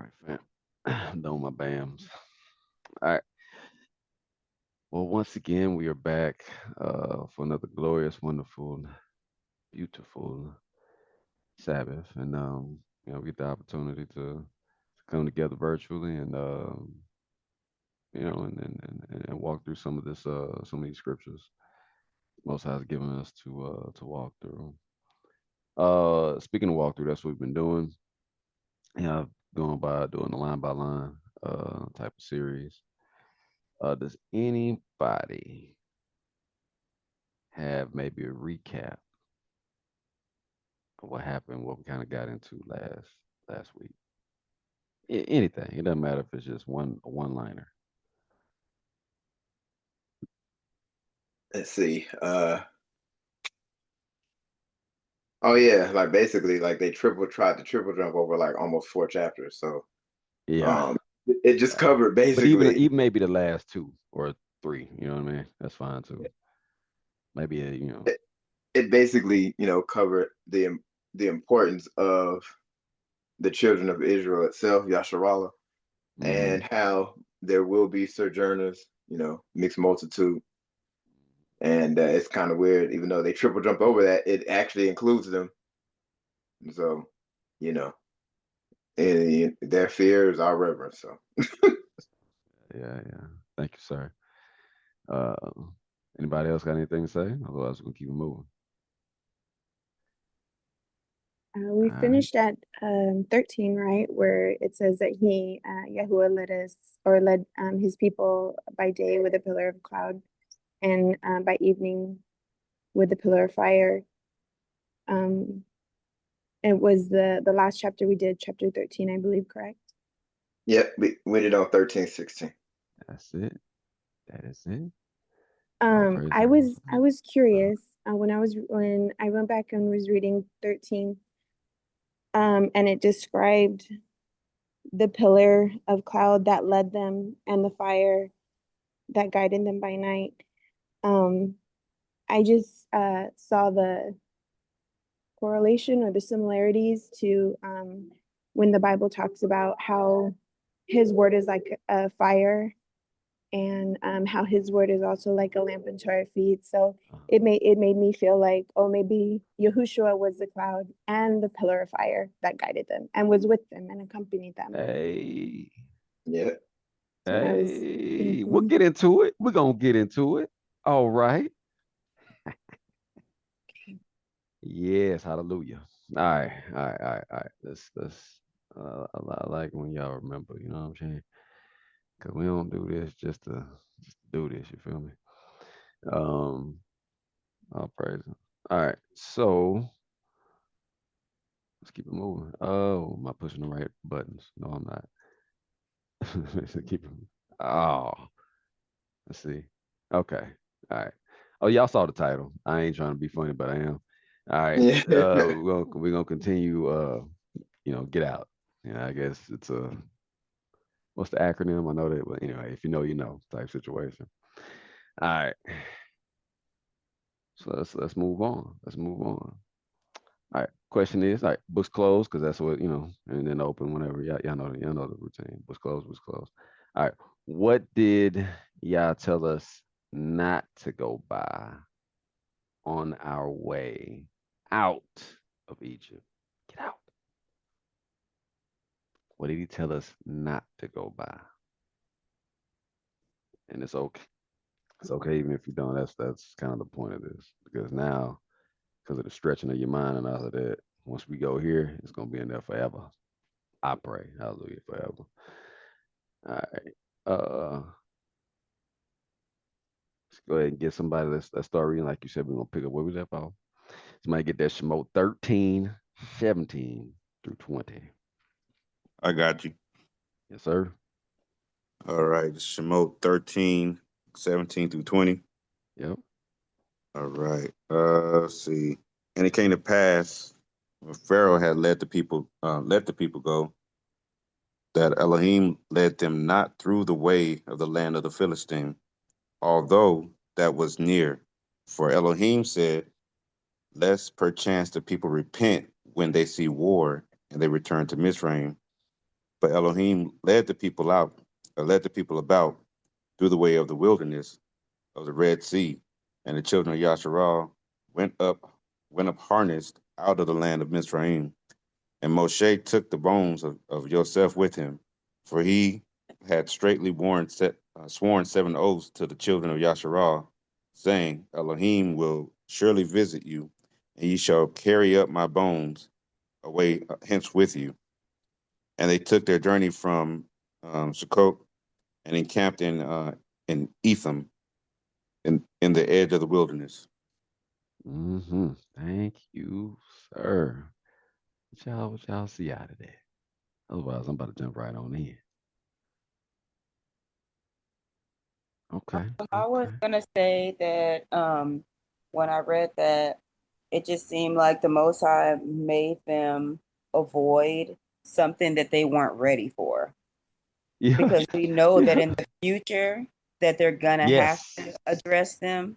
right, fam. I'm done with my BAMs. All right. Well, once again, we are back for another glorious, wonderful, beautiful Sabbath, and we get the opportunity to come together virtually and and walk through some of this some of these scriptures Most High has given us to walk through. Speaking of walk through, that's what we've been doing. Yeah, going by doing the line by line type of series. Does anybody have maybe a recap of what happened, what we kind of got into last week? Anything. It doesn't matter if it's just one liner. Let's see. Oh yeah, like basically like they tried to triple jump over like almost 4 chapters. So Yeah, um it just yeah. covered But even basically even maybe the last two or three, you know what I mean? That's fine too. Maybe it, it basically, covered the importance of the children of Israel itself, Yasharallah, hmm and how there will be sojourners, mixed multitude. And it's kind of weird, even though they triple jumped over that, it actually includes them. So, you know, their fear is our reverence. So, yeah. Thank you, sir. Uh, Anybody else got anything to say? Otherwise, we'll keep it moving. We All right. finished at 13, right, where it says that Yahuwah led us or led his people by day with a pillar of cloud and by evening with a pillar of fire. Um, it was the last chapter we did, chapter 13, I believe, correct? yep, we did on 13, 16. That's it. That is it. All praise I the was Most I High. was curious when I went back and was reading 13, and it described the pillar of cloud that led them and the fire that guided them by night. Um, I just saw the correlation or the similarities to when the Bible talks about how his word is like a fire and how his word is also like a lamp unto our feet. So Uh, it made me feel like, oh, maybe Yahushua was the cloud and the pillar of fire that guided them and was with them and accompanied them. Hey, Yeah. That's what I was we'll thinking. get into it. We're gonna get into it. All right. Yes, hallelujah. All right, all right. Let's. I like when y'all remember. You know what I'm saying? Cause we don't do this just to do this. You feel me? Um, all praise. All right, so let's keep it moving. Oh, am I pushing the right buttons? No, I'm not. Let's keep it. Oh, let's see. Okay. All right. Oh, y'all saw the title. I ain't trying to be funny, but I am. All right. Yeah. We're gonna continue. Get out. I guess it's a what's the acronym? I know that, but anyway, if you know, you know, type situation. All right. So let's move on. Let's move on. All right. Question is, all right, books closed because that's what and then open whenever. Y'all know the routine. Books closed. Books closed. All right. What did y'all tell us not to go by on our way out of Egypt? Get out. What did he tell us not to go by? And it's okay. It's okay even if you don't. That's kind of the point of this because now, because of the stretching of your mind and all of that, once we go here, it's gonna be in there forever. I pray, hallelujah, forever. All right. Let's go ahead and get somebody. Let's start reading. Like you said, we're gonna pick up where we left off. Somebody get that Shemot 13, 17 through 20. I got you. Yes, sir. All right. Shemot 13, 17 through 20. Yep. All right. Let's see. And it came to pass when Pharaoh had let the people go, that Elohim led them not through the way of the land of the Philistine, although that was near. For Elohim said, lest perchance the people repent when they see war and they return to Mizraim. For Elohim led the people out, led the people about through the way of the wilderness of the Red Sea, and the children of Yasharal went up, went up harnessed out of the land of Mizraim. And Moshe took the bones of Joseph with him, for he had straightly sworn 7 oaths to the children of Yasharal, saying, Elohim will surely visit you, and ye shall carry up my bones away hence with you. And they took their journey from Sukkot and encamped in Etham, in the edge of the wilderness. Thank you, sir. What y'all see out of that? Otherwise, I'm about to jump right on in. Okay. I was Okay. gonna say that when I read that, it just seemed like the Most High made them avoid something that they weren't ready for. Yeah. Because we know that Yeah. in the future that they're gonna have to Yes. address them,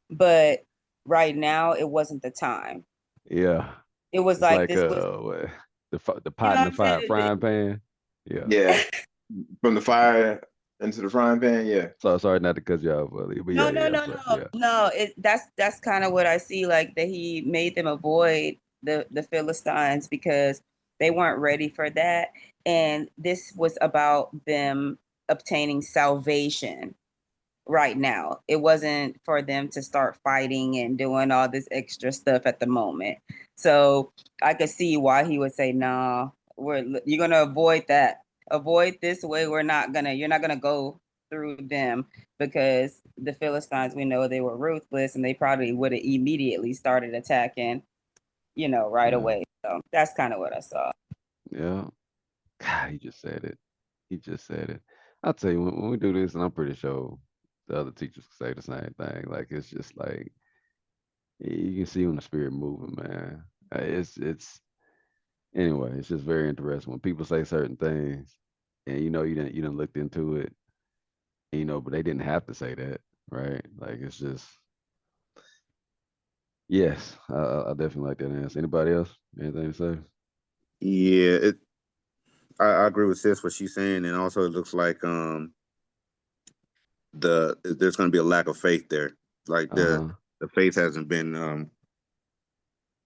but right now it wasn't the time. Yeah. It was It's like like this was, the you pot know in what the I'm saying? frying pan. Yeah. Yeah, from the fire into the frying pan. Yeah, So sorry not to cut you off, but No, yeah, no, yeah, no, but no, yeah. no. That's kind of what I see. Like that, he made them avoid the Philistines because they weren't ready for that, and this was about them obtaining salvation right now. It wasn't for them to start fighting and doing all this extra stuff at the moment. So I could see why he would say, "No, you're gonna avoid that. Avoid this way. You're not gonna go through them because the Philistines, we know they were ruthless and they probably would have immediately started attacking, right Yeah. away." So that's kind of what I saw. Yeah. God, he just said it. He just said it. I'll tell you when we do this, and I'm pretty sure the other teachers say the same thing. Like it's just like you can see when the spirit moving, man. It's anyway. It's just very interesting when people say certain things, and you didn't looked into it, and, but they didn't have to say that, right? Like it's just yes. I definitely like that answer. Anybody else? Anything to say? Yeah, I agree with sis what she's saying, and also it looks like there's going to be a lack of faith there. Like Uh huh. the faith hasn't been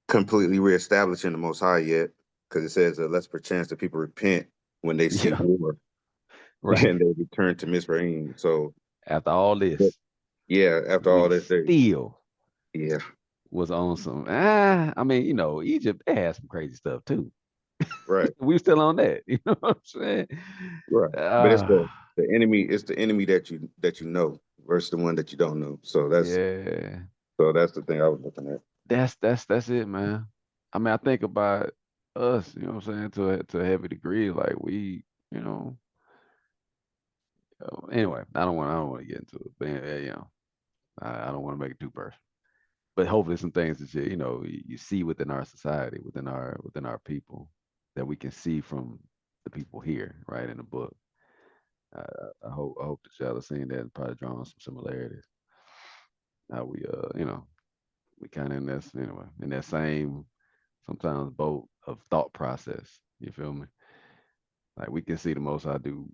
completely reestablished in the Most High yet, because it says, "Lest perchance the people repent when they see Yeah. war Right. and they return to Mizraim." So After all but, this, yeah, after all we this, still yeah, was on some. I mean, Egypt they had some crazy stuff too. right, We still on that. You know what I'm saying? right. But it's Uh, the enemy. It's the enemy that you know versus the one that you don't know. yeah. So that's the thing I was looking at. That's it, man. I mean, I think about us. You know what I'm saying? To a heavy degree, like we, you know. Anyway, I don't want to get into it, but yeah, I don't want to make it too personal. But hopefully, some things that you see within our society, within our people, that we can see from the people here, right in the book. I hope that y'all have seen that and probably drawn some similarities. How we kind of in this anyway in that same sometimes boat of thought process. You feel me? Like we can see the Most High do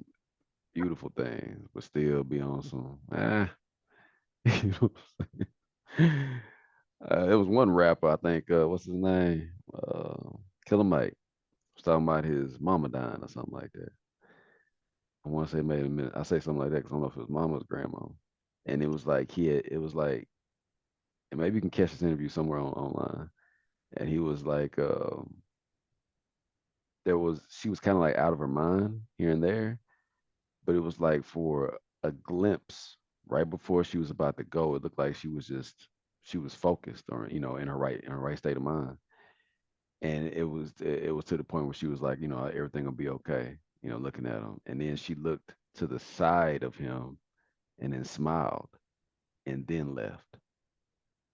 beautiful things, but still be on some you know what I'm saying? There was one rapper, I think, what's his name? Killer Mike was talking about his mama dying or something like that. I want to say maybe a minute. I say something like that because I don't know if it was mama's grandma. And it was like it was like, and maybe you can catch this interview somewhere online. And he was like, she was kind of like out of her mind here and there, but it was like for a glimpse right before she was about to go. It looked like she was focused or in her right state of mind. And it was to the point where she was like, everything will be okay, looking at him. And then she looked to the side of him and then smiled and then left.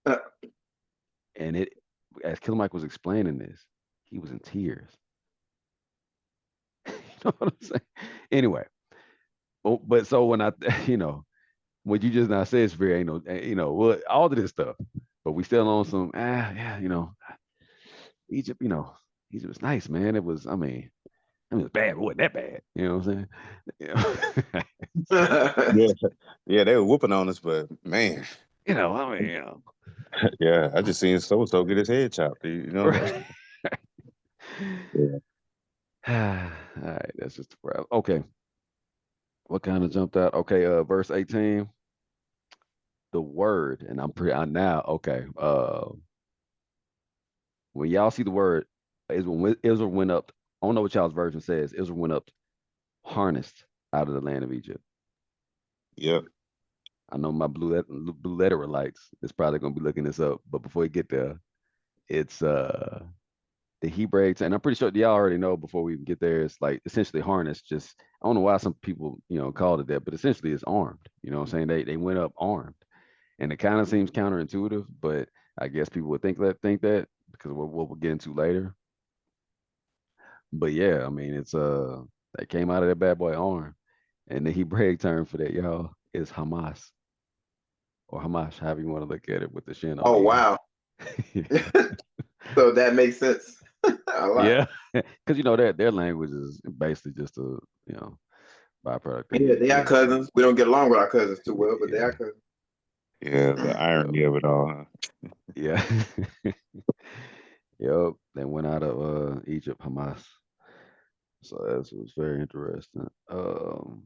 uh, And as Killer Mike was explaining this, he was in tears. You know what I'm saying? Anyway, but so when I, what you just now said, is very, what all of this stuff, but we still on some, yeah, Egypt, Egypt was nice, man. It was, I mean, I mean, it's bad, but it wasn't that bad. You know what I'm saying? Yeah, yeah, they were whooping on us, but man, I mean, yeah, I just seen so and so get his head chopped. right. Yeah. All right, that's just a problem. Okay, what kind of jumped out? Okay, verse 18, the word, and I now okay. When y'all see the word, is when Israel went up. I don't know what y'all's version says. Israel went up harnessed out of the land of Egypt. Yep. I know my blue letter lights is probably gonna be looking this up, but before we get there, it's the Hebraics, and I'm pretty sure y'all already know before we even get there, it's like essentially harness. Just I don't know why some people called it that, but essentially it's armed. You know what I'm saying? They went up armed, and it kind of seems counterintuitive, but I guess people would think that because of what we'll get into later. But yeah, I mean it's they came out of that bad boy armed, and the Hebraic term for that y'all is Hamas or Hamash, however you want to look at it with the shin on Oh the wow. end. So that makes sense a lot. Yeah, because their language is basically just a you know byproduct of Yeah, they are Hebrew. cousins. We don't get along with our cousins too well, but they Yeah, are cousins. Yeah, the yep, irony of it all. Huh? yeah, yep. They went out of Egypt, Hamas. So that was very interesting. For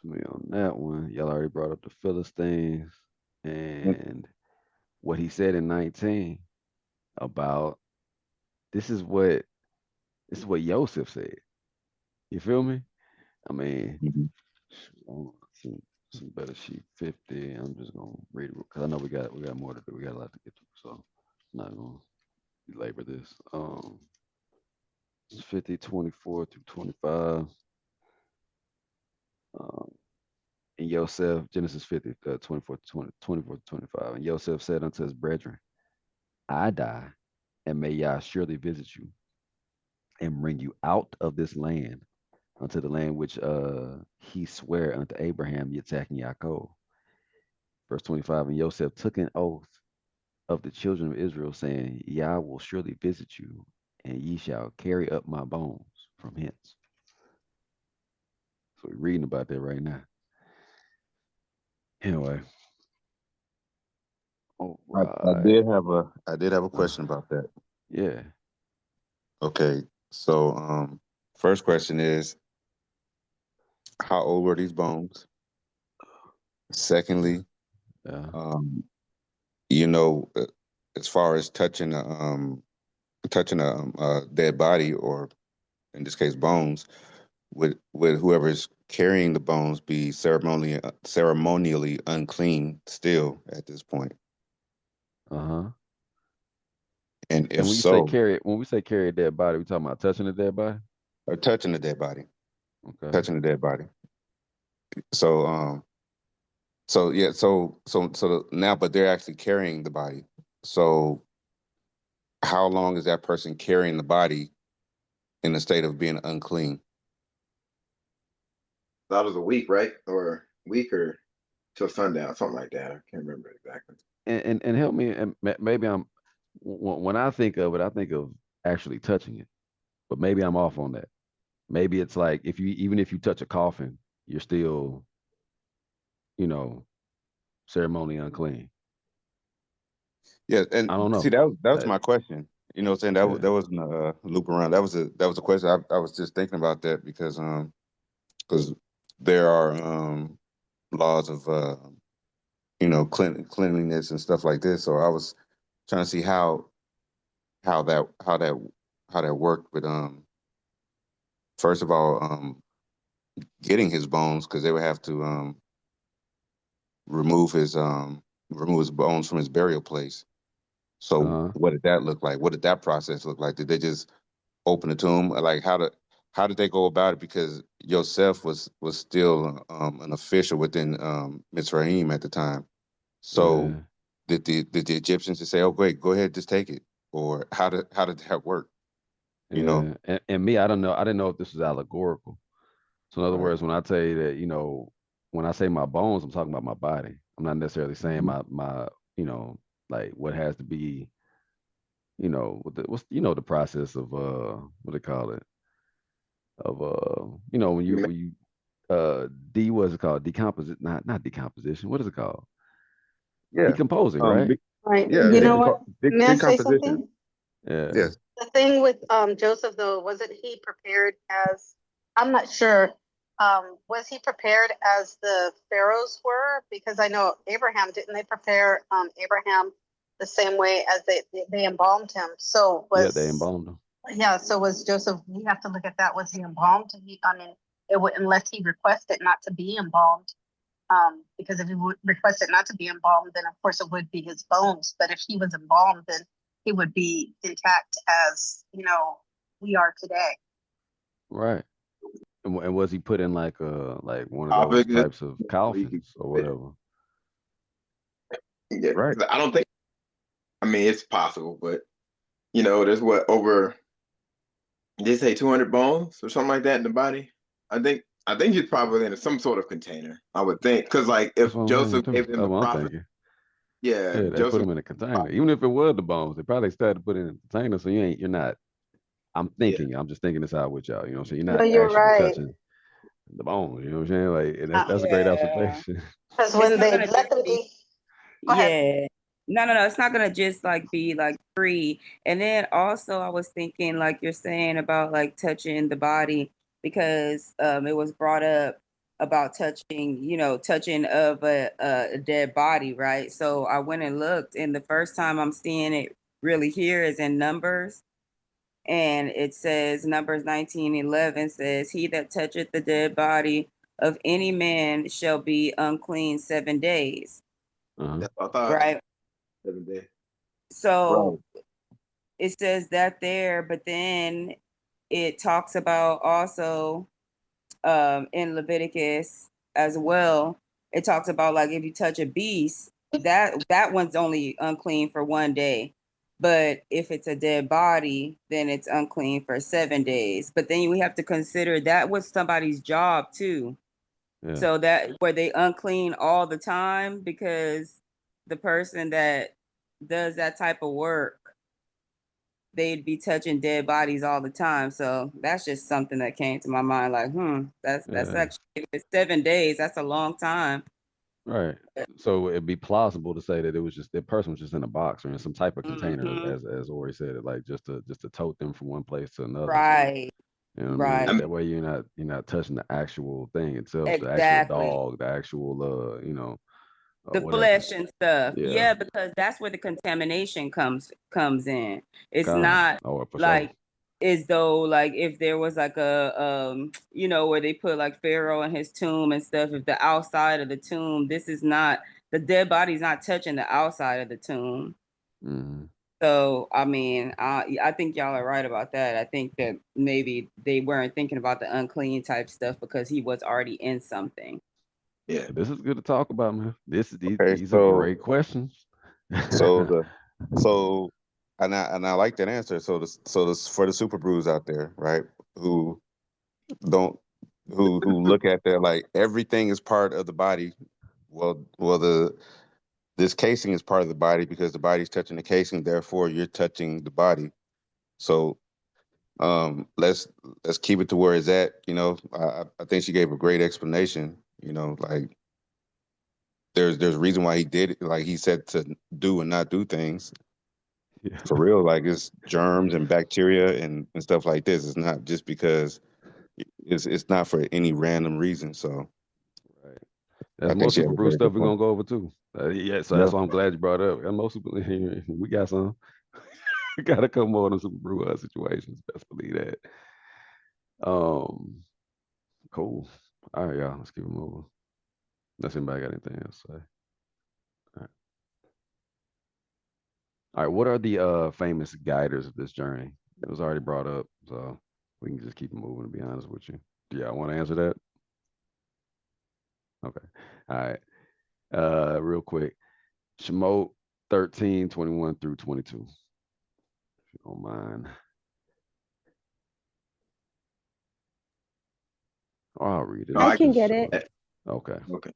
me on that one, y'all already brought up the Philistines and what he said in 19 about this is what Yosef said. You feel me? I mean, Mhm. some better sheet 50. I'm just gonna read it because I know we got more to do. We got a lot to get to, so I'm not gonna belabor this. It's 50, 24 through 25. Um, and Yosef, Genesis 50, 24 to 20, 24 to 25. And Yosef said unto his brethren, I die, and may Yah surely visit you and bring you out of this land unto the land which he sware unto Abraham, Yitzhak, and Yaakov. Verse 25, and Yosef took an oath of the children of Israel, saying, Yah will surely visit you, and ye shall carry up my bones from hence. So we're reading about that right now. Anyway, all I right. did have a Uh, question about that. yeah. Okay, so first question is, how old were these bones? Yeah. Secondly, Yeah. um, you know, uh, as far as touching a dead body, or in this case bones, would whoever's carrying the bones be ceremonially unclean still at this point? Uh-huh. And And if so, when we say carry a dead body, we talking about touching a dead body? or touching the dead body, Okay. touching the dead body. So so yeah, so now, but they're actually carrying the body. So how long is that person carrying the body in a state of being unclean? That was a week, right? Or week or till sundown, something like that. I can't remember exactly. And help me, and maybe when I think of it, I think of actually touching it, but maybe I'm off on that. Maybe it's like even if you touch a coffin, you're still, you know, ceremony unclean. Yeah, I and don't see, know. that was That my question. You know, what I'm saying that yeah. wasn't a loop around. That was a question. I was just thinking about that because there are laws of cleanliness and stuff like this. So I was trying to see how that how that how that worked with first of all getting his bones, because they would have to remove his um remove his bones from his burial place. So Uh-huh. what did that look like? What did that process look like? Did they just open the tomb? Like how did they go about it? Because Yosef was still an official within Mitzrayim at the time. So Yeah. did the Egyptians just say, "Oh, great, go ahead, just take it," or how did that work? You know, Yeah. And me, I don't know. I didn't know if this was allegorical. So in other right? words, when I tell you that, when I say my bones, I'm talking about my body. I'm not necessarily saying Mhm. my, like what has to be, with the the process of what they call it. you know, when you what's it called? Decomposition, not decomposition. What is it called? Yeah. Decomposing, right? Big, Right. yeah, You Yeah. know what? May I say decomposition. something? Yeah. Yes. The thing with Joseph though, wasn't he prepared as, I'm not sure, was he prepared as the pharaohs were? Because I know Abraham, didn't they prepare Abraham the same way as they embalmed him? So Yeah, they was, embalmed them. yeah, so was Joseph, we have to look at that, was he embalmed? I mean, it would, unless he requested not to be embalmed. Because if he would requested not to be embalmed, then of course it would be his bones. But if he was embalmed, then he would be intact as, we are today. Right. And was he put in like one of those Topic is types of where you can coffins or fit. whatever? Yeah, Right. 'cause I don't think. I mean, it's possible, but there's what over. They say 200 bones or something like that in the body. I think he's probably in some sort of container. I would think, because like That's if what I'm saying Joseph too. gave them That's the what I'm prophet, thinking. yeah, Yeah, if they put Joseph, them in a container. Even if it was the bones, they probably started to put it in a container. So you're not. yeah, I'm just thinking this out with y'all. You know what I'm saying? You're No, not you're actually right. touching the bones. You know what I'm saying? Like, and that's a great Yeah. observation. Because It's when not they gonna let just them be be, go ahead. Yeah. No. It's not gonna just like be like free. And then also I was thinking like you're saying about like touching the body because it was brought up about touching of a dead body, right? So I went and looked and the first time I'm seeing it really here is in Numbers. And it says Numbers 19:11 says, "He that toucheth the dead body of any man shall be unclean 7 days." Uh-huh. that's what I thought. Right. 7 days. So Right. it says that there, but then it talks about also in Leviticus as well. It talks about like if you touch a beast, that one's only unclean for 1 day. But if it's a dead body, then it's unclean for 7 days. But then we have to consider that was somebody's job too. Yeah. So that were they unclean all the time because the person that does that type of work they'd be touching dead bodies all the time. So that's just something that came to my mind. Like, that's Yeah. actually if it's 7 days. That's a long time. Right. So it'd be plausible to say that it was just that person was just in a box or in some type of container, Mm-hmm. as Ori said it, like just to tote them from one place to another. Right. You know what I I mean? Right. mean, That way you're not touching the actual thing itself, the actual Exactly. dog, the actual The whatever. flesh and stuff. Yeah. Yeah, because that's where the contamination comes in. It's Con. not Oh, for sure. like as though like if there was like a where they put like Pharaoh in his tomb and stuff, if the outside of the tomb, this is not the dead body's not touching the outside of the tomb. Hmm. So I mean, I think y'all are right about that. I think that maybe they weren't thinking about the unclean type stuff because he was already in something. yeah, This is good to talk about, man. Okay. These are great questions. So the so and I like that answer. So this for the super brews out there, right? Who don't who look at that like everything is part of the body. Well, this casing is part of the body because the body's touching the casing. Therefore, you're touching the body. So let's keep it to where it's at. I think she gave a great explanation. Like there's a reason why he did it. Like he said to do and not do things Yeah. for real. Like it's germs and bacteria and stuff like this. It's not just because it's not for any random reason. So Right. I That's more think she had Super a Brew very stuff good we're point. gonna go over too. Yeah, so Yeah. that's why I'm glad you brought it up. Got more super. We got some. We got a couple more of them Super Brew situations. Best believe that. Um, cool. All right, y'all. Let's keep it moving. Unless anybody got anything else to say. All right. All right. What are the famous guiders of this journey? It was already brought up, so we can just keep it moving. To be honest with you, do y'all want to answer that? Okay. All right. Real quick. Shemot 13:21 through 22. If you don't mind. Or I'll read it. no, It's I I can it's get short. it. Okay. okay.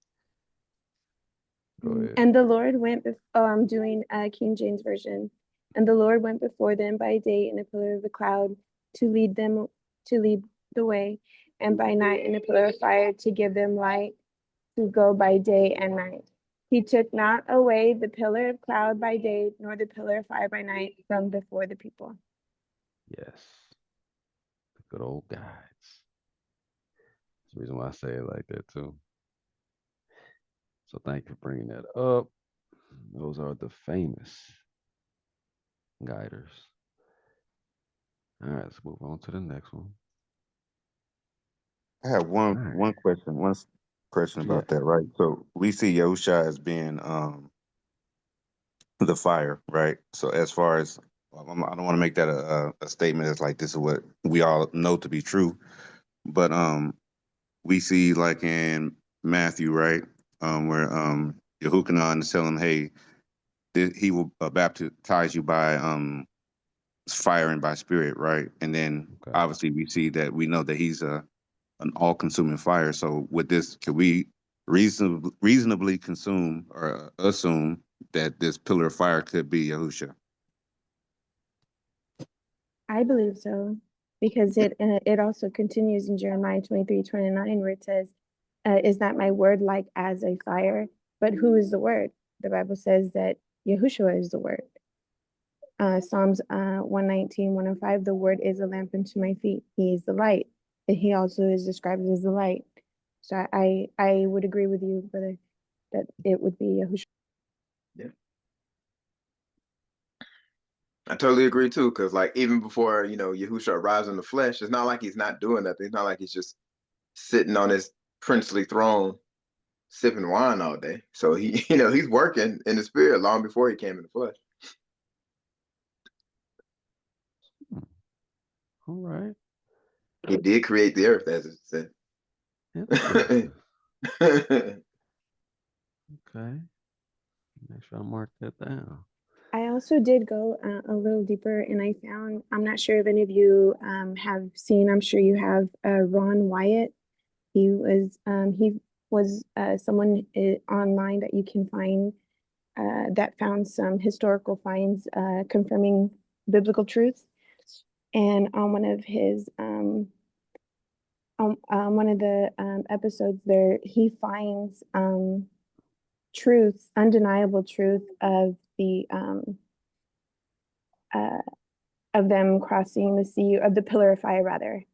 Go ahead. And the Lord went, I'm doing King James Version. And the Lord went before them by day in a pillar of the cloud to lead them, to lead the way, and by night in a pillar of fire to give them light to go by day and night. He took not away the pillar of cloud by day, nor the pillar of fire by night from before the people. Yes. The good old guides. That's the reason why I say it like that too. So thank you for bringing that up. Those are the famous guiders. All right, let's move on to the next one. I have one All right. one question. One question about that, right? So we see Yahusha as being the fire, right? So as far as I don't want to make that a statement as like this is what we all know to be true, but we see like in Matthew, right, where Yehukanan is telling him, hey, he will baptize you by fire and by spirit, right? And then obviously we see that we know that he's an all-consuming fire. So with this, can we reasonably consume or assume that this pillar of fire could be Yahusha? I believe so, because it also continues in Jeremiah 23:29, where it says, is not my word like as a fire? But who is the word? The Bible says that Yahushua is the word. Psalms 119, 105, the word is a lamp unto my feet. He is the light. And he also is described as the light. So I would agree with you, brother, that it would be Yahushua. Yeah. I totally agree too, because like even before, Yahusha arrives in the flesh, it's not like he's not doing nothing. It's not like he's just sitting on his princely throne sipping wine all day. So he, he's working in the spirit long before he came in the flesh. All right. He did create the earth, as it said. Okay. Make sure I mark that down. I also did go a little deeper, and I found, I'm not sure if any of you have seen, I'm sure you have, Ron Wyatt. He was someone online that you can find that found some historical finds confirming biblical truth. And on one of his on one of the episodes there, he finds truth, undeniable truth of the of them crossing the sea, of the pillar of fire rather,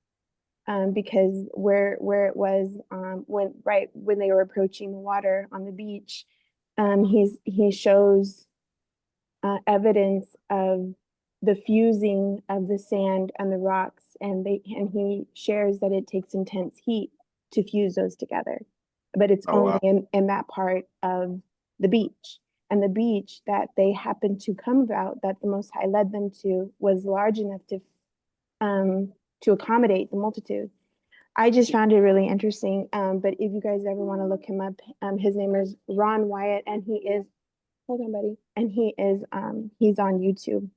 because where it was when they were approaching the water on the beach, he shows evidence of the fusing of the sand and the rocks, and he shares that it takes intense heat to fuse those together, but it's only in that part of the beach. And the beach that they happened to come about, that the Most High led them to, was large enough to accommodate the multitude. I just found it really interesting. But if you guys ever want to look him up, his name is Ron Wyatt, and he is, hold on, buddy, and he's on YouTube.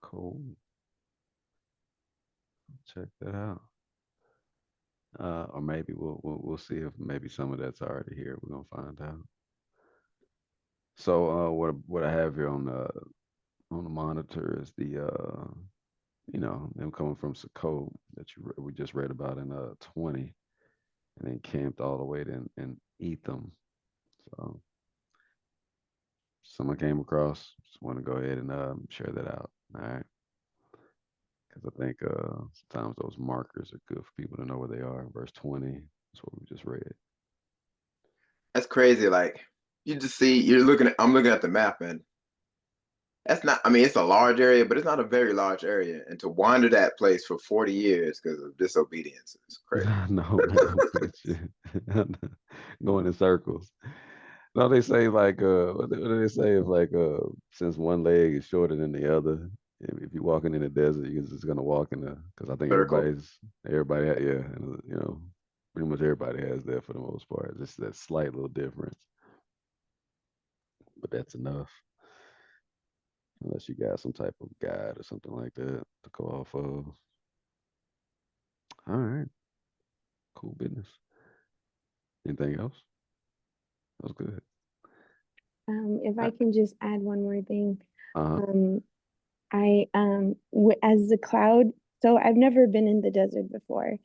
Cool. Check that out. Or maybe we'll see if maybe some of that's already here. We're gonna find out. So what I have here on the monitor is the them coming from Sukkot that we just read about in 20, and then camped all the way in Etham. So someone came across. Just want to go ahead and share that out. All right. Because I think sometimes those markers are good for people to know where they are. Verse 20, that's what we just read. That's crazy. Like you just see, I'm looking at the map, and that's not, I mean, it's a large area, but it's not a very large area. And to wander that place for 40 years because of disobedience is crazy. No, man, going in circles. No, they say like what do they say if like since one leg is shorter than the other, if you're walking in the desert, you're just gonna walk in the, because I think Circle. everybody yeah, and, pretty much everybody has that for the most part. Just that slight little difference, but that's enough. Unless you got some type of guide or something like that to go off of. All right, cool business. Anything else? That was good. If I can just add one more thing. Uh-huh. As the cloud So I've never been in the desert before,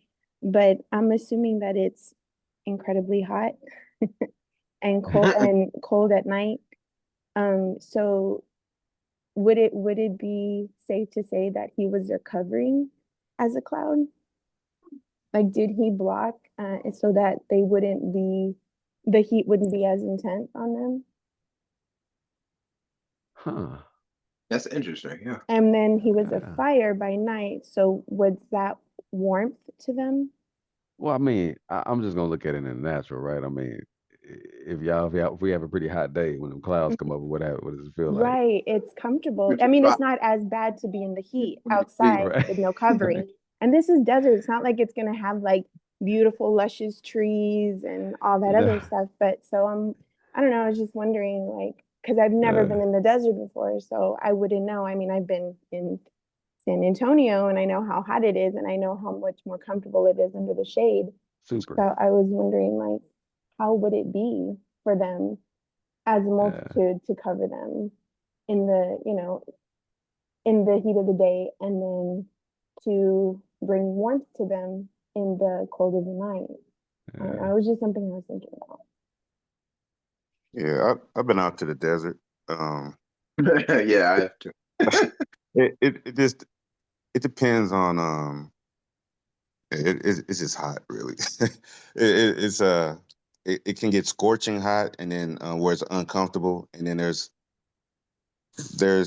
but I'm assuming that it's incredibly hot and cold at night. So would it be safe to say that he was their covering as a cloud? Like, did he block so that the heat wouldn't be as intense on them? Huh. That's interesting. Yeah. And then he was a Yeah. fire by night. So was that warmth to them? Well, I mean, I'm just gonna look at it in the natural, right? I mean, if we have a pretty hot day when the clouds come over, what does it feel like? Right, it's comfortable. I mean, it's not as bad to be in the heat outside Right. with no covering. And this is desert. It's not like it's gonna have like beautiful, luscious trees and all that other Yeah. stuff. But so I don't know, I was just wondering, like, because I've never been in the desert before, so I wouldn't know. I mean, I've been in San Antonio and I know how hot it is and I know how much more comfortable it is under the shade. So Super. I was wondering, like, how would it be for them as a Yeah. multitude to cover them in in the heat of the day and then to bring warmth to them in the cold of the night. I don't know. Yeah. It was just something I was thinking about. Yeah, I've been out to the desert. Um, Yeah, I have to. it just it depends on it's just hot really. It's it can get scorching hot and then where it's uncomfortable, and then there's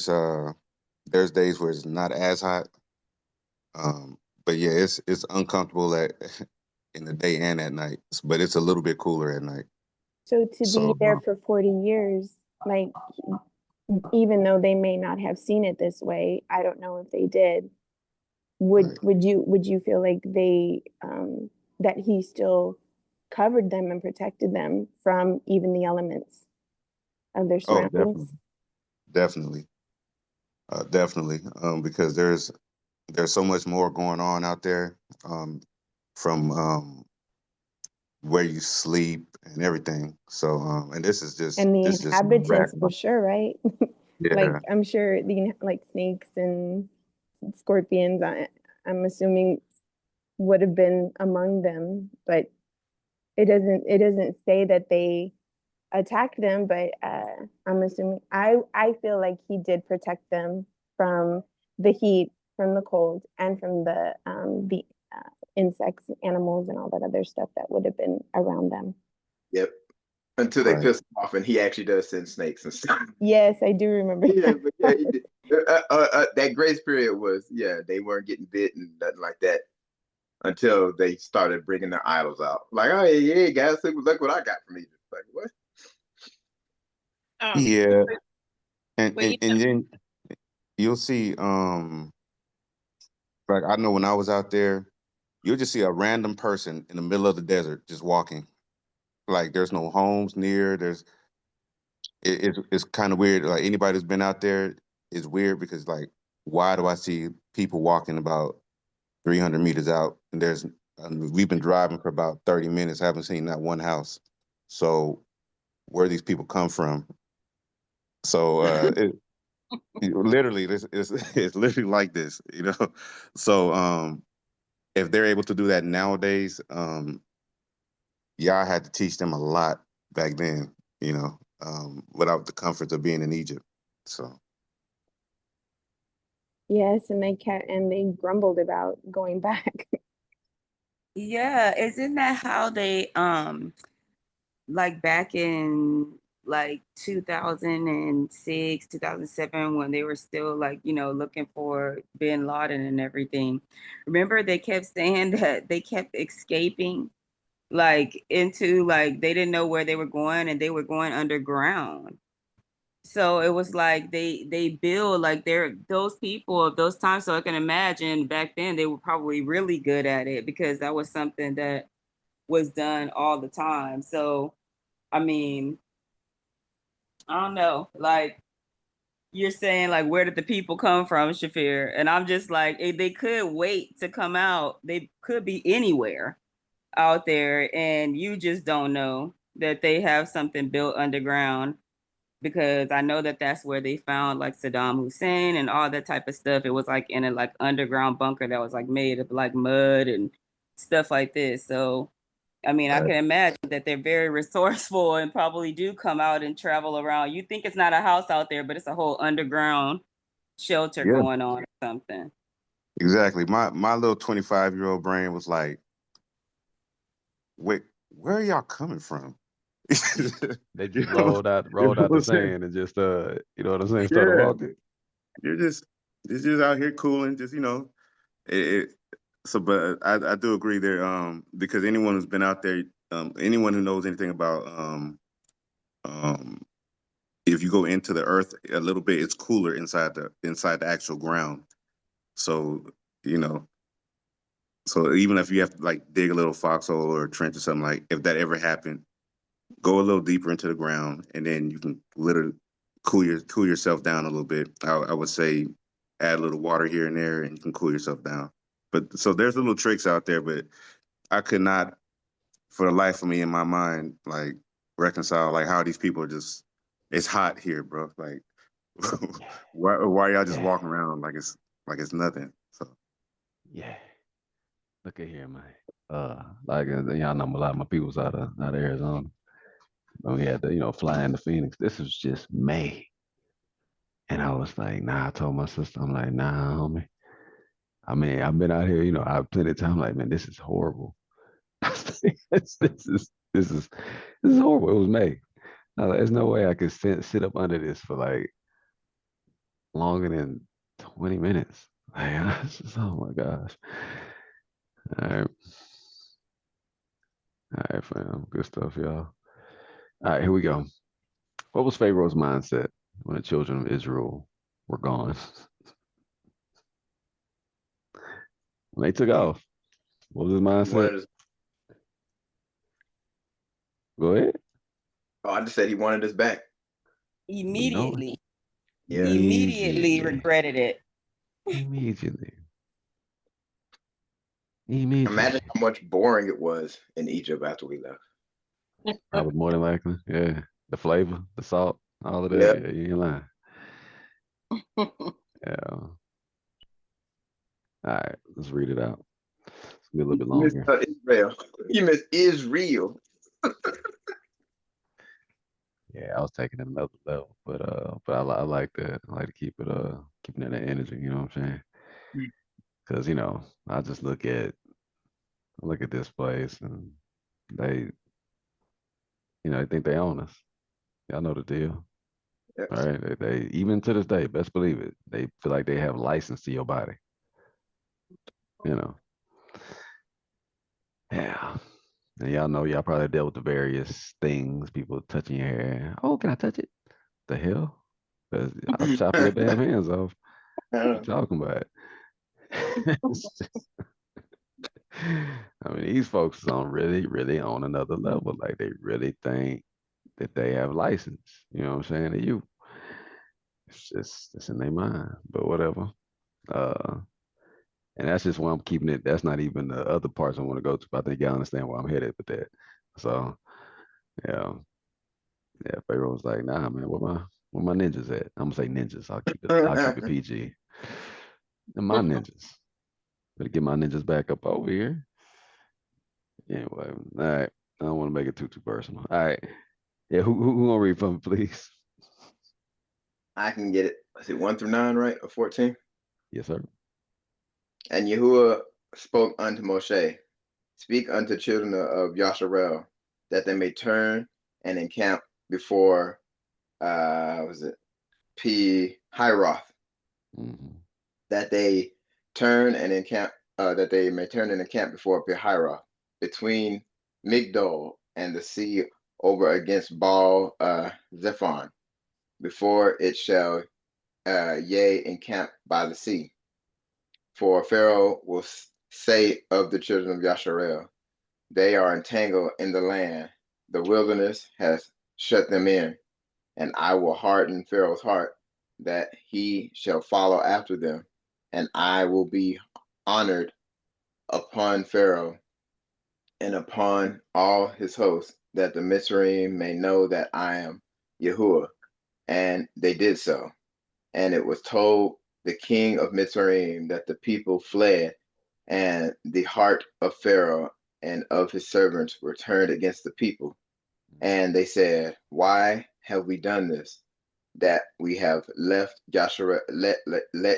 uh there's days where it's not as hot. But yeah, it's uncomfortable at in the day and at night, but it's a little bit cooler at night. So to be So there for 40 years, like, even though they may not have seen it this way, I don't know if they did. Would right. would you feel like they that he still covered them and protected them from even the elements of their Oh, surroundings? definitely, definitely. Because there's so much more going on out there, from where you sleep and everything. So and And the this is just inhabitants for random. sure, right? Like, Yeah. I'm sure the like snakes and scorpions, I'm assuming would have been among them, but it doesn't say that they attacked them, but I'm assuming I feel like he did protect them from the heat, from the cold, and from the insects, animals, and all that other stuff that would have been around them. Yep. Until they Right. piss him off, and he actually does send snakes and stuff. Yes, I do remember Yeah, that. but yeah, he did. That grace period was, yeah, they weren't getting bit and nothing like that until they started bringing their idols out. Like, oh yeah, guys, look what I got from Egypt. Like what? Um, Yeah, but you and then you'll see like I know when I was out there, you'll just see a random person in the middle of the desert just walking. Like there's no homes near. It's kind of weird. Like anybody who's been out there is weird because like why do I see people walking about 300 meters out and we've been driving for about 30 minutes, haven't seen that one house. So where these people come from? So literally this is it's literally like this, you know. So if they're able to do that nowadays, Yah had to teach them a lot back then, you know, without the comforts of being in Egypt. So Yes, and they grumbled about going back. yeah, isn't that how they like back in like 2006, 2007 when they were still like, looking for bin Laden and everything. Remember they kept saying that they kept escaping like into like they didn't know where they were going and they were going underground. So it was like they build like they're those people of those times. So I can imagine back then they were probably really good at it because that was something that was done all the time. So I mean, I don't know. Like you're saying, like where did the people come from, Shafir? And I'm just like, they could wait to come out. They could be anywhere out there, and you just don't know that they have something built underground because I know that that's where they found like Saddam Hussein and all that type of stuff. It was like in a like underground bunker that was like made of like mud and stuff like this. So I mean, I Right. can imagine that they're very resourceful and probably do come out and travel around. You think it's not a house out there, but it's a whole underground shelter Yeah, going on or something. exactly. My little 25-year-old brain was like, wait, where are y'all coming from? They You just know rolled out what the I'm saying? sand and just you know what I'm saying, started Yeah, walking. you're just out here cooling, just it, it so but I do agree there, because anyone who's been out there, anyone who knows anything about um if you go into the earth a little bit, it's cooler inside the actual ground. So, you know, so even if you have to like dig a little foxhole or a trench or something, like if that ever happened, go a little deeper into the ground and then you can literally cool yourself down a little bit. I would say add a little water here and there and you can cool yourself down. But so there's little tricks out there, but I could not for the life of me in my mind like reconcile like how these people are just it's hot here, bro. Like Yeah, why are y'all just yeah, walking around like it's nothing? So yeah. Look at here, man. Like y'all know a lot of my people's out of Arizona. We had to, fly into Phoenix. This was just May. And I was like, nah, I told my sister, I'm like, nah, homie. I mean, I've been out here, I've plenty of time, like, man, this is horrible. This is horrible. It was May. I was like, there's no way I could sit up under this for like longer than 20 minutes. Like, I was just, oh my gosh. All right. All right, fam. Good stuff, y'all. All right, here we go. What was Pharaoh's mindset when the children of Israel were gone? When they took off, what was his He mindset? wanted us. Go ahead. Oh, I just said he wanted us back. We know it. Immediately, Yeah. immediately Immediately. regretted it. Immediately. Immediately. Imagine how much boring it was in Egypt after we left. Probably more than likely. Yeah. The flavor, the salt, all of that. Yeah. Yeah, you ain't lying. Yeah. All right, let's read it out. It's gonna be a little bit You missed longer. Israel. You missed Israel. Yeah, I was taking it another level, but I like that. I like to keeping that energy. You know what I'm saying? Because I just look at this place and they, they think they own us. Y'all know the deal, all Yes. right? They even to this day, best believe it, they feel like they have license to your body. You know? Yeah. And y'all know y'all probably dealt with the various things, people touching your hair. Oh, can I touch it? The hell? 'Cause I'll chop your damn hands off. What you talking about? It's just- I mean, these folks is on really, really on another level. Like they really think that they have license. You know what I'm saying? To you. It's in their mind. But whatever. Uh and that's just why I'm keeping it. That's not even the other parts I want to go to. But I think y'all understand where I'm headed with that. So yeah. Yeah, Pharaoh was like, nah, man, where my ninjas at? I'm gonna say ninjas. I'll keep it PG. And my ninjas. Better get my ninjas back up over here. Anyway, all right. I don't want to make it too personal. All right. Yeah, who gonna read from me, please? I can get it. Is it 1 through 9, right? Or 14? Yes, sir. And Yahuwah spoke unto Moshe, speak unto children of Yasharel, that they may turn and encamp before was it P Hiroth, Hmm. that they turn and encamp that they may turn and encamp before Pi Hiroth, between Migdol and the sea over against Baal Zephon, before it shall yea encamp by the sea. For Pharaoh will say of the children of Yasharel, they are entangled in the land. The wilderness has shut them in, and I will harden Pharaoh's heart, that he shall follow after them, and I will be honored upon Pharaoh and upon all his hosts, that the Mizraim may know that I am Yahuwah. And they did so. And it was told the king of Mitzrayim that the people fled, and the heart of Pharaoh and of his servants were turned against the people. And they said, why have we done this? That we have left Yasharel, let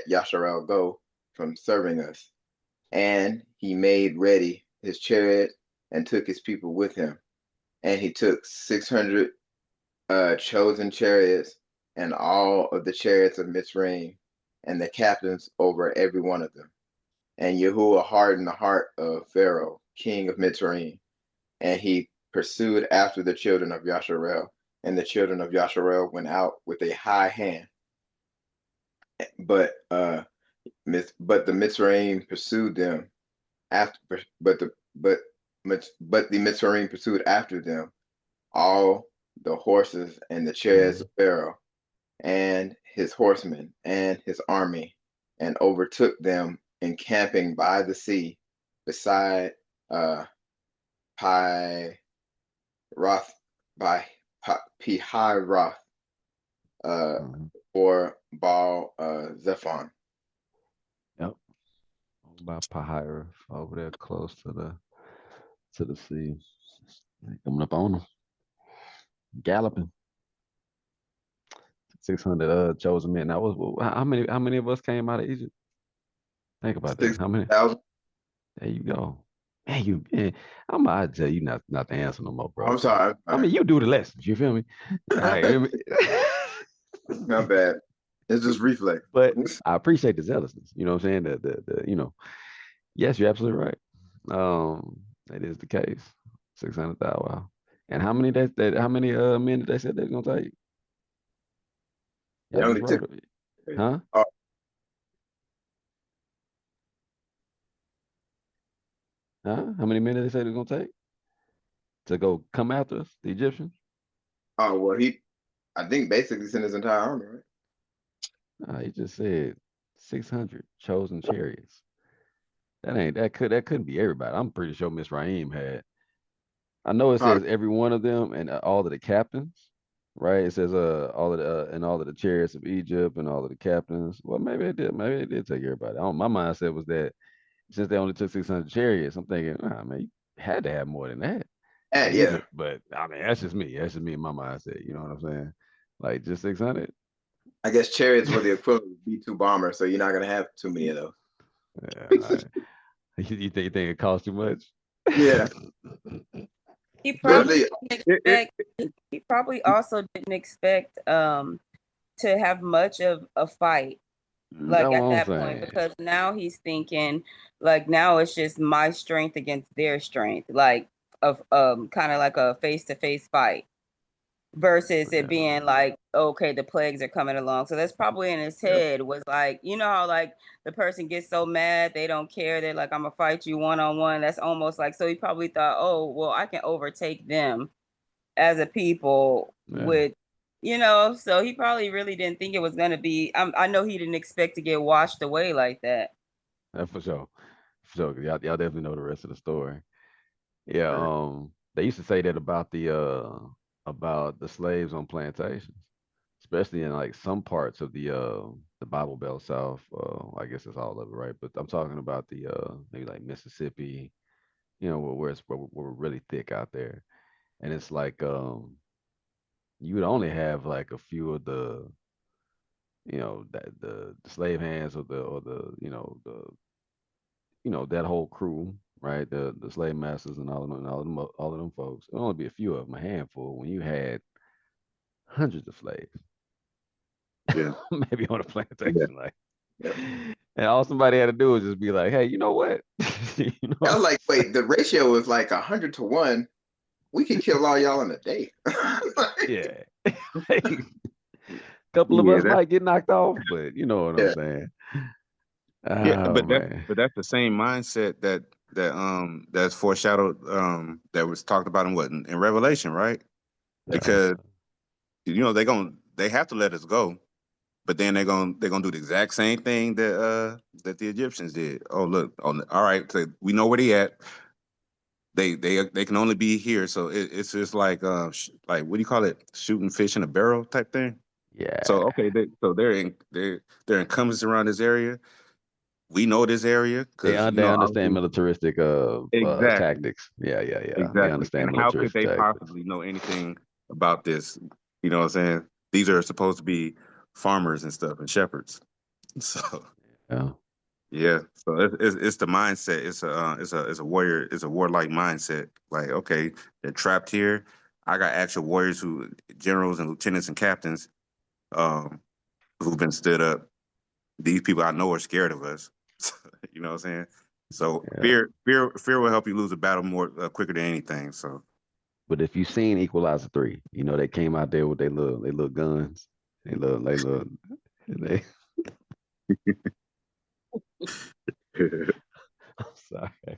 Yasharel go from serving us. And he made ready his chariot and took his people with him. And he took 600 chosen chariots and all of the chariots of Mitzrayim and the captains over every one of them. And Yahuwah hardened the heart of Pharaoh, king of Mitzrayim, and he pursued after the children of Yasharel, and the children of Yasharel went out with a high hand. But the Mitzrayim pursued them after, but the Mitzrayim pursued after them all the horses and the chariots of Pharaoh and his horsemen and his army, and overtook them encamping by the sea beside Piharoth, by Piharoth, or Baal Zephon. Yep. By Padah, over there close to the sea. Coming up on them. Galloping. 600 chosen men. That was how many of us came out of Egypt? Think about that. How many? 6,000. There you go. Man, I tell you not to answer no more, bro. I'm sorry. I mean, you do the lessons. You feel me? Not bad. It's just reflex. But I appreciate the zealousness. You know what I'm saying? The yes, you're absolutely right. That is the case. 600,000. Wow. And how many men did they say they're gonna take? They only took, huh? Huh? How many men did they say they're gonna take to go come after us, the Egyptians? Oh well, I think basically sent his entire army, right? He just said 600 chosen chariots. That couldn't be everybody. I'm pretty sure Mitzrayim had. I know it says every one of them and all of the captains, right? It says all of the chariots of Egypt and all of the captains. Well, maybe it did. Maybe it did take everybody. My mindset was that since they only took 600 chariots, I'm thinking, man, you had to have more than that. Yeah. But I mean, that's just me. That's just me in my mindset. You know what I'm saying? Like just 600. I guess chariots were the equivalent of B-2 bombers, so you're not gonna have too many of those. Yeah. You think it costs too much? Yeah. He probably he probably also didn't expect to have much of a fight, like at that point, because now he's thinking like now it's just my strength against their strength, like of kind of like a face-to-face fight versus it being like, okay, the plagues are coming along. So that's probably in his head was like, you know how like the person gets so mad they don't care, they're like, I'm gonna fight you one-on-one. That's almost like, so he probably thought, oh well, I can overtake them as a people with, so he probably really didn't think it was gonna be, I know he didn't expect to get washed away like that. For sure. Y'all definitely know the rest of the story. Yeah. They used to say that about the slaves on plantations, especially in like some parts of the Bible Belt South. I guess it's all of it, right? But I'm talking about the maybe like Mississippi, where we're really thick out there, and it's like you would only have like a few of the the slave hands or that whole crew, right? The slave masters and all of them folks. It'll only be a few of them, a handful. When you had hundreds of slaves, maybe on a plantation, and all somebody had to do was just be like, "Hey, you know what?" I was like, "Wait, the ratio was like 100 to 1. We could kill all y'all in a day." Yeah, couple of us might get knocked off, but you know what I'm saying. But that's the same mindset that's foreshadowed that was talked about in Revelation, right? Because they have to let us go, but then they're gonna do the exact same thing that the Egyptians did. Oh look, all right, so we know where they at. They can only be here, so it's just like what do you call it? Shooting fish in a barrel type thing. Yeah. So okay, so they're incumbents around this area. We know this area because They understand obviously militaristic exactly. tactics. Yeah, yeah, yeah. They Exactly. understand And how could militaristic they tactics. possibly know anything about this? You know what I'm saying? These are supposed to be farmers and stuff and shepherds. So Yeah. yeah, so it's the mindset. It's a warrior. It's a warlike mindset. Like okay, they're trapped here. I got actual warriors who generals and lieutenants and captains um, who've been stood up. These people I know are scared of us. You know what I'm saying? So Yeah. fear will help you lose a battle more quicker than anything. So But if you seen Equalizer 3, you know they came out there with their little guns. They little they I'm sorry, I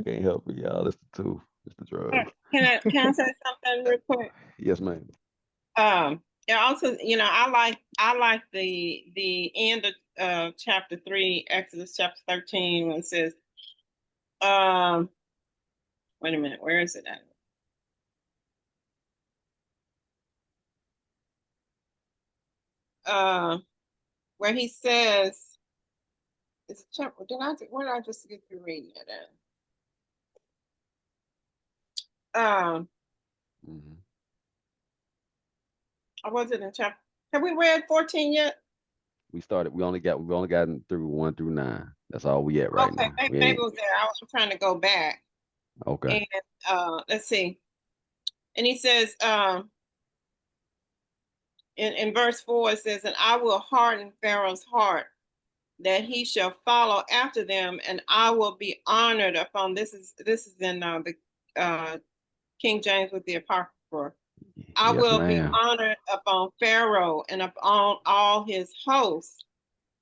can't help it, y'all. It's the two. It's the drugs. Can I say something real quick? Yes, ma'am. And also, I like the end of chapter 3, Exodus chapter 13, when it says, wait a minute, where is it at? Where he says, it's a chapter, where did I just get through reading it at? Mhm. Or was it in chapter? Have we read 14 yet? We only gotten through 1 through 9. That's all we at right Okay, now. We maybe it ain't was there. I was trying to go back. okay. And let's see. And he says, in verse 4, it says, and I will harden Pharaoh's heart, that he shall follow after them, and I will be honored upon this is in the King James with the Apocrypha. I Yes, will be ma'am. honored upon Pharaoh and upon all his hosts,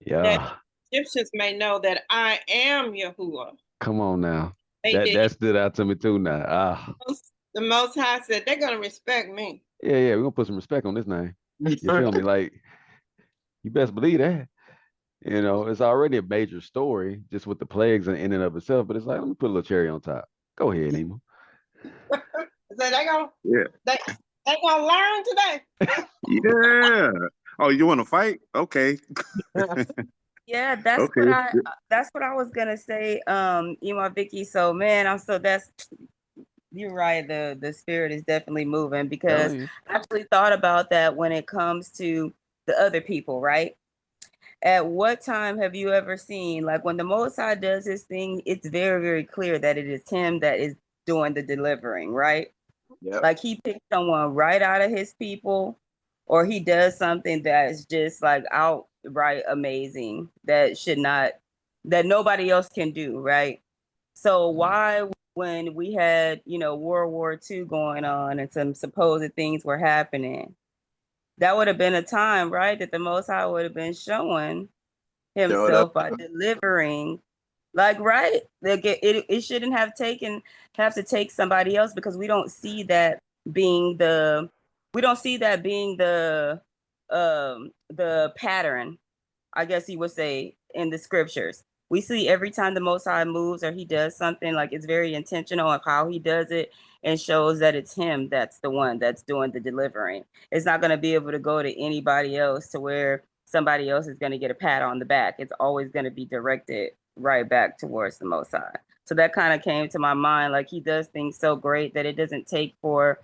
that Yeah. the Egyptians may know that I am Yahuwah. Come on now. They did. That stood out to me too now. The Most High said they're gonna respect me. Yeah, yeah. We're gonna put some respect on this name. You feel me? Like you best believe that. You know, it's already a major story just with the plagues in and of itself, but it's like, let me put a little cherry on top. Go ahead, Ema. So they gonna yeah, they they gonna learn today. yeah. Oh, you want to fight? Okay, Yeah, okay. that's what I was gonna say, Vicky. So man, you're right. The spirit is definitely moving because Telling you. I actually thought about that when it comes to the other people, right? At what time have you ever seen, like when the Most High does his thing, it's very, very clear that it is him that is doing the delivering, right? Yep. Like he picks someone right out of his people, or he does something that is just like outright amazing that nobody else can do, right? So why, when we had, World War II going on and some supposed things were happening, that would have been a time, right, that the Most High would have been showing Showing up. himself by delivering, like, right, like it shouldn't have to take somebody else, because being the we don't see that being the pattern, I guess you would say, in the scriptures. We see every time the Most High moves or he does something, like it's very intentional of how he does it, and shows that it's him that's the one that's doing the delivering. It's not going to be able to go to anybody else to where somebody else is going to get a pat on the back. It's always going to be directed right back towards the Most High. So that kind of came to my mind. Like he does things so great that it doesn't take for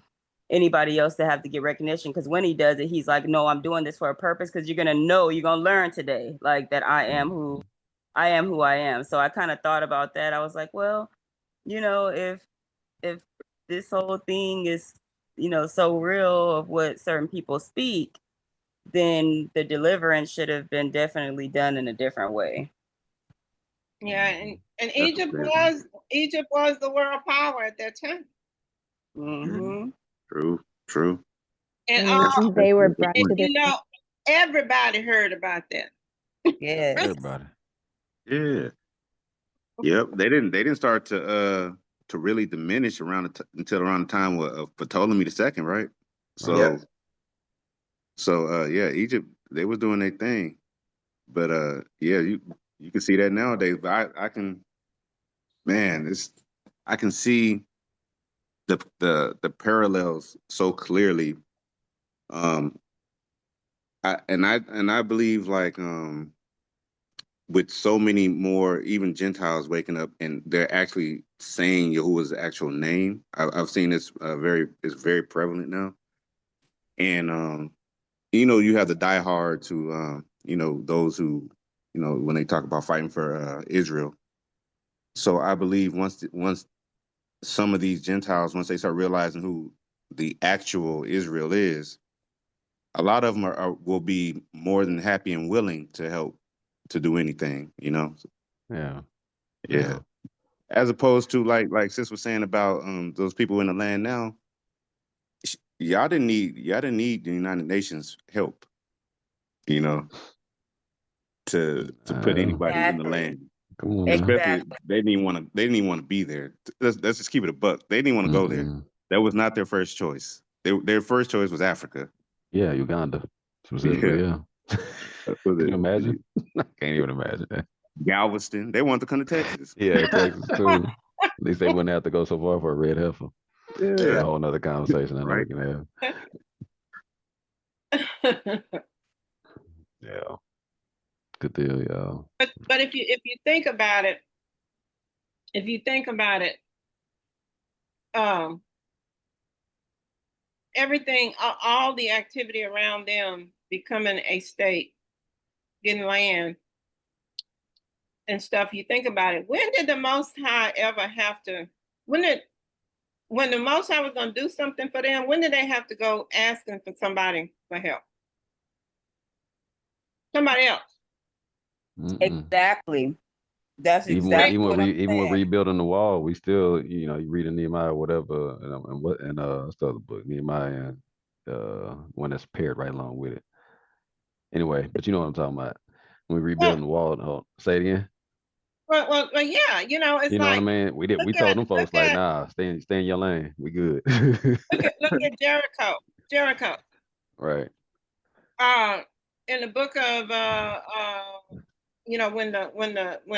anybody else to have to get recognition, because when he does it, he's like, no, I'm doing this for a purpose, because you're gonna learn today, like that I am who I am. So I kind of thought about that. I was like, well, if this whole thing is, so real of what certain people speak, then the deliverance should have been definitely done in a different way. Yeah, and That's a fair one. Egypt was the world power at that time. Mm-hmm. True, true. And And they were brought to their everybody heard about that. Yes. Everybody. Yeah. Yep. They didn't start to really diminish until around the time of Ptolemy II, right? Right. Yep. So yeah, Egypt, they was doing their thing. But yeah, you can see that nowadays. But I can, man, I can see the parallels so clearly. Um I believe like with so many more even Gentiles waking up and they're actually saying Yahuwah's actual name. I've seen this it's very prevalent now. And you have the diehards who those who when they talk about fighting for Israel. So I believe once some of these Gentiles, once they start realizing who the actual Israel is, a lot of them will be more than happy and willing to help to do anything, Yeah. Yeah. As opposed to like Sis was saying about those people in the land now, y'all didn't need the United Nations help, to put anybody in the Exactly. land. Come on now. Especially Exactly. they didn't want to be there. Let's just keep it a buck. They didn't want to go there. That was not their first choice. Their first choice was Africa. Yeah, Uganda specifically. Yeah. Was Can you it imagine? I can't even imagine that. Galveston? They wanted to come to Texas. Yeah, Texas too. At least they wouldn't have to go so far for a red heifer. That's a Yeah. whole nother conversation I know we Right. can have. Yeah. Good deal, y'all. But if you think about it, everything, all the activity around them becoming a state, getting land and stuff. You think about it. When did the Most High ever have to? When the Most High was going to do something for them, when did they have to go asking for somebody for help? Somebody else. Exactly. That's Even exactly what I'm even when saying. rebuilding the wall, we still, you read in Nehemiah or whatever, and what's the other book, Nehemiah, and one that's paired right along with it. Anyway, but you know what I'm talking about. When we rebuilding the wall, say it again. Well, yeah, it's You know what I like, mean? We told them folks like, nah, stay in your lane. We good. look at Jericho. Right. In the book of when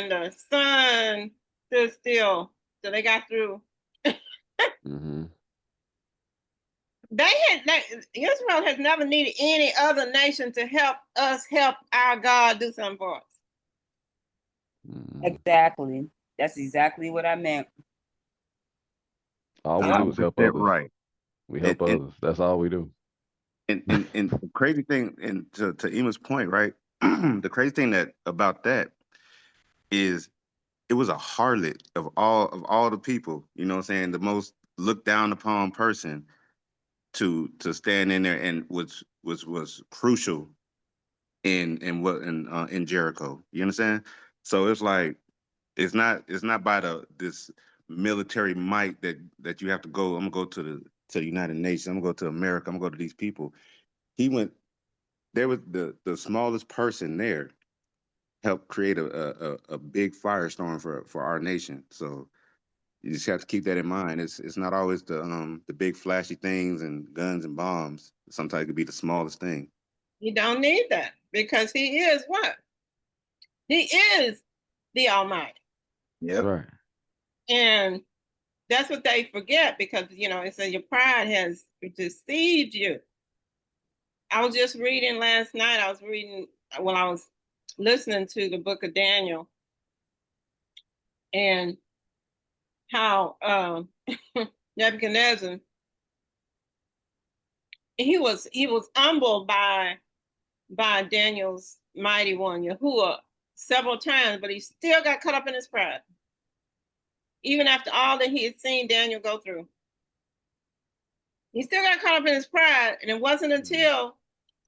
the sun stood still, so they got through. Israel has never needed any other nation to help our God do something for us. Exactly. That's exactly what I meant. All we do is help others. Right. We help others. That's all we do. And the crazy thing, and to Ema's point, right? The crazy thing about that is it was a harlot of all the people, you know what I'm saying? The most looked down upon person to stand in there, and was crucial in Jericho. You understand? So it's like it's not by this military might that you have to go. I'm gonna go to the United Nations. I'm gonna go to America. I'm gonna go to these people. He went. There was the smallest person there helped create a big firestorm for our nation. So you just have to keep that in mind. It's not always the big flashy things and guns and bombs. Sometimes it could be the smallest thing. You don't need that, because he is what? He is the Almighty. Yep. Right. And that's what they forget, because it says your pride has deceived you. I was just reading last night. I was listening to the book of Daniel, and how Nebuchadnezzar, he was humbled by Daniel's mighty one, Yahuwah, several times, but he still got caught up in his pride, even after all that he had seen Daniel go through. He still got caught up in his pride, and it wasn't until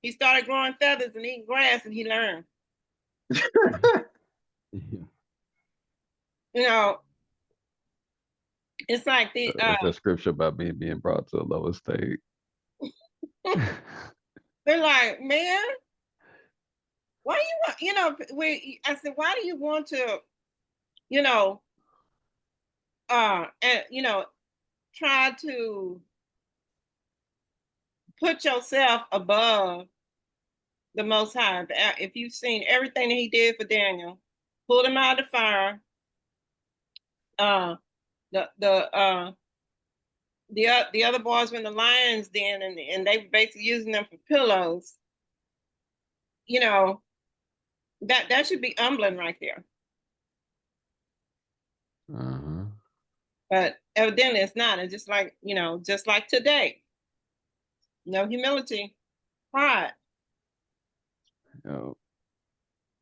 he started growing feathers and eating grass that he learned. It's like that's the scripture about being brought to a lower state. They're like, man, why you want, I said, why do you want to, try to put yourself above the Most High? If you've seen everything that he did for Daniel, pulled him out of the fire, the other boys were in the lion's den, and they were basically using them for pillows. you know, that should be humbling right there. Uh-huh. But evidently it's not. It's just like, you know, just like today. No humility, pride. Yo,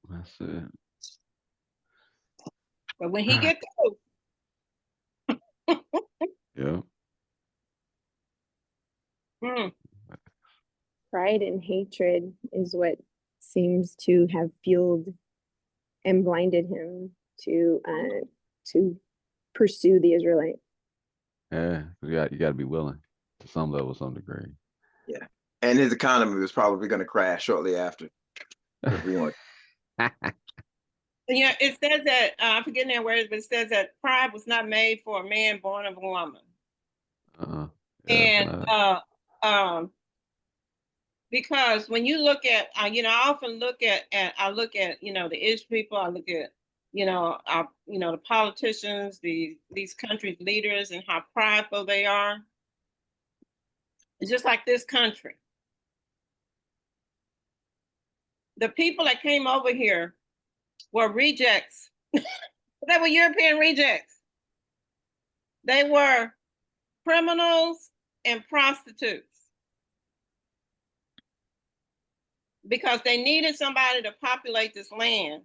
that's it. But when he get through, Yeah. Pride and hatred is what seems to have fueled and blinded him to pursue the Israelites. Yeah, you got to be willing to some level, some degree. Yeah, and his economy was probably going to crash shortly after. If we want. Yeah, it says that I forget that word, but it says that pride was not made for a man born of a woman. Yeah, And because when you look at, you know, I often look at you know, the Israel people. I look at, you know, the politicians, these countries' leaders, and how prideful they are. It's just like this country. The people that came over here were rejects. They were European rejects. They were criminals and prostitutes because they needed somebody to populate this land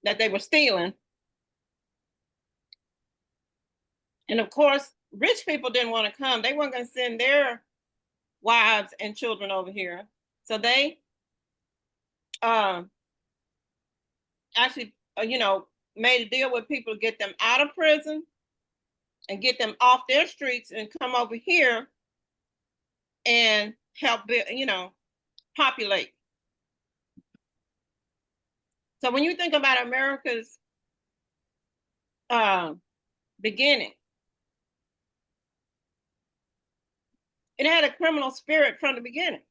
that they were stealing. And of course, rich people didn't want to come. They weren't going to send their wives and children over here. So they actually, you know, made a deal with people to get them out of prison and get them off their streets and come over here and help, you know, populate. So when you think about America's beginning, it had a criminal spirit from the beginning.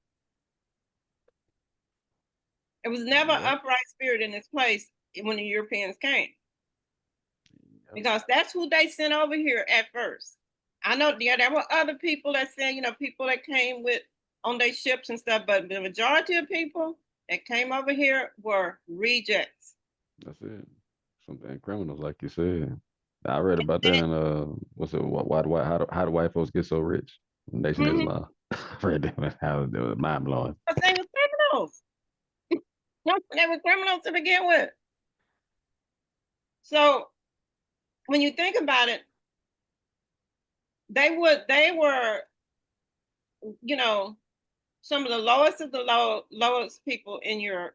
It was never an upright spirit in this place when the Europeans came. Because that's who they sent over here at first. I know, yeah, there were other people that sent, you know, people that came with on their ships and stuff, but the majority of people that came over here were rejects. that's it. Something criminals, like you said. I read about that in what's it? How do white folks get so rich? Nation Islam. I read that. How it was mind blowing. Because they were criminals. They were criminals to begin with. So when you think about it, they were, you know, some of the lowest of the lowest people in Europe.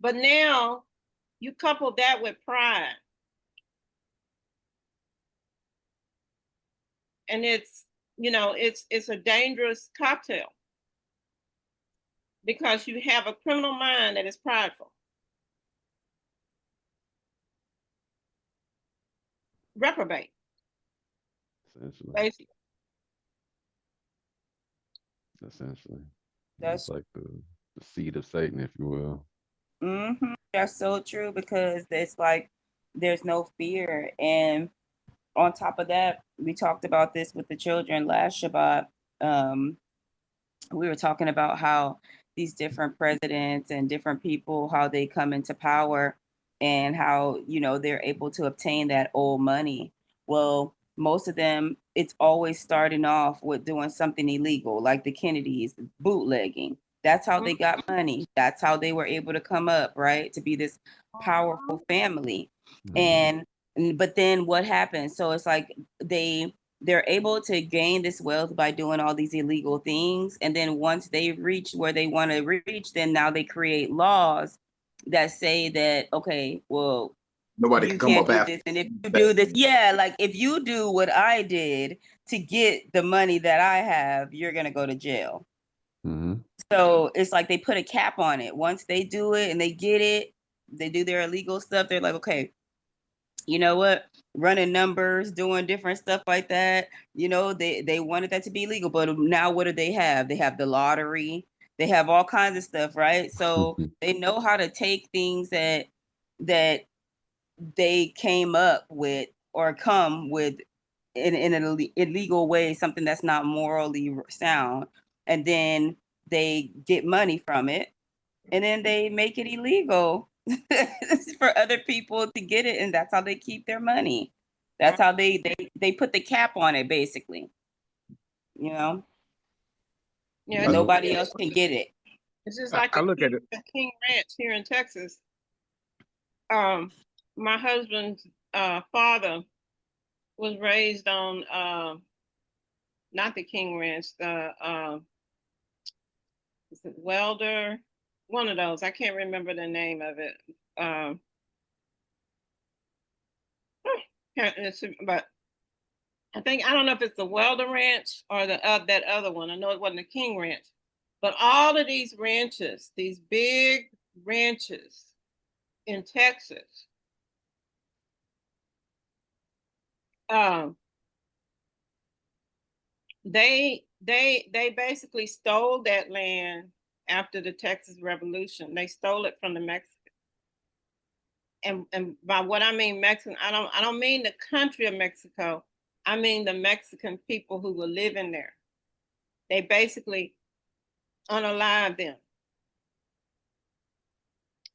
But now you couple that with pride. And it's, you know, it's a dangerous cocktail because you have a criminal mind that is prideful. Reprobate. Essentially. Basically. Essentially. That's That's like the seed of Satan, if you will. That's so true, because it's like there's no fear. And on top of that, we talked about this with the children last Shabbat. We were talking about how these different presidents and different people, how they come into power and how, you know, they're able to obtain that old money. Well, most of them, it's always starting off with doing something illegal, like the Kennedys, bootlegging. That's how they got money. That's how they were able to come up, right? To be this powerful family. And but then what happens? So it's like they're able to gain this wealth by doing all these illegal things. And then once they reach where they want to reach, then now they create laws that say that, okay, well, Nobody can come up after this. And if you do this, yeah, like if you do what I did to get the money that I have, you're going to go to jail. So it's like they put a cap on it. Once they do it and they get it, they do their illegal stuff. They're like, okay, you know what, running numbers, doing different stuff like that, you know, they wanted that to be legal. But now what do they have? They have the lottery, they have all kinds of stuff, right? So they know how to take things that they came up with or come with in an illegal way, something that's not morally sound, and then they get money from it, and then they make it illegal for other people to get it, and that's how they keep their money. That's how they put the cap on it, basically. You know, Yeah, nobody else can get it. it's just like I look at it. the King Ranch here in Texas. My husband's father was raised on not the King Ranch, the is it Welder, one of those. I can't remember the name of it. But I don't know if it's the Welder Ranch or the that other one. I know it wasn't the King Ranch, but all of these ranches, these big ranches in Texas, they basically stole that land after the Texas Revolution. They stole it from the Mexicans. And by what I mean Mexican, I don't mean the country of Mexico. I mean the Mexican people who were living there. They basically unalived them.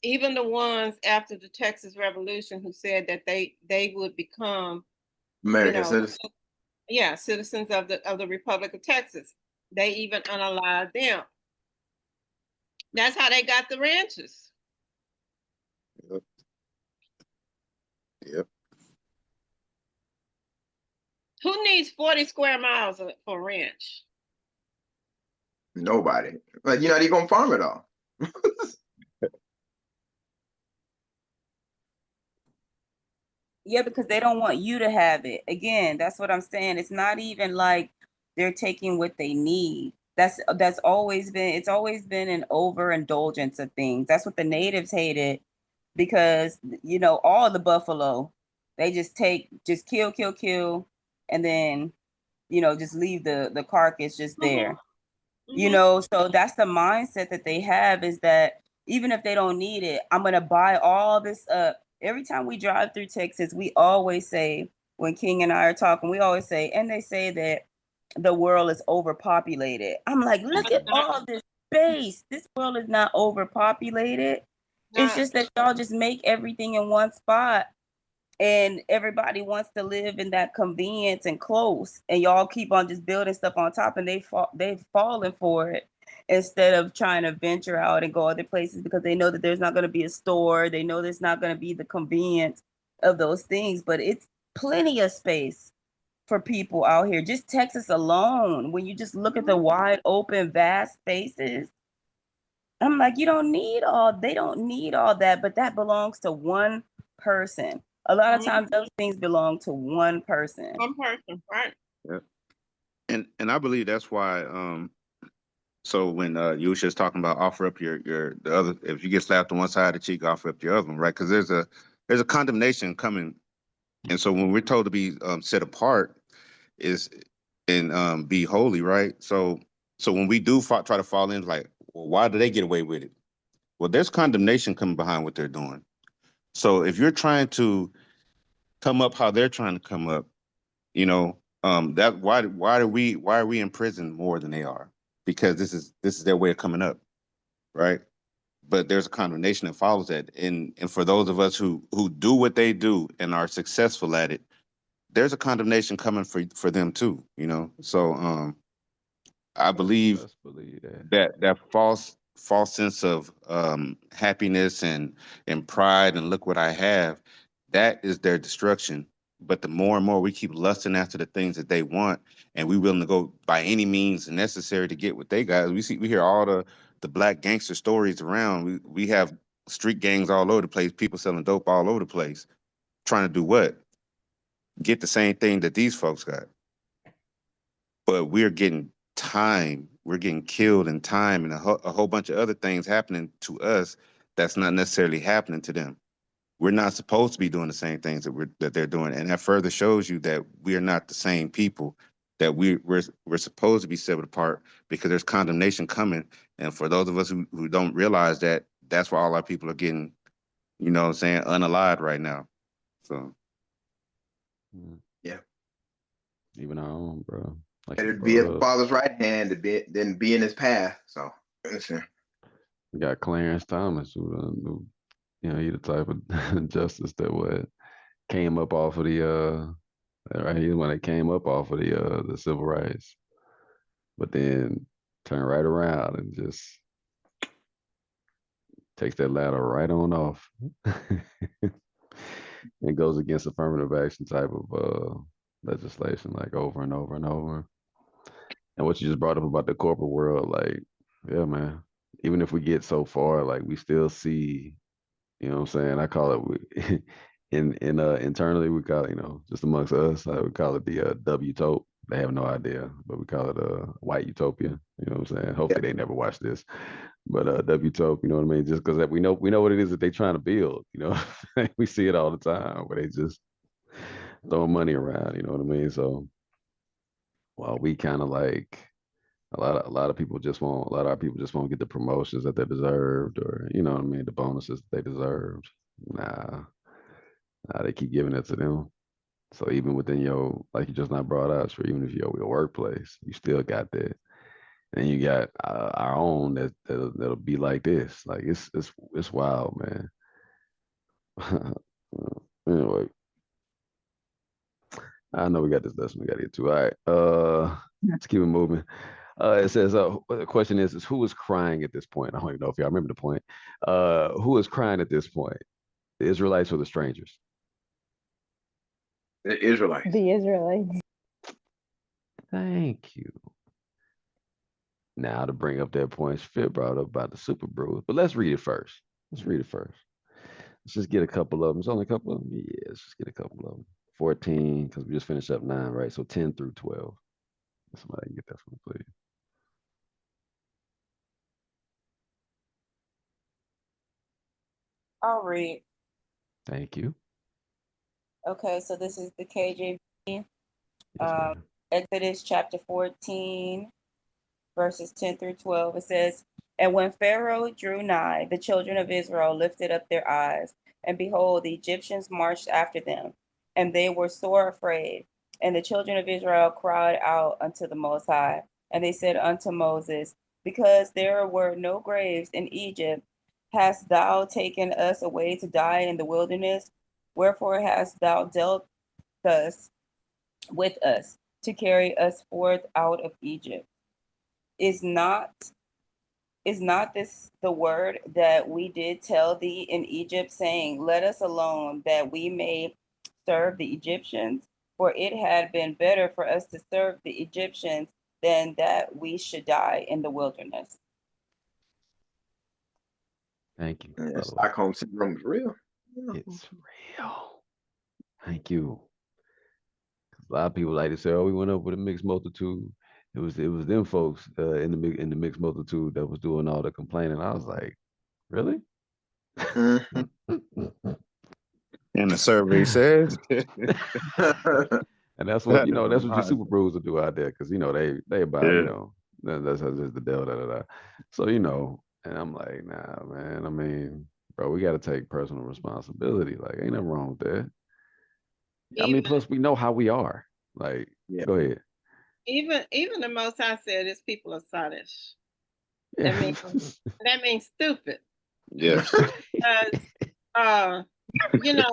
Even the ones after the Texas Revolution who said that they would become American citizens. Yeah, citizens of the Republic of Texas. They even unalived them. That's how they got the ranches. Yep. Who needs 40 square miles for ranch? Nobody. Like, you're not even gonna farm it all. Yeah, because they don't want you to have it. Again, that's what I'm saying. It's not even like they're taking what they need. That's always been, it's always been an overindulgence of things. That's what the natives hated, because all the buffalo, they just kill, and then just leave the carcass just there. So that's the mindset that they have, is that even if they don't need it, I'm gonna buy all this up. Every time we drive through Texas, we always say, when King and I are talking, we always say, and they say that the world is overpopulated. I'm like, look at all this space. This world is not overpopulated. It's just that y'all just make everything in one spot, and everybody wants to live in that convenience and close, and y'all keep on just building stuff on top, and they've fallen for it, instead of trying to venture out and go other places, because they know that there's not going to be a store, they know there's not going to be the convenience of those things. But it's plenty of space for people out here. Just Texas alone, when you just look at the wide open vast spaces, I'm like, they don't need all that, but that belongs to one person. A lot of times those things belong to one person. One person, right? Yeah. And I believe that's why so when you was just talking about offer up the other, if you get slapped on one side of the cheek, offer up your other one, right? Because there's a condemnation coming. And so when we're told to be set apart is and be holy, right? So when we do try to fall in, like, well, why do they get away with it? Well, there's condemnation coming behind what they're doing. So if you're trying to come up how they're trying to come up, that why are we in prison more than they are? Because this is their way of coming up, right? But there's a condemnation that follows that, and for those of us who do what they do and are successful at it, there's a condemnation coming for them too. So I believe Let's believe that. that false sense of happiness and pride and look what I have, that is their destruction. But the more and more we keep lusting after the things that they want, and we willing to go by any means necessary to get what they got. We hear all the black gangster stories around. We have street gangs all over the place, people selling dope all over the place, trying to do what? Get the same thing that these folks got. But we're getting time, we're getting killed in time, and a whole bunch of other things happening to us that's not necessarily happening to them. We're not supposed to be doing the same things that they're doing, and that further shows you that we're not the same people. That we're supposed to be separate apart, because there's condemnation coming. And for those of us who don't realize that, that's why all our people are getting, unalived right now. So Yeah. Even our own, bro. Like you Better be at the brought up. Father's right hand than be in his path. So Listen, You got Clarence Thomas, who he the type of justice that came up off of the right. He's the one that came up off of the civil rights, but then turned right around and just takes that ladder right on off and goes against affirmative action type of legislation like over and over and over. And what you just brought up about the corporate world, like, yeah, man, even if we get so far, like we still see, you know what I'm saying? I call it internally we call it, just amongst us, we call it the W-tope. They have no idea, but we call it white utopia. You know what I'm saying? Hopefully they never watch this. But W-tope, you know what I mean? Just because we know what it is that they're trying to build, we see it all the time where they just throwing money around, you know what I mean? So while we kind of like a lot of people just won't a lot of our people just won't get the promotions that they deserved, or you know what I mean, the bonuses that they deserved. Nah, they keep giving it to them. So even within your, like you just not brought up, for even if your workplace, you still got that. And you got our own that'll be like this. Like it's wild, man. Anyway, I know we got this lesson we got to get to. All right, let's keep it moving. It says, the question is who is crying at this point? I don't even know if y'all remember the point. Who is crying at this point? The Israelites or the strangers? the Israelites. The Israelites. Thank you. Now to bring up that point, Fit brought up about the Super Brewers, but let's read it first. Let's just get a couple of them. It's only a couple of them. Yeah, let's just get a couple of them. 14, because we just finished up 9, right? So 10 through 12. Somebody can get that for me, please. I'll read. Thank you. Okay, so this is the KJV. Yes, Exodus chapter 14, verses 10 through 12. It says, "And when Pharaoh drew nigh, the children of Israel lifted up their eyes, and behold, the Egyptians marched after them, and they were sore afraid. And the children of Israel cried out unto the Most High, and they said unto Moses, Because there were no graves in Egypt, hast thou taken us away to die in the wilderness? Wherefore hast thou dealt thus with us, to carry us forth out of Egypt? Is not this the word that we did tell thee in Egypt, saying, Let us alone, that we may serve the Egyptians? For it had been better for us to serve the Egyptians than that we should die in the wilderness." Thank you. Yeah, Stockholm syndrome is real. It's real. Thank you. A lot of people like to say, "Oh, we went up with a mixed multitude." It was them folks in the mixed multitude that was doing all the complaining. I was like, really? Mhm. And the survey says, And that's what that's what your super brews will do out there, because they about that's just the devil. So and I'm like, nah, man. I mean, bro, we got to take personal responsibility. Like, ain't nothing wrong with that. I mean, plus we know how we are. Like, go ahead. Even the Most High said his people are sottish. Yeah. That means stupid. yes. Because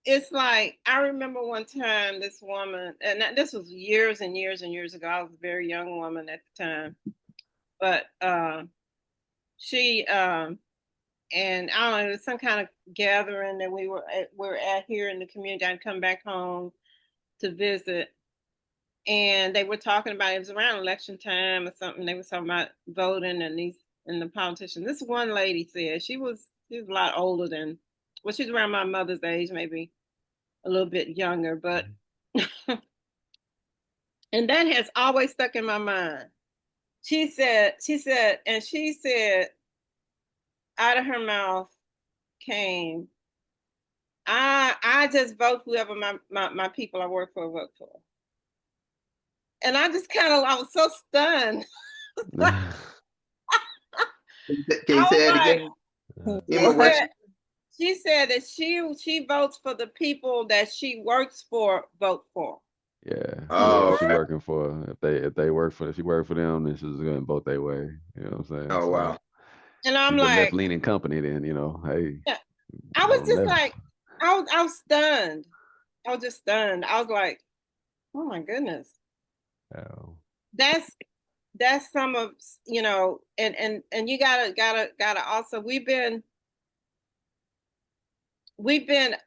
it's like, I remember one time this woman, and this was years and years and years ago. I was a very young woman at the time, but she and I don't know, it was some kind of gathering that we were at here in the community. I'd come back home to visit, and they were talking about, it was around election time or something. They were talking about voting and the politicians. This one lady said, she was a lot older than, well, she's around my mother's age, maybe a little bit younger, but and that has always stuck in my mind. She said out of her mouth came, I just vote whoever my people I work for vote for. And I just I was so stunned. Can you say it again? She said that she votes for the people that she works for vote for. Yeah, Oh, whoever she okay. working for, if they work for, if she work for them, then she's going both their way. You know what I'm saying? Oh, So wow. And I'm she's a left like, leaning company. Then you know, hey, yeah, I go was just left. like, I was stunned. I was just stunned. I was like, oh my goodness. Oh, That's that's some of, you know, and you gotta also, we've been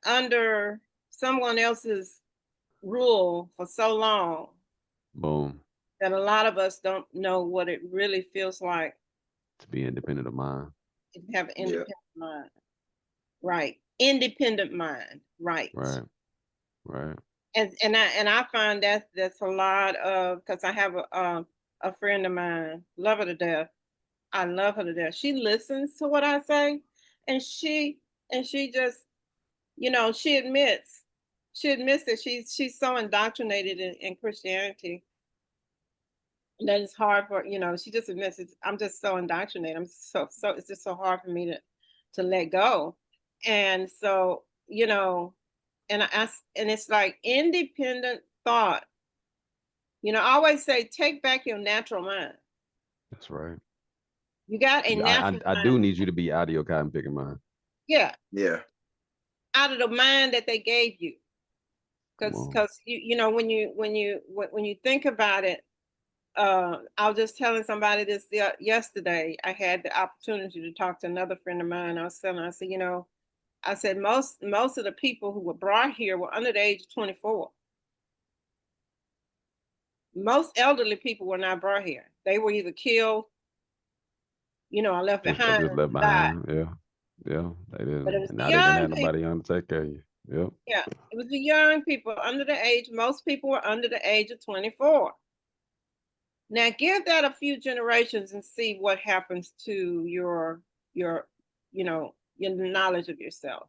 under someone else's rule for so long boom. that a lot of us don't know what it really feels like To be independent of mine. to have an Yeah. independent mind. Right. Independent mind. Right. Right. Right. And I find that's a lot of, because I have a friend of mine, love her to death. I love her to death. She listens to what I say, and she just, you know, she admits that she's so indoctrinated in Christianity that it's hard for, you know, she just admits it. I'm just so indoctrinated. I'm so it's just so hard for me to let go. And so, you know, and it's like independent thought. You know, I always say take back your natural mind. That's right. You got a natural I do mind. need you to be out of your cotton picking mind. Yeah, Yeah. out of the mind that they gave you. Come on. Because you know, when you think about it, I was just telling somebody this yesterday. I had the opportunity to talk to another friend of mine. I was telling her, I said, you know, I said most of the people who were brought here were under the age of 24. Most elderly people were not brought here. They were either killed, you know, or left behind Just left and died. behind. Yeah. Yeah. They But it didn't. was And the now they didn't young have people. nobody on to take care of you. Yep. Yeah, it was the young people under the age. Most people were under the age of 24. Now give that a few generations and see what happens to your you know, your knowledge of yourself.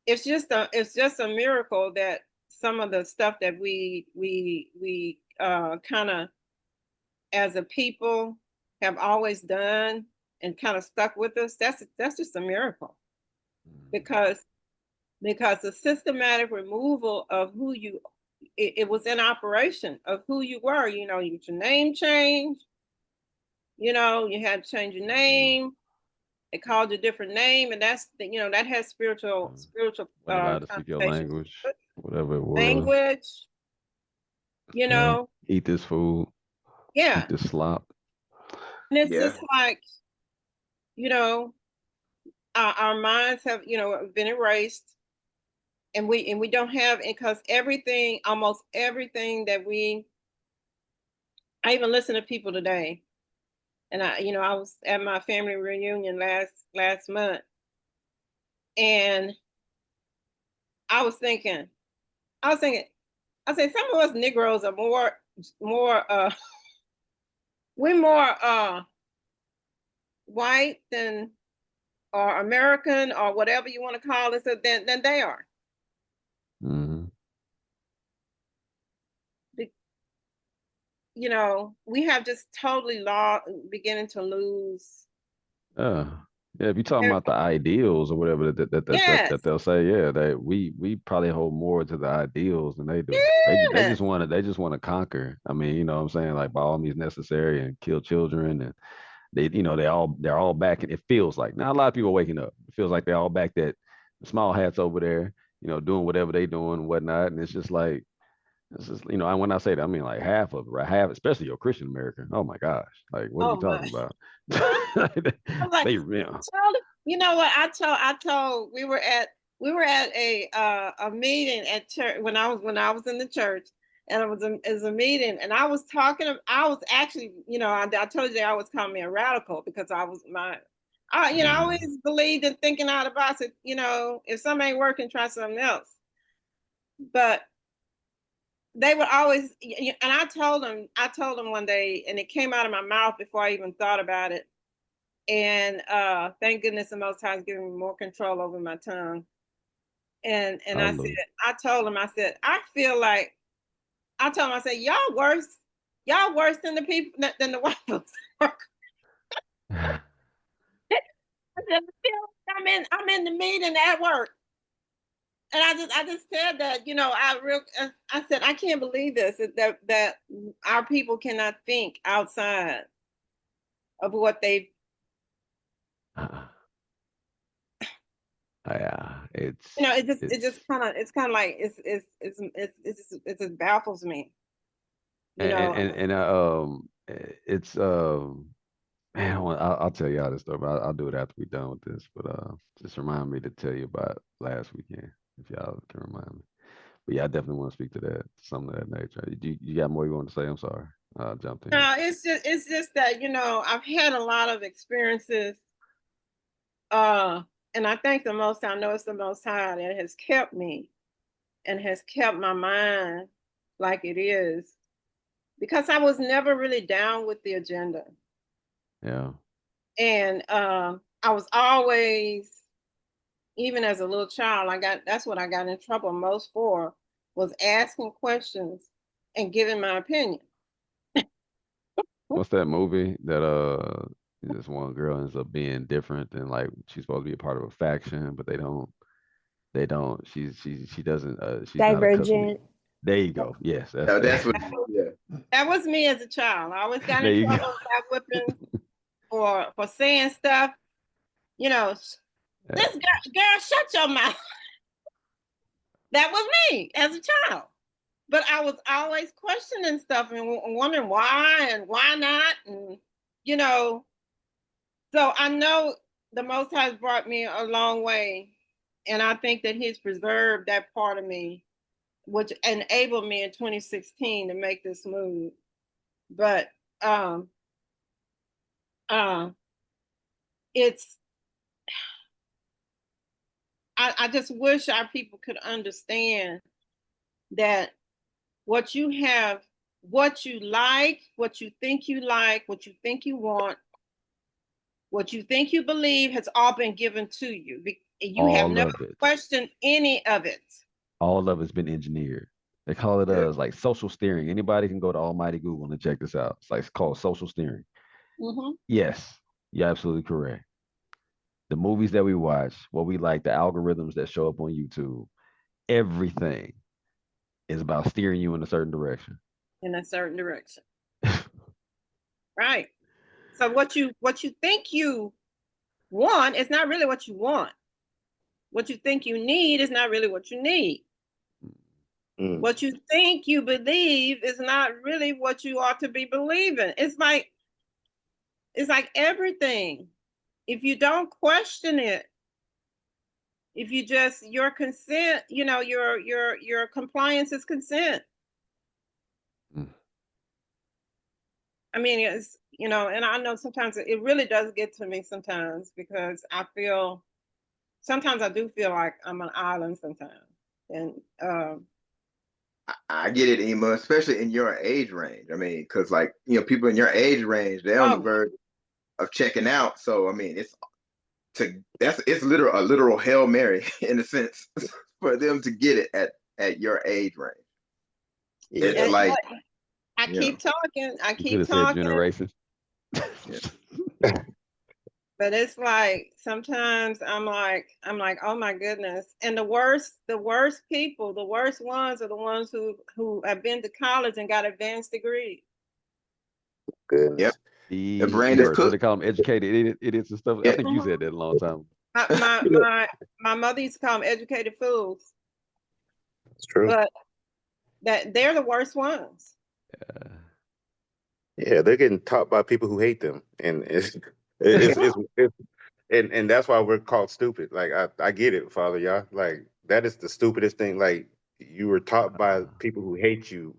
It's just a miracle that some of the stuff that we kind of as a people have always done and kind of stuck with us. That's just a miracle, because the systematic removal of who you, it was in operation of who you were. You know, you get your name changed. You know, you had to change your name. They called you a different name, and that's you know, that has spiritual Wasn't allowed to speak your connotations. language, whatever it was. Language, you Yeah. know, Eat this food. yeah, Eat this slop. and it's Yeah. just like, you know, our minds have, you know, been erased, and we don't have, because everything, almost everything that I even listen to people today, and you know, I was at my family reunion last month, and I was thinking, I was thinking, I said some of us Negroes are more we're more white than, or American, or whatever you want to call us, than they are. Mm-hmm. You know, we have just totally beginning to lose. Yeah. Yeah, if you're talking about the ideals or whatever that Yes, they'll say, yeah, that we probably hold more to the ideals than they do. yes. They just want to conquer. I mean, you know what I'm saying, like by all means necessary, and kill children, and they, you know, they're all back, and it feels like now a lot of people are waking up. It feels like they're all back, that small hats over there, you know, doing whatever they doing and whatnot, and it's just like, this is, you know, when I say that, I mean like half of it, right? Half, especially your Christian American. Oh my gosh, like what are we Oh my. talking about? I'm like, They real. you know what? I told we were at a meeting at church when I was in the church, and it was a meeting, and I was talking. I was actually, you know, I told you I was calling me a radical, because I always believed in thinking out of the box. You know, if something ain't working, try something else. But they would always, and I told them one day, and it came out of my mouth before I even thought about it. And thank goodness the Most High is giving me more control over my tongue. And I said, Hallelujah. I told him, I said, I feel like, I told him, I said, y'all worse than the people, than the white folks. I said, I'm in the meeting at work, And I just said that, you know, I said, I can't believe this, that our people cannot think outside of what they've. Yeah, You know, it it's just kind of like it just baffles me. You know, and it's man, I'll tell y'all this story, but I'll do it after we're done with this. But just remind me to tell you about last weekend if y'all can remind me. But yeah, I definitely want to speak to that, something of that nature. You got more you want to say? I'm sorry, I jumped in. no, it's just that, you know, I've had a lot of experiences, and I thank the Most High. I know it's the Most High that has kept me and has kept my mind like it is, because I was never really down with the agenda. Yeah. And I was always, even as a little child, that's what I got in trouble most for, was asking questions and giving my opinion. What's that movie that this one girl ends up being different and like she's supposed to be a part of a faction, but they don't she doesn't she's not accustomed. Divergent. There you go. Yes, that's No, that's that. what. Yeah. That was me as a child. I always got There in you trouble, go. got whipping for saying stuff. You know, Yeah. this girl, shut your mouth. That was me as a child. But I was always questioning stuff and wondering why and why not. And, you know, so I know the Most High has brought me a long way. And I think that He's preserved that part of me, which enabled me in 2016 to make this move. But it's, I just wish our people could understand that what you have, what you like, what you think you like, what you think you want, what you think you believe has all been given to you. You have All never of it. questioned any of it. All of it's been engineered. They call it Yeah. like social steering. Anybody can go to Almighty Google and check this out. It's called social steering. Mm-hmm. Yes, you're absolutely correct. The movies that we watch, what we like, the algorithms that show up on YouTube, everything is about steering you in a certain direction. In a certain direction. Right. So what you think you want is not really what you want. What you think you need is not really what you need. Mm. What you think you believe is not really what you ought to be believing. It's like everything. If you don't question it, if you just your consent, you know, your compliance is consent. Mm. I mean, it's, you know, and I know sometimes it really does get to me sometimes, because I feel sometimes I do feel like I'm an island sometimes. And I get it, Ema, especially in your age range. I mean, because like, you know, people in your age range, they're on the verge of checking out. So I mean, it's literal a literal Hail Mary in a sense for them to get it at your age range. It's and like, I you keep talking, I You could keep have said talking, generation. but it's like sometimes I'm like, oh my goodness. And the worst people, the worst ones are the ones who have been to college and got advanced degrees. Goodness. yep, the The brain is nerds, what they cooked. call them, educated idiots and stuff. I Yeah, think you said that a long time. My mother used to call them educated fools, It's true. but that they're the worst ones. Yeah, they're getting taught by people who hate them, and it's and that's why we're called stupid. Like I get it, Father, y'all. Like that is the stupidest thing. Like you were taught by people who hate you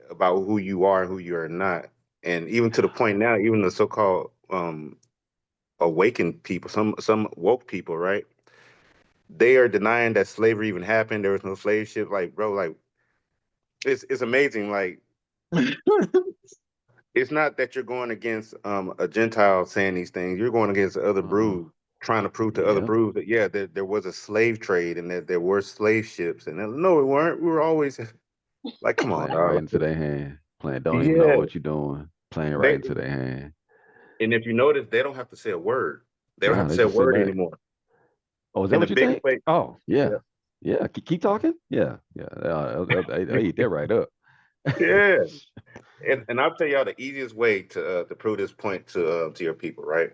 about who you are and who you are not, and even to the point now, even the so-called awakened people, some woke people, right? They are denying that slavery even happened. There was no slave ship. Like, bro, like it's amazing. Like it's not that you're going against a Gentile saying these things. You're going against other brews, trying to prove to other Yep. brews that yeah, there was a slave trade and that there were slave ships. And no, we weren't. We were always like, come on, Playing right dog. into their hand. Playing, don't even know Yeah, what you're doing. Playing right they into their hand. and if you notice, they don't have to say a word. They don't have No, to they say a just sit word back. anymore. Oh, is that And the what you biggest think? way, Oh, yeah, yeah. Yeah, keep talking. Yeah, yeah. I eat that right up. Yeah. And I'll tell y'all the easiest way to prove this point to your people, right?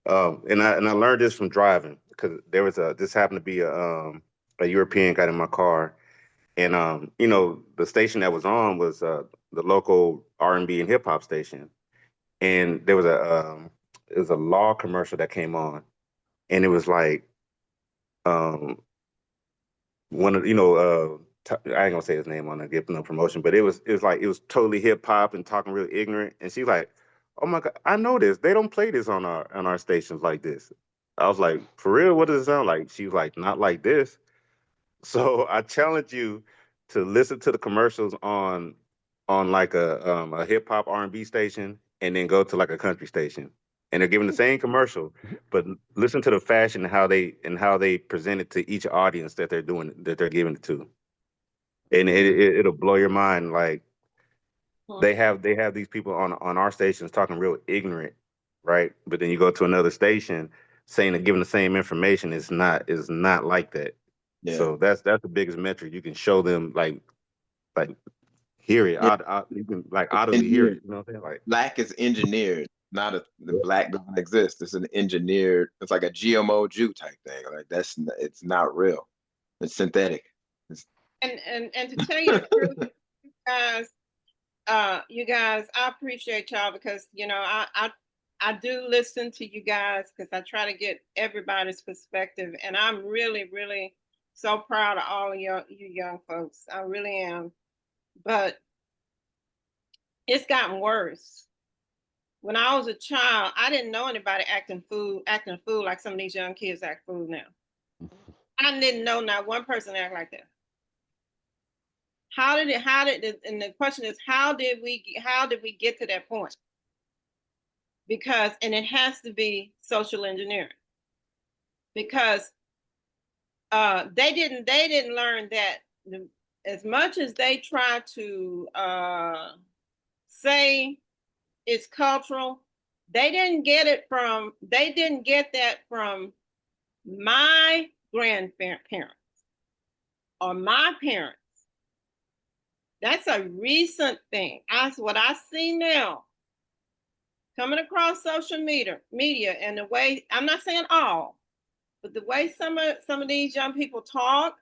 And I learned this from driving because there was this happened to be a European got in my car, and the station that was on was the local R&B and hip hop station, and there was a law commercial that came on, and it was like um one of I ain't gonna say his name on there, give no promotion, but it was totally hip hop and talking real ignorant. And she's like, "Oh my God, I know this. They don't play this on our stations like this." I was like, "For real? What does it sound like?" She was like, "Not like this." So I challenge you to listen to the commercials on like a hip hop R&B station, and then go to like a country station, and they're giving the same commercial, but listen to the fashion and how they present it to each audience that they're giving it to, and it'll blow your mind. Like they have these people on our stations talking real ignorant, right? But then you go to another station saying and giving the same information. Is not like that. Yeah. So that's the biggest metric. You can show them like hear it. Yeah. You can like audibly hear Engineered. it. You know what I'm saying? Like Black is engineered. Not the black doesn't exist. It's an engineered. It's like a GMO Jew type thing. Like it's not real. It's synthetic. It's, And to tell you the truth, guys, you guys, I appreciate y'all because I do listen to you guys because I try to get everybody's perspective, and I'm really, really so proud of all of you young folks. I really am. But it's gotten worse. When I was a child, I didn't know anybody acting a fool like some of these young kids act fool now. I didn't know not one person act like that. And the question is, how did we get to that point? Because, and it has to be social engineering, because they didn't learn that as much as they try to say it's cultural, they didn't get that from my grandparents or my parents. That's a recent thing. That's what I see now coming across social media, and the way, I'm not saying all, but the way some of these young people talk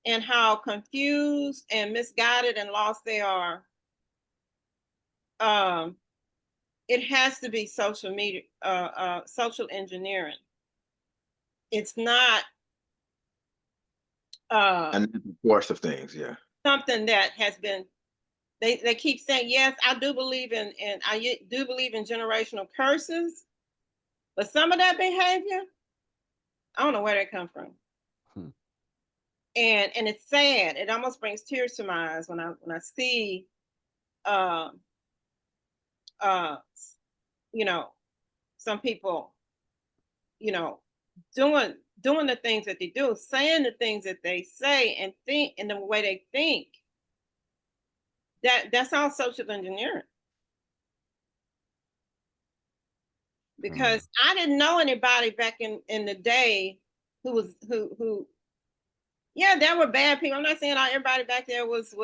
and how confused and misguided and lost they are, it has to be social media, social engineering. It's not and the force of things. Yeah. something that has been. They keep saying, yes, I do believe in generational curses, but some of that behavior, I don't know where that comes from. And it's sad. It almost brings tears to my eyes when I see some people, doing the things that they do, saying the things that they say, and think in the way they think. That's all social engineering. Because I didn't know anybody back in the day who yeah, there were bad people. I'm not saying everybody back there was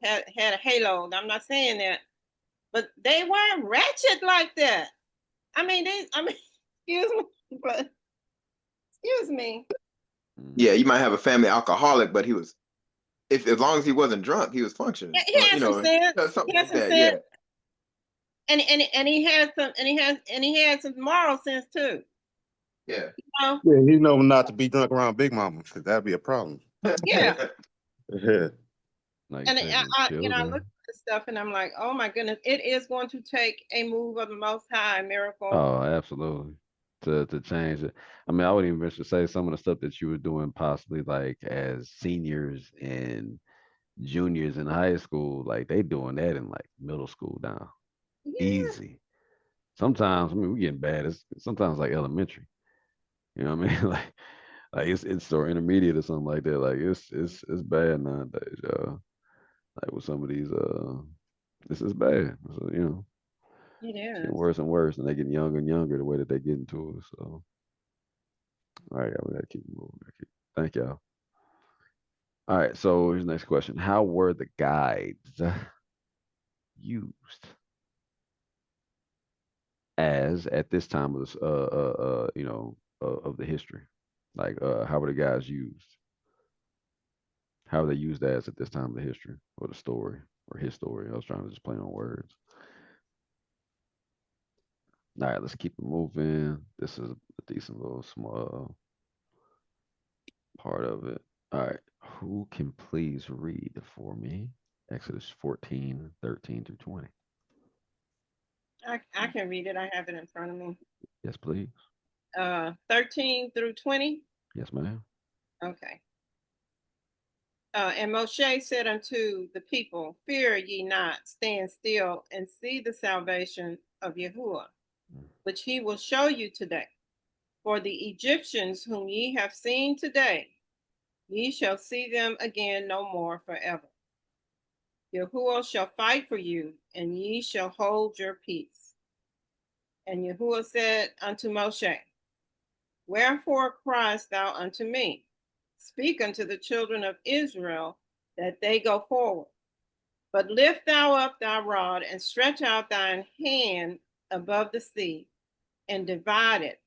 had a halo. I'm not saying that, but they weren't wretched like that. I mean, excuse me, but excuse me. Yeah, you might have a family alcoholic, but he was, if as long as he wasn't drunk, he was functioning. He has some sense. Something He has like some that. sense. Yeah. And he had some moral sense too. Yeah. You know? yeah, he know not to be drunk around Big Mama because that'd be a problem. Yeah. Yeah. Like And saying I look children. at this stuff and I'm like, oh my goodness, it is going to take a move of the Most High, miracle. Oh, absolutely. To change it. I mean, I would even venture to say some of the stuff that you were doing possibly like as seniors and juniors in high school, like they doing that in like middle school now. Yeah. Easy. Sometimes, I mean, we getting bad. It's sometimes like elementary. You know what I mean? Like it's or intermediate or something like that. Like it's bad nowadays, y'all. Like with some of these this is bad. So, It it's getting is. worse and worse, and they getting younger and younger the way that they get into it. So all right, yeah, we gotta keep moving. Thank y'all. All right, so here's the next question. How were the guides used as at this time of this of the history? Like how were the guys used? How were they used as at this time of the history or the story or his story? I was trying to just play on words. All right, let's keep it moving. This is a decent little small part of it. All right, who can please read for me Exodus 14:13 through 20? I can read it. I have it in front of me. Yes, please. 13 through 20. Yes, ma'am. Okay. And Moshe said unto the people, fear ye not, stand still and see the salvation of Yahuwah, which he will show you today. For the Egyptians whom ye have seen today, ye shall see them again no more forever. Yahuwah shall fight for you, and ye shall hold your peace. And Yahuwah said unto Moshe, wherefore criest thou unto me? Speak unto the children of Israel that they go forward. But lift thou up thy rod and stretch out thine hand above the sea and divide it.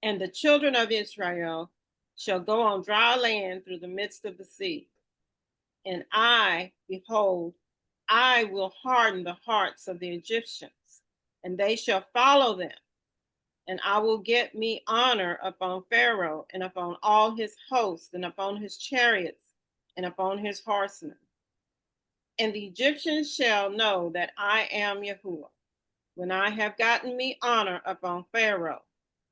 And the children of Israel shall go on dry land through the midst of the sea. And I, behold, I will harden the hearts of the Egyptians, and they shall follow them. And I will get me honor upon Pharaoh and upon all his hosts and upon his chariots and upon his horsemen. And the Egyptians shall know that I am Yahuwah, when I have gotten me honor upon Pharaoh,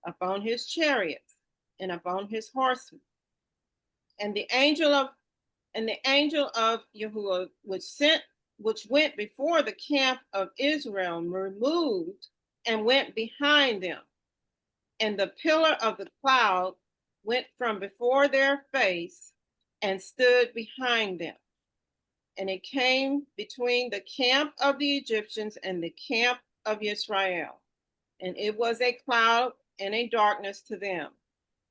upon his chariots and upon his horsemen. And the angel of Yahuwah which went before the camp of Israel removed and went behind them. And the pillar of the cloud went from before their face and stood behind them. And it came between the camp of the Egyptians and the camp of Israel. And it was a cloud and a darkness to them,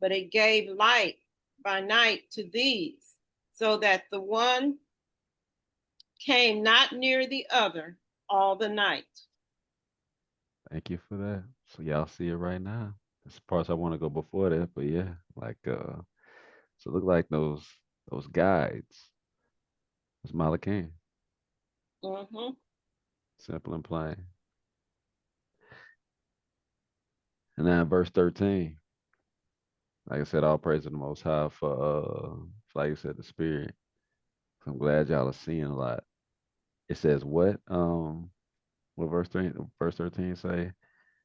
but it gave light by night to these, so that the one came not near the other all the night. Thank you for that. So y'all see it right now. There's parts I want to go before that, but yeah, like so it look like those guides. It's Malachi. Mm-hmm. Simple and plain. And then verse 13. Like I said, all praise to the Most High for like you said, the Spirit. I'm glad y'all are seeing a lot. It says what verse 13 say?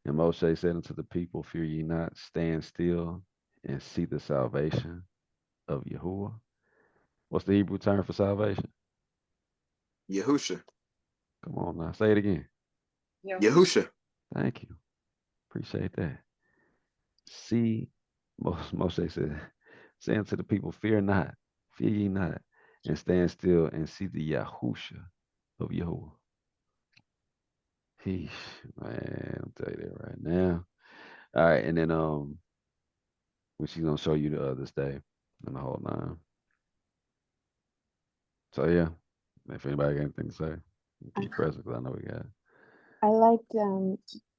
And Moshe said unto the people, fear ye not, stand still and see the salvation of Yahuwah. What's the Hebrew term for salvation? Yahusha. Come on now, say it again. Yahusha. Thank you. Appreciate that. See, Moshe said, say unto the people, fear not, fear ye not, and stand still and see the Yahusha of Yahuwah. Heesh, man, I'll tell you that right now. All right, and then which he's gonna show you this day and the whole nine. So yeah, if anybody got anything to say, keep present because I know we got it. I liked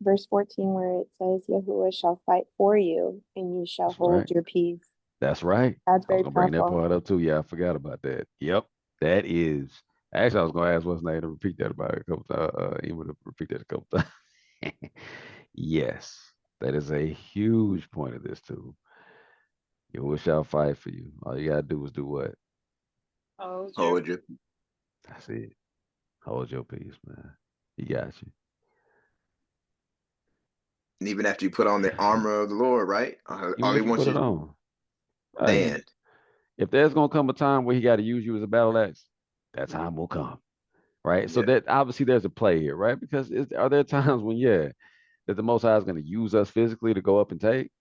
verse 14 where it says, Yahuwah shall fight for you and you shall That's hold right. your peace. That's right. That's I was very gonna bring that powerful. part up too. Yeah, I forgot about that. Yep, that is. Actually, I was gonna ask what's name to repeat that about it a couple times. Even to repeat that a couple times. Yes, that is a huge point of this too. Yahuwah shall fight for you. All you gotta do is do what? Hold you. That's it. Hold your peace, man. He got you. And even after you put on the armor of the Lord, right? Even All he if you wants put you it to on. Hey, stand. if there's gonna come a time where he got to use you as a battle axe, that time will come, right? So Yeah. that obviously there's a play here, right? Because are there times when that the Most High is going to use us physically to go up and take?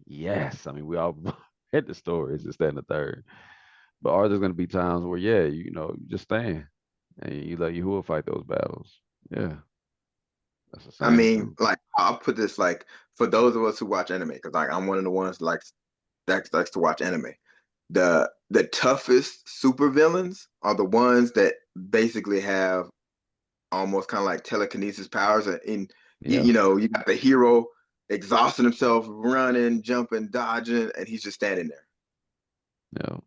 Yes, I mean we all read the story. It's just that in the third. But are there going to be times where you just stand and you let Yahuwah fight those battles? Yeah, that's the I same mean, too. like I'll put this like for those of us who watch anime, because like I'm one of the ones that likes to watch anime. the toughest supervillains are the ones that basically have almost kind of like telekinesis powers. And Yeah. you got the hero exhausting himself, running, jumping, dodging, and he's just standing there. Yeah.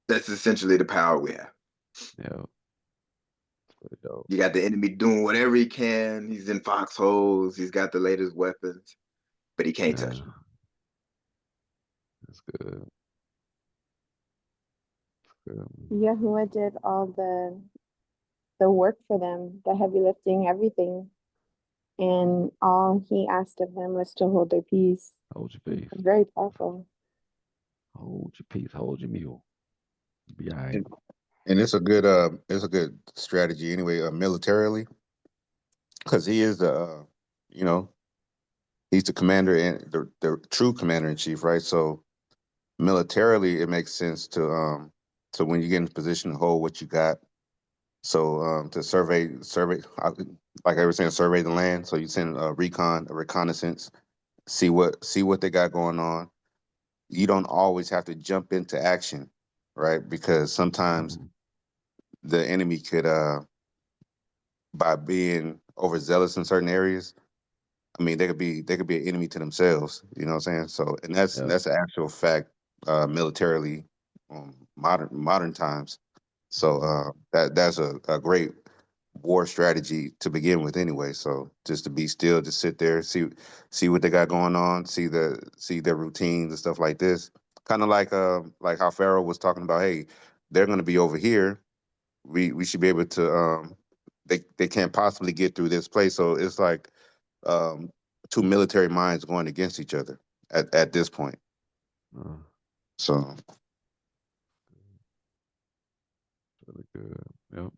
That's essentially the power we have. Yeah. It's pretty dope. You got the enemy doing whatever he can. He's in foxholes. He's got the latest weapons, but he can't touch Yeah. them. That's good. Good. Yahuwah did all the work for them, the heavy lifting, everything. And all he asked of them was to hold their peace. Hold your peace. It's very powerful. Hold your peace. Hold your mule. Be all right. And it's a good strategy anyway, militarily, because he is the you know he's the commander and the true commander in chief, right? So militarily, it makes sense to when you get in position to hold what you got. So to survey, like I was saying, survey the land. So you send a reconnaissance, see what they got going on. You don't always have to jump into action, right? Because sometimes Mhm. the enemy could, by being overzealous in certain areas, I mean, they could be an enemy to themselves. You know what I'm saying? So, and that's Yeah. that's an actual fact, militarily, modern times. So that's a great war strategy to begin with anyway. So just to be still, just sit there, see what they got going on, see their routines and stuff like this. Kind of like how Pharaoh was talking about, hey, they're gonna be over here. We should be able to they can't possibly get through this place. So it's like um two military minds going against each other at this point. Uh, So really good. Yep.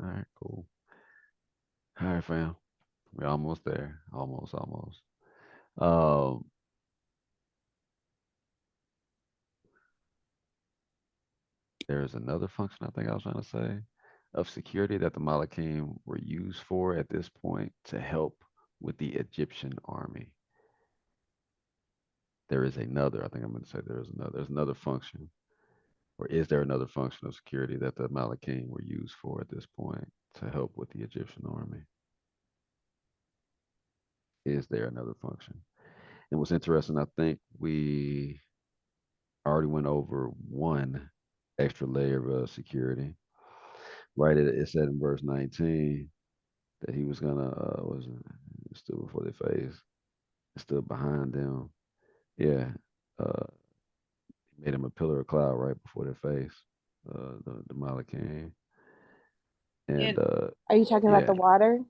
All right. Cool. All right, fam. We're almost there. Almost. Um, there's another function I think I was trying to say of security that the Malakim were used for at this point to help with the Egyptian army. There is another, I think I'm going to say there's another function, or is there another function of security that the Malakim were used for at this point to help with the Egyptian army? Is there another function? And what's interesting, I think we already went over one extra layer of security. Right, it said in verse 19 that he was gonna was it stood before their face, stood behind them. Yeah, uh, he made him a pillar of cloud right before their face. The Malachi, and And Are you talking about yeah, the water?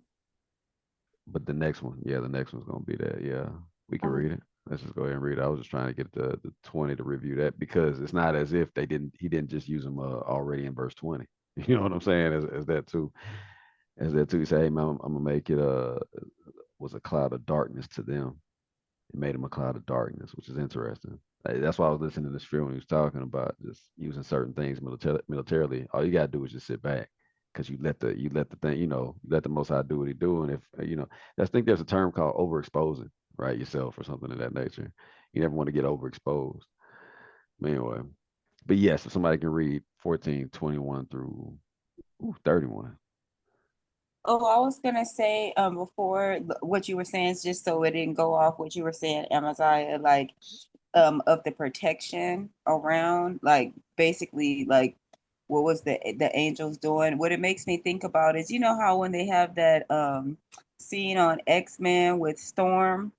but the next one, yeah, the next one's gonna be that. Yeah, we can read Um, it. Let's just go ahead and read it. I was just trying to get the 20 to review that because it's not as if he didn't just use them already in verse 20. You know what I'm saying? As that too. As that too. He said, "Hey man, I'm gonna make it was a cloud of darkness to them. It made him a cloud of darkness, which is interesting. That's why I was listening to this film when he was talking about just using certain things militarily. All you gotta do is just sit back because you let the thing, you let the Most High do what he do, and if I think there's a term called overexposing, right, yourself or something of that nature. You never want to get overexposed. But anyway, but yes, if somebody can read 14:21 through 31. Oh, I was gonna say before what you were saying, is just so it didn't go off what you were saying, Amaziah, like of the protection around, like basically like what was the angels doing. What it makes me think about is, you know how when they have that scene on X-Men with Storm,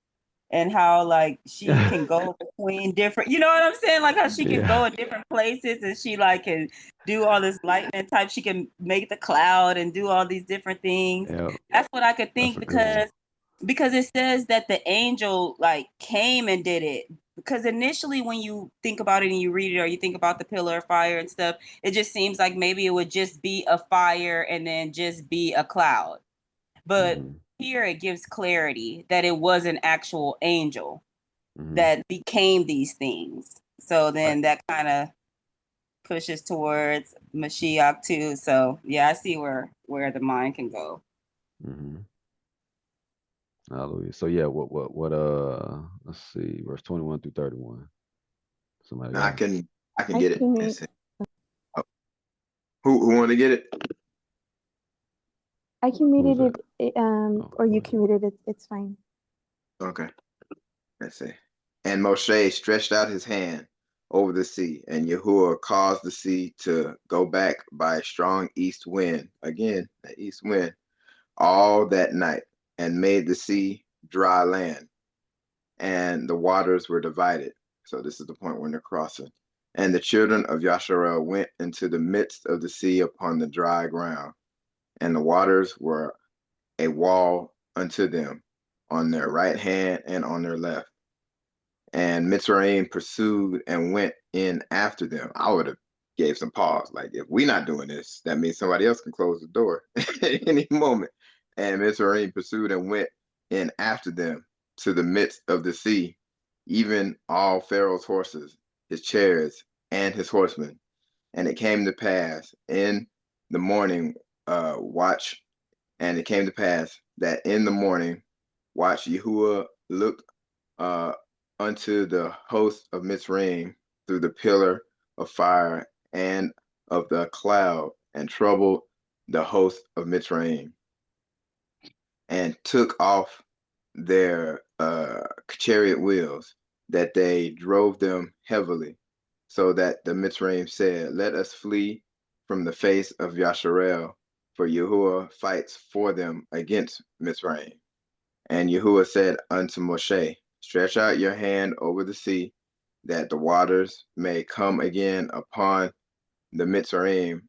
and how like she can go between different, you know what I'm saying, like how she can Yeah, go in different places, and she like can do all this lightning type, she can make the cloud and do all these different things. yeah, That's what I could that's think, a good one. because it says that the angel like came and did it. Because initially when you think about it and you read it, or you think about the pillar of fire and stuff, it just seems like maybe it would just be a fire and then just be a cloud. But Hmm. here it gives clarity that it was an actual angel Hmm. that became these things. So Right. then that kind of pushes towards Mashiach too. So yeah, I see where the mind can go. Hmm. Hallelujah. So yeah, what let's see, verse 21 through 31. Somebody Now got it? I can I get it. can read. Let's see. Oh, who want to get it? I can read Who was that? or you Oh, can read it. It's fine. Okay. Let's see. And Moshe stretched out his hand over the sea, and Yahuwah caused the sea to go back by a strong east wind, again, the east wind, all that night, and made the sea dry land, and the waters were divided. So this is the point when they're crossing. And the children of Yasharel went into the midst of the sea upon the dry ground, and the waters were a wall unto them on their right hand and on their left. And Mitzrayim pursued and went in after them. I would have gave some pause. Like, if we not doing this, that means somebody else can close the door at any moment. And Mitzrayim pursued and went in after them to the midst of the sea, even all Pharaoh's horses, his chariots, and his horsemen. And it came to pass in the morning watch, and it came to pass that in the morning watch Yahuwah looked uh, unto the host of Mitzrayim through the pillar of fire and of the cloud, and troubled the host of Mitzrayim, and took off their chariot wheels, that they drove them heavily, so that the Mitzrayim said, "Let us flee from the face of Yasharel, for Yahuwah fights for them against Mitzrayim." And Yahuwah said unto Moshe, "Stretch out your hand over the sea, that the waters may come again upon the Mitzrayim,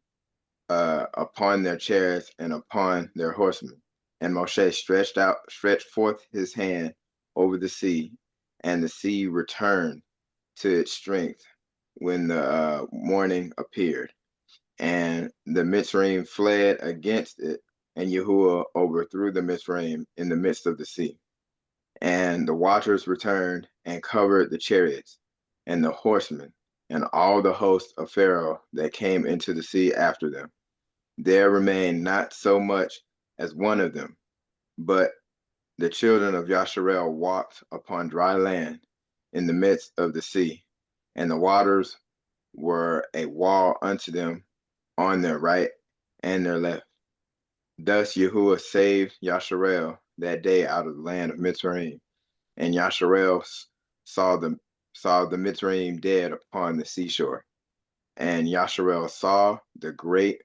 upon their chariots and upon their horsemen." And Moshe stretched forth his hand over the sea, and the sea returned to its strength when the morning appeared. And the Mitzrayim fled against it, and Yahuwah overthrew the Mitzrayim in the midst of the sea. And the waters returned and covered the chariots and the horsemen and all the host of Pharaoh that came into the sea after them. There remained not so much as one of them, but the children of Yasharel walked upon dry land in the midst of the sea, and the waters were a wall unto them on their right and their left. Thus Yahuwah saved Yasharel that day out of the land of Mitzrayim, and Yasharel saw the Mitzrayim dead upon the seashore. And Yasharel saw the great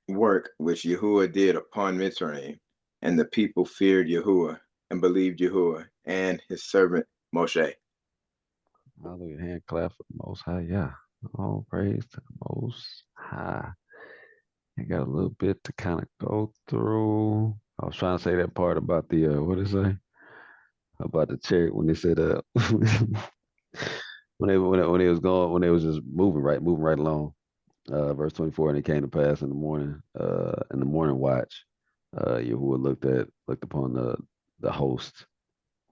work which Yahuwah did upon Mitzrayim, and the people feared Yahuwah and believed Yahuwah and his servant Moshe. Hallelujah. Hand clap for the Most High-Yah. All praise to the Most High. I got a little bit to kind of go through. I was trying to say that part about the what did it say about the chariot when they said when they was going when they was just moving right along. Verse 24, and it came to pass in the morning watch, Yahuwah looked upon the host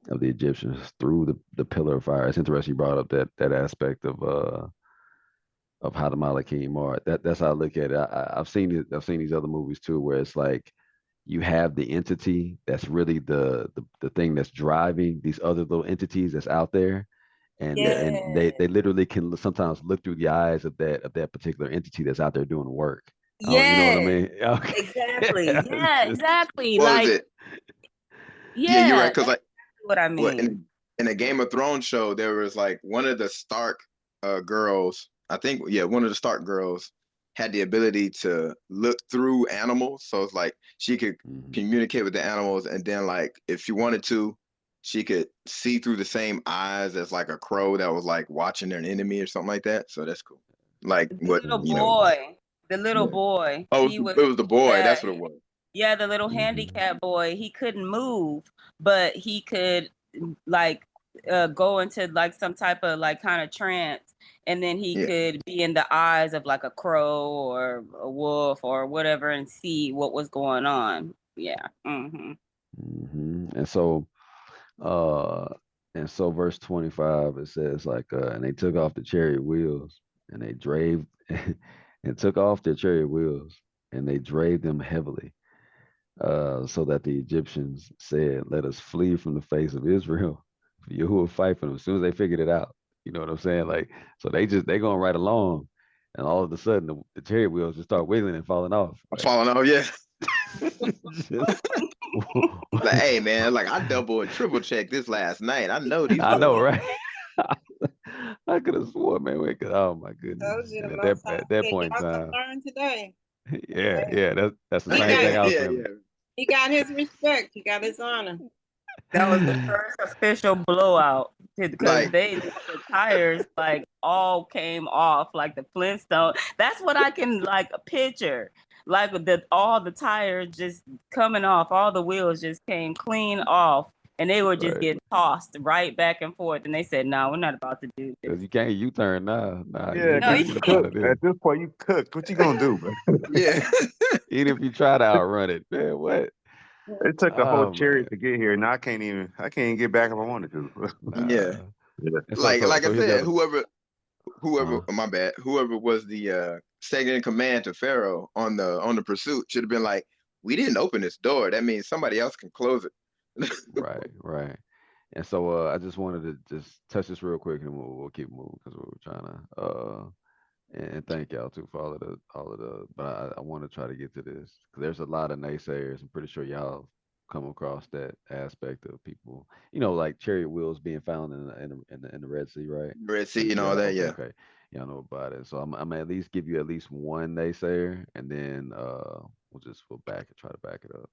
of the Egyptians through the pillar of fire. It's interesting you brought up that aspect of how the Malachim are. That's how I look at it. I've seen it. I've seen these other movies too, where it's like you have the entity that's really the thing that's driving these other little entities that's out there, and Yeah. they literally can sometimes look through the eyes of that particular entity that's out there doing the work. You know what I Yes. mean? Okay. Exactly. Yeah, Just- exactly. What was Like, it? Yeah, you're yeah, right. Because that's like, what I what mean. in a Game of Thrones show, there was like one of the Stark girls. I think, yeah, one of the Stark girls had the ability to look through animals. So it's like she could Mhm. communicate with the animals, and then like if she wanted to, she could see through the same eyes as like a crow that was like watching their enemy or something like that. So that's cool. Like The what, little you know. boy, the little Yeah. boy, Oh, he was, it was the boy. yeah, That's what it was. yeah, the little Mhm. handicapped boy, he couldn't move, but he could like go into like some type of like kind of trance, and then he Yeah. could be in the eyes of like a crow or a wolf or whatever and see what was going on. Yeah. Hmm. Mhm. Uh, and so verse 25 it says like and they took off the chariot wheels and they drave and took off their chariot wheels and they drave them heavily. so that the Egyptians said, "Let us flee from the face of Israel. For Yahuwah will fight for them." As soon as they figured it out, you know what I'm saying? Like, so they going right along, and all of a sudden the chariot wheels just start wiggling and falling off. Right? Falling off, yeah. Just, Like, hey man, like I double and triple checked this last night. I know these. I know, right? I could have sworn, man. Oh my Told goodness! you the And Most High at that said, point in y'all gonna time, learn today. yeah, that's the He same thing got, I was Yeah, feeling. yeah. he got his respect. He got his honor. That was the first official blowout because Like, the tires like all came off like the Flintstone. That's what I can like picture. Like all the tires just coming off, all the wheels just came clean off, and they were just Right. getting tossed right back and forth. And they said, "No, we're not about to do this." Because you can't U-turn now. Nah, you Yeah, ain't No, gonna because he get you up out cooked. of this. At this point, you cooked. What you gonna do, man? yeah. Even if you try to outrun it, man, what? It took a whole Oh man, chariot to get here. Now I can't even get back if I wanted to. Yeah. nah. Yeah. And Like I so here's the said, other. whoever, my bad, whoever was the second in command to Pharaoh on the pursuit should have been like, we didn't open this door. That means somebody else can close it. Right. And so I just wanted to just touch this real quick, and we'll keep moving because we were trying to. And thank y'all too for all of the. But I want to try to get to this because there's a lot of naysayers. I'm pretty sure y'all come across that aspect of people, like chariot wheels being found in the Red Sea, right? Red Like Sea and all y'all, that, okay, yeah. okay, y'all know about it. So I'm gonna at least give you at least one naysayer, and then we'll back it, try to back it up.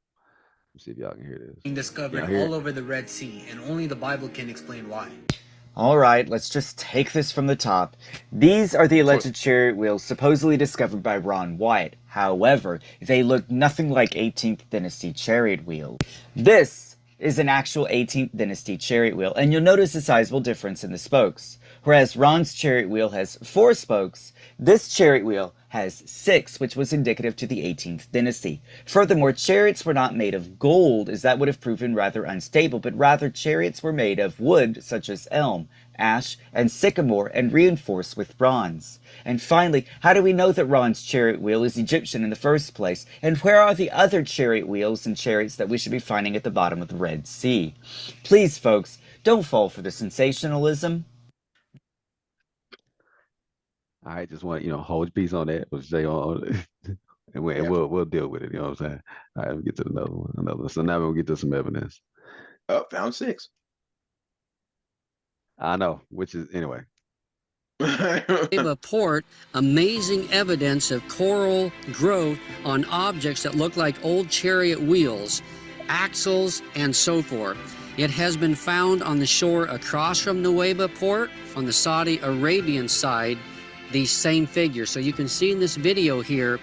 Let's see if y'all can hear this. Being discovered Y'all hear all it? over the Red Sea, and only the Bible can explain why. All right, let's just take this from the top. These are the alleged chariot wheels supposedly discovered by Ron White. However, they look nothing like 18th Dynasty chariot wheels. This is an actual 18th Dynasty chariot wheel, and you'll notice a sizable difference in the spokes. Whereas Ron's chariot wheel has 4 spokes, this chariot wheel has 6, which was indicative to the 18th dynasty. Furthermore, chariots were not made of gold, as that would have proven rather unstable, but rather chariots were made of wood such as elm, ash, and sycamore, and reinforced with bronze. And finally, how do we know that Ron's chariot wheel is Egyptian in the first place? And where are the other chariot wheels and chariots that we should be finding at the bottom of the Red Sea? Please, folks, don't fall for the sensationalism. All right, just want hold your peace on that. We'll say and Yeah. we'll deal with it. You know what I'm saying? All right, let me get to another one. So now we'll get to some evidence. Oh, found 6. I know, which is anyway. Port, amazing evidence of coral growth on objects that look like old chariot wheels, axles, and so forth. It has been found on the shore across from Nuweiba Port on the Saudi Arabian side, these same figures. So you can see in this video here,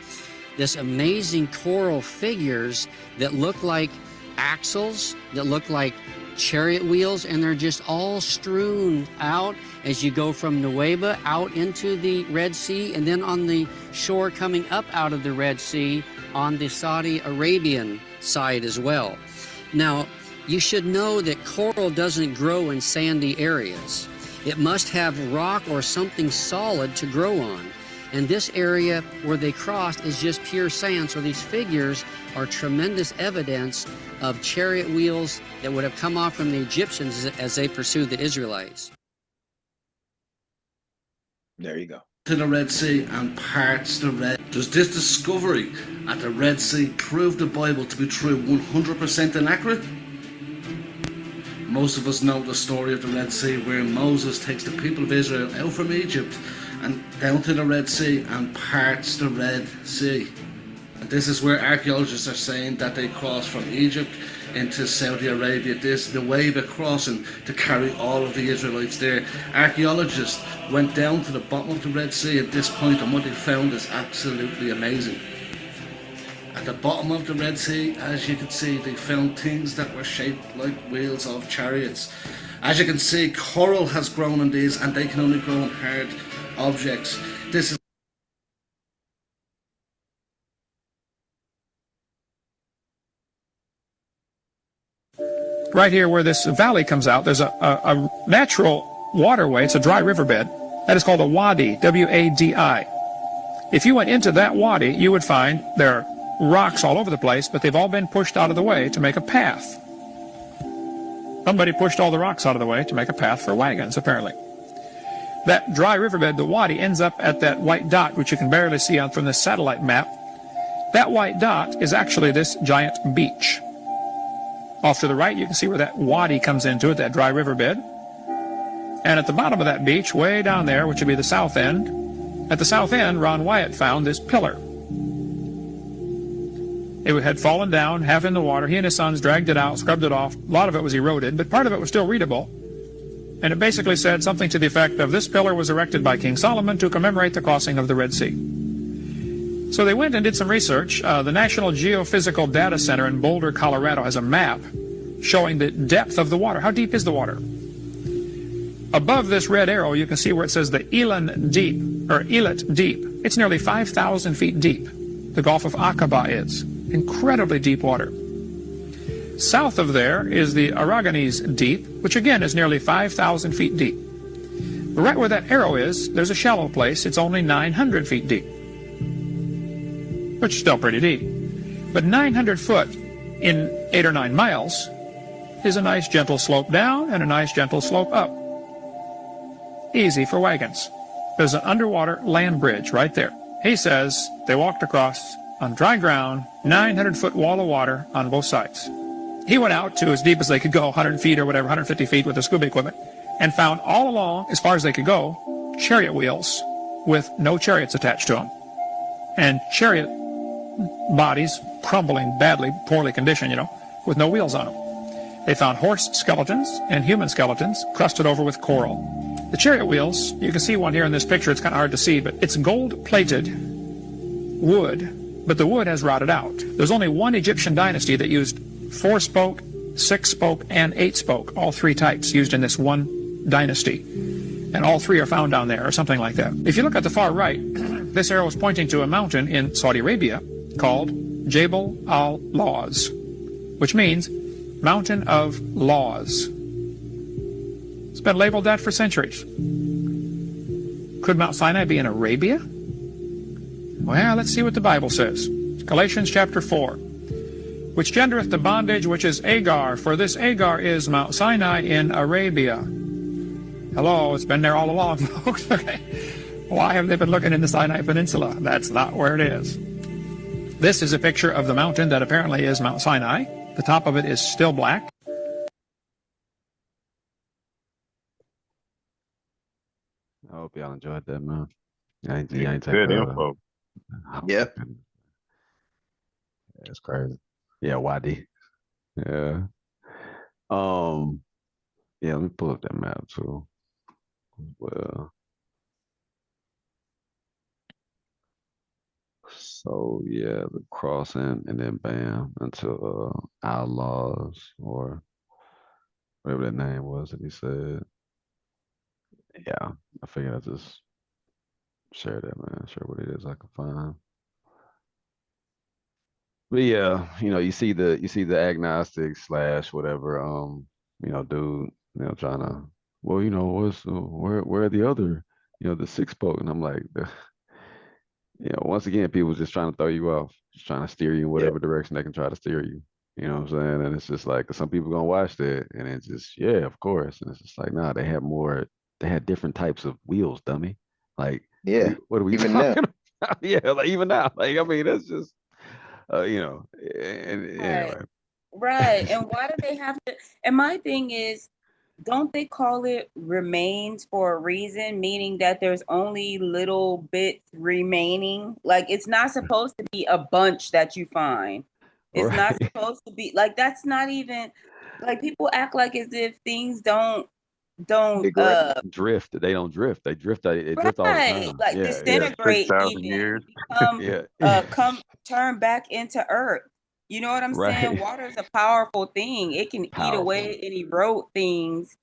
this amazing coral figures that look like axles, that look like chariot wheels, and they're just all strewn out as you go from Nuweiba out into the Red Sea, and then on the shore coming up out of the Red Sea on the Saudi Arabian side as well. Now, you should know that coral doesn't grow in sandy areas. It must have rock or something solid to grow on. And this area where they crossed is just pure sand, so these figures are tremendous evidence of chariot wheels that would have come off from the Egyptians as they pursued the Israelites. There you go. To the Red Sea and parts the Red. Does this discovery at the Red Sea prove the Bible to be true 100% inaccurate? Most of us know the story of the Red Sea, where Moses takes the people of Israel out from Egypt and down to the Red Sea and parts the Red Sea. And this is where archaeologists are saying that they crossed from Egypt into Saudi Arabia, this Nuweiba crossing to carry all of the Israelites there. Archaeologists went down to the bottom of the Red Sea at this point, and what they found is absolutely amazing. At the bottom of the Red Sea, as you can see, they found things that were shaped like wheels of chariots. As you can see, coral has grown on these, and they can only grow on hard objects. This is right here where this valley comes out, there's a natural waterway. It's a dry riverbed. That is called a wadi, W-A-D-I. If you went into that wadi, you would find there are rocks all over the place, but they've all been pushed out of the way to make a path. Somebody pushed all the rocks out of the way to make a path for wagons, apparently. That dry riverbed, the wadi, ends up at that white dot, which you can barely see on from this satellite map. That white dot is actually this giant beach. Off to the right, you can see where that wadi comes into it, that dry riverbed. And at the bottom of that beach, way down there, which would be the south end, at the south end, Ron Wyatt found this pillar. It had fallen down, half in the water. He and his sons dragged it out, scrubbed it off. A lot of it was eroded, but part of it was still readable. And it basically said something to the effect of, this pillar was erected by King Solomon to commemorate the crossing of the Red Sea. So they went and did some research. The National Geophysical Data Center in Boulder, Colorado has a map showing the depth of the water. How deep is the water? Above this red arrow, you can see where it says the Elan Deep, or Elat Deep. It's nearly 5,000 feet deep. The Gulf of Aqaba is. Incredibly deep water. South of there is the Aragonese Deep, which again is nearly 5,000 feet deep. But right where that arrow is, there's a shallow place. It's only 900 feet deep, which is still pretty deep. But 900 foot in 8 or 9 miles is a nice gentle slope down and a nice gentle slope up. Easy for wagons. There's an underwater land bridge right there. He says they walked across on dry ground, 900-foot wall of water on both sides. He went out to as deep as they could go, 100 feet or whatever, 150 feet with the scuba equipment, and found all along, as far as they could go, chariot wheels with no chariots attached to them. And chariot bodies crumbling badly, poorly conditioned, with no wheels on them. They found horse skeletons and human skeletons crusted over with coral. The chariot wheels, you can see one here in this picture, it's kind of hard to see, but it's gold-plated wood, but the wood has rotted out. There's only one Egyptian dynasty that used 4-spoke, 6-spoke, and 8-spoke, all 3 types used in this one dynasty. And all 3 are found down there, or something like that. If you look at the far right, this arrow is pointing to a mountain in Saudi Arabia called Jabal al-Laws, which means Mountain of Laws. It's been labeled that for centuries. Could Mount Sinai be in Arabia? Well, let's see what the Bible says. Galatians chapter 4. Which gendereth the bondage which is Agar, for this Agar is Mount Sinai in Arabia. Hello, it's been there all along, folks. Okay. Why have they been looking in the Sinai Peninsula? That's not where it is. This is a picture of the mountain that apparently is Mount Sinai. The top of it is still black. I hope y'all enjoyed that, man. I ain't Good info. Yep. That's crazy. Yeah, Wadi. Yeah. Yeah, let me pull up that map too. Well, so yeah, the crossing and then bam until Outlaws or whatever that name was that he said. Yeah, I figured I'd just share that, man. Share what it is I can find. But yeah, you see the agnostic / whatever, dude, trying to, well, what's where are the other, the 6-spoke, and I'm like, once again, people just trying to throw you off, just trying to steer you in whatever direction they can try to steer you. You know what I'm saying? And it's just like some people gonna watch that, and it's just of course, and it's just like, nah, they had different types of wheels, dummy. Like, Yeah. what are we Even talking now. about? Yeah, like even now, like I mean, that's just. And anyway. Right. And why do they have to? And my thing is, don't they call it remains for a reason? Meaning that there's only little bits remaining. Like it's not supposed to be a bunch that you find. It's not supposed to be like that's not even like people act like as if things don't drift. They don't drift. They drift. They drift all the time. Like disintegrate 6,000 even years. come turn back into earth. You know what I'm saying? Water is a powerful thing. It can eat away and erode things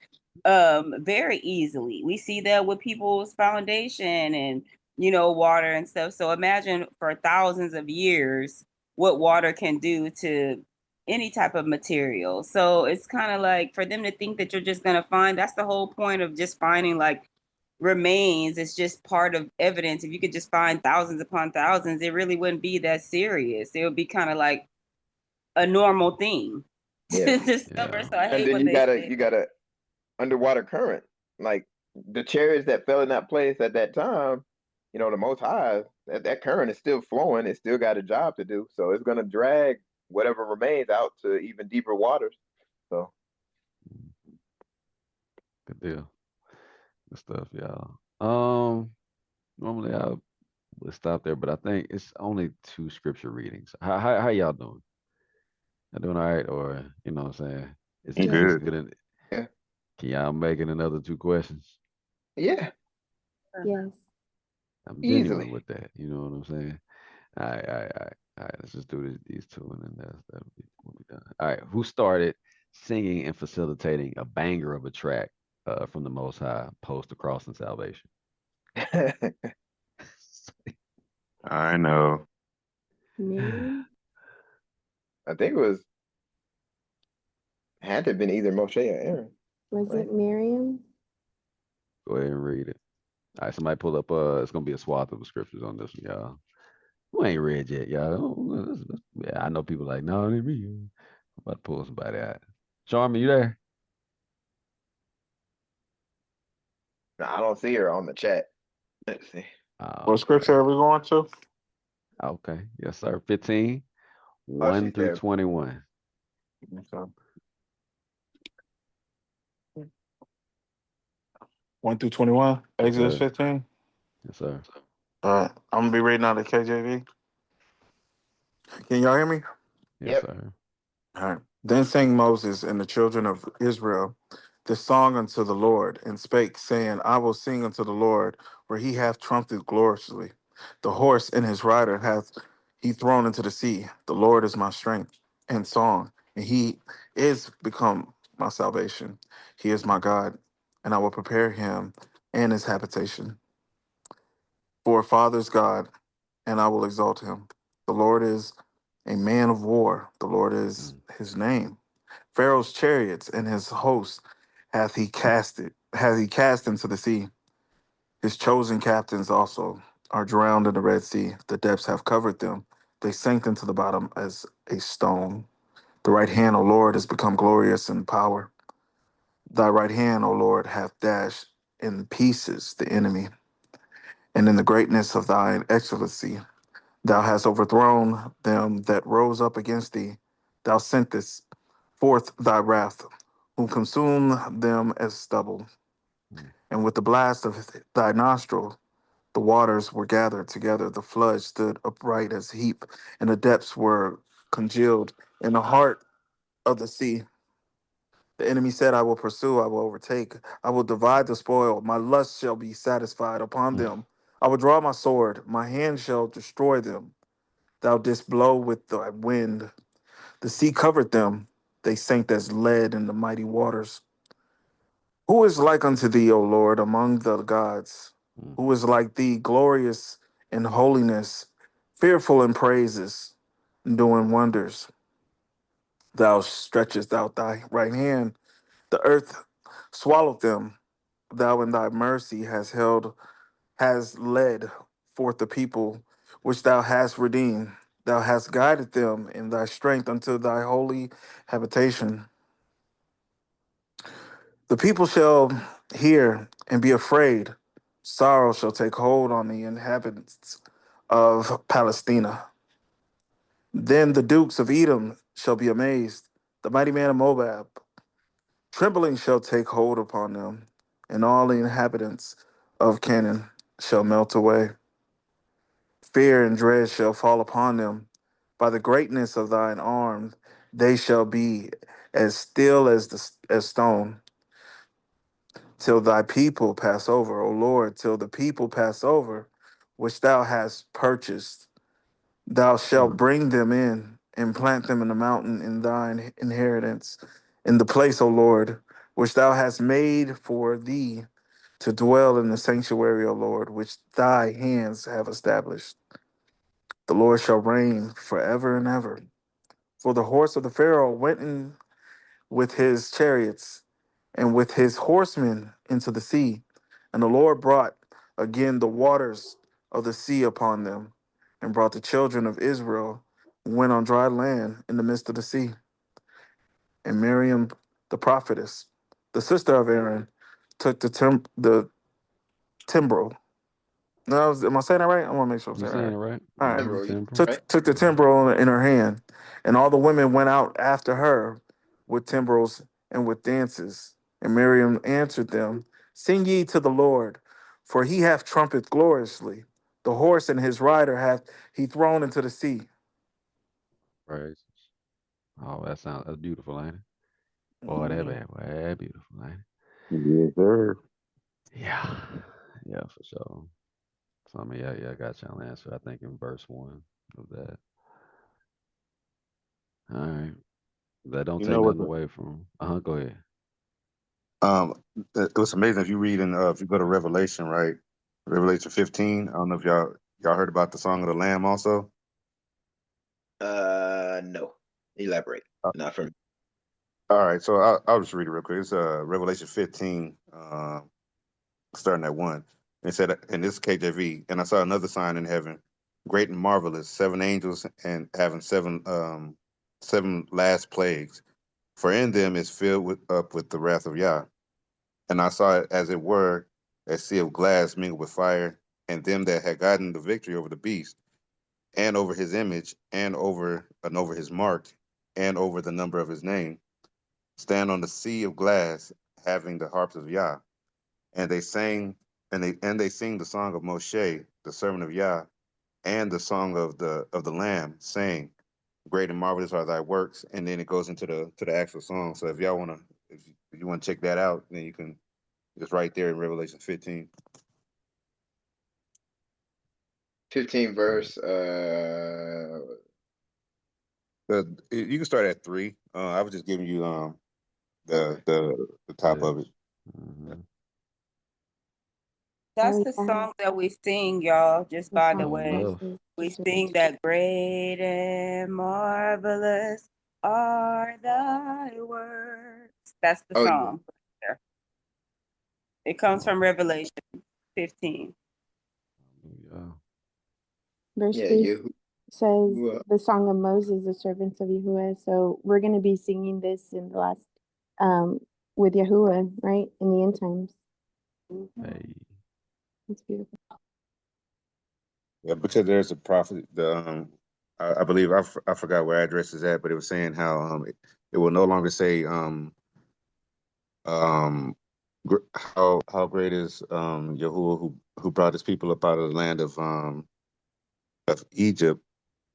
very easily. We see that with people's foundation and water and stuff. So imagine for thousands of years what water can do to any type of material. So it's kind of like for them to think that you're just going to find, that's the whole point of just finding like remains, it's just part of evidence. If you could just find thousands upon thousands, it really wouldn't be that serious. It would be kind of like a normal thing Yeah. to discover. Yeah. So I And hate then when you they got say, a underwater current. Like the chariots that fell in that place at that time, the Most High, that current is still flowing. It still got a job to do. So it's gonna drag whatever remains out to even deeper waters. So Good deal. Good stuff, y'all. Normally I would stop there, but I think it's only two scripture readings. How y'all doing? Y'all doing all right, or you know what I'm saying? Is Good. this Good. good? yeah. Can y'all make it another two questions? Yeah, Yes. I'm genuine easily. with that. You know what I'm saying? All right, all right, all right. All right, let's just do these two, and then we'll be done. All right, who started singing and facilitating a banger of a track from the Most High post the cross and salvation? I I know. Miriam? think it had to have been either Moshe or Aaron, Was right? it Miriam? Go ahead and read it. All right, somebody pull up. It's gonna be a swath of the scriptures on this one, y'all. Who ain't read yet, y'all? Yeah, I know people like, no, it ain't me. I'm about to pull somebody out. Charmin, you there? No, I don't see her on the chat. Let's see. What Oh, scripture okay. are we going to? Okay. Yes, sir. 15, Oh, 1 she's through there. 21. Okay. 1 through 21, Yes, Exodus sir. 15. Yes, sir. I'm gonna be reading out of KJV. Can y'all hear me? Yes, Yep. sir. All right. Then sang Moses and the children of Israel this song unto the Lord, and spake, saying, I will sing unto the Lord, for he hath trumpeted gloriously. The horse and his rider hath he thrown into the sea. The Lord is my strength and song, and he is become my salvation. He is my God, and I will prepare him and his habitation. For a father's God, and I will exalt him. The Lord is a man of war. The Lord is Mm, his name. Pharaoh's chariots and his hosts hath he cast into the sea. His chosen captains also are drowned in the Red Sea. The depths have covered them. They sank into the bottom as a stone. The right hand, O Lord, has become glorious in power. Thy right hand, O Lord, hath dashed in pieces the enemy, and in the greatness of thine excellency thou hast overthrown them that rose up against thee. Thou sentest forth thy wrath, who consumed them as stubble. mm, And with the blast of thy nostril, the waters were gathered together. The flood stood upright as a heap, and the depths were congealed in the heart of the sea. The enemy said, I will pursue, I will overtake, I will divide the spoil. My lust shall be satisfied upon mm, them. I will draw my sword, my hand shall destroy them. Thou didst blow with thy wind. The sea covered them. They sank as lead in the mighty waters. Who is like unto thee, O Lord, among the gods? mm, Who is like thee, glorious in holiness, fearful in praises, doing wonders? Thou stretchest out thy right hand. The earth swallowed them. Thou in thy mercy has led forth the people which thou hast redeemed. Thou hast guided them in thy strength unto thy holy habitation. The people shall hear and be afraid. Sorrow shall take hold on the inhabitants of Palestina. Then the dukes of Edom shall be amazed. The mighty man of Moab, trembling shall take hold upon them, and all the inhabitants of Canaan shall melt away. Fear and dread shall fall upon them. By the greatness of thine arm, they shall be as still as stone, till thy people pass over, O Lord, till the people pass over, which thou hast purchased. Thou shalt mm, bring them in and plant them in the mountain in thine inheritance, in the place, O Lord, which thou hast made for thee to dwell in the sanctuary, O Lord, which thy hands have established. The Lord shall reign forever and ever. For the horse of the Pharaoh went in with his chariots and with his horsemen into the sea. And the Lord brought again the waters of the sea upon them, and brought the children of Israel, and went on dry land in the midst of the sea. And Miriam the prophetess, the sister of Aaron, took the timbrel. No, am I saying that right? I want to make sure I'm You saying that saying right. it right? All right. Mm-hmm. Timbrel, Timber. right? Took the timbrel in her hand, and all the women went out after her with timbrels and with dances. And Miriam answered them, "Sing ye to the Lord, for he hath trumpet gloriously. The horse and his rider hath he thrown into the sea." Praise. Oh, that's beautiful, ain't it? Boy, that Mhm. bad, boy, that beautiful, ain't Yes, sir. it? Yeah, yeah, for sure. So I mean, yeah, I got y'all answer. I think in verse 1 of that. All right, that don't You take know what? nothing away from. Go ahead. Um, it was amazing if you read in if you go to Revelation, right? Revelation 15. I don't know if y'all heard about the Song of the Lamb also. No. Elaborate. Uh, Not for me. all right, so I'll just read it real quick. It's Revelation 15, starting at 1. It said, and this is KJV, and I saw another sign in heaven, great and marvelous, seven angels and having seven last plagues, for in them is filled up with the wrath of Yah. And I saw it as it were a sea of glass mingled with fire, and them that had gotten the victory over the beast, and over his image, and over his mark, and over the number of his name, stand on the sea of glass, having the harps of Yah. And they sang, and they sing the song of Moshe, the servant of Yah, and the song of the Lamb, saying, "Great and marvelous are thy works." And then it goes into the actual song. So if y'all wanna, if you want to check that out, then you can. It's right there in Revelation 15. 15 verse. You can start at 3. I was just giving you Okay. the top of it. Mm-hmm. That's Oh the yeah, song that we sing, y'all, just the by the song of All way. love. Moses, the We servant. sing that great and marvelous are thy works. That's the Oh yeah. song. There. It comes from Revelation 15. Hallelujah. Verse Yeah, 3 you. says the song of Moses, the servants of Yahuwah. So we're going to be singing this in the last, um, with Yahuwah, right? In the end times. Mhm. Hey. It's beautiful. Yeah, because there's a prophet. I believe I forgot where address is at, but it was saying how it will no longer say how great is Yahuwah who brought his people up out of the land of Egypt,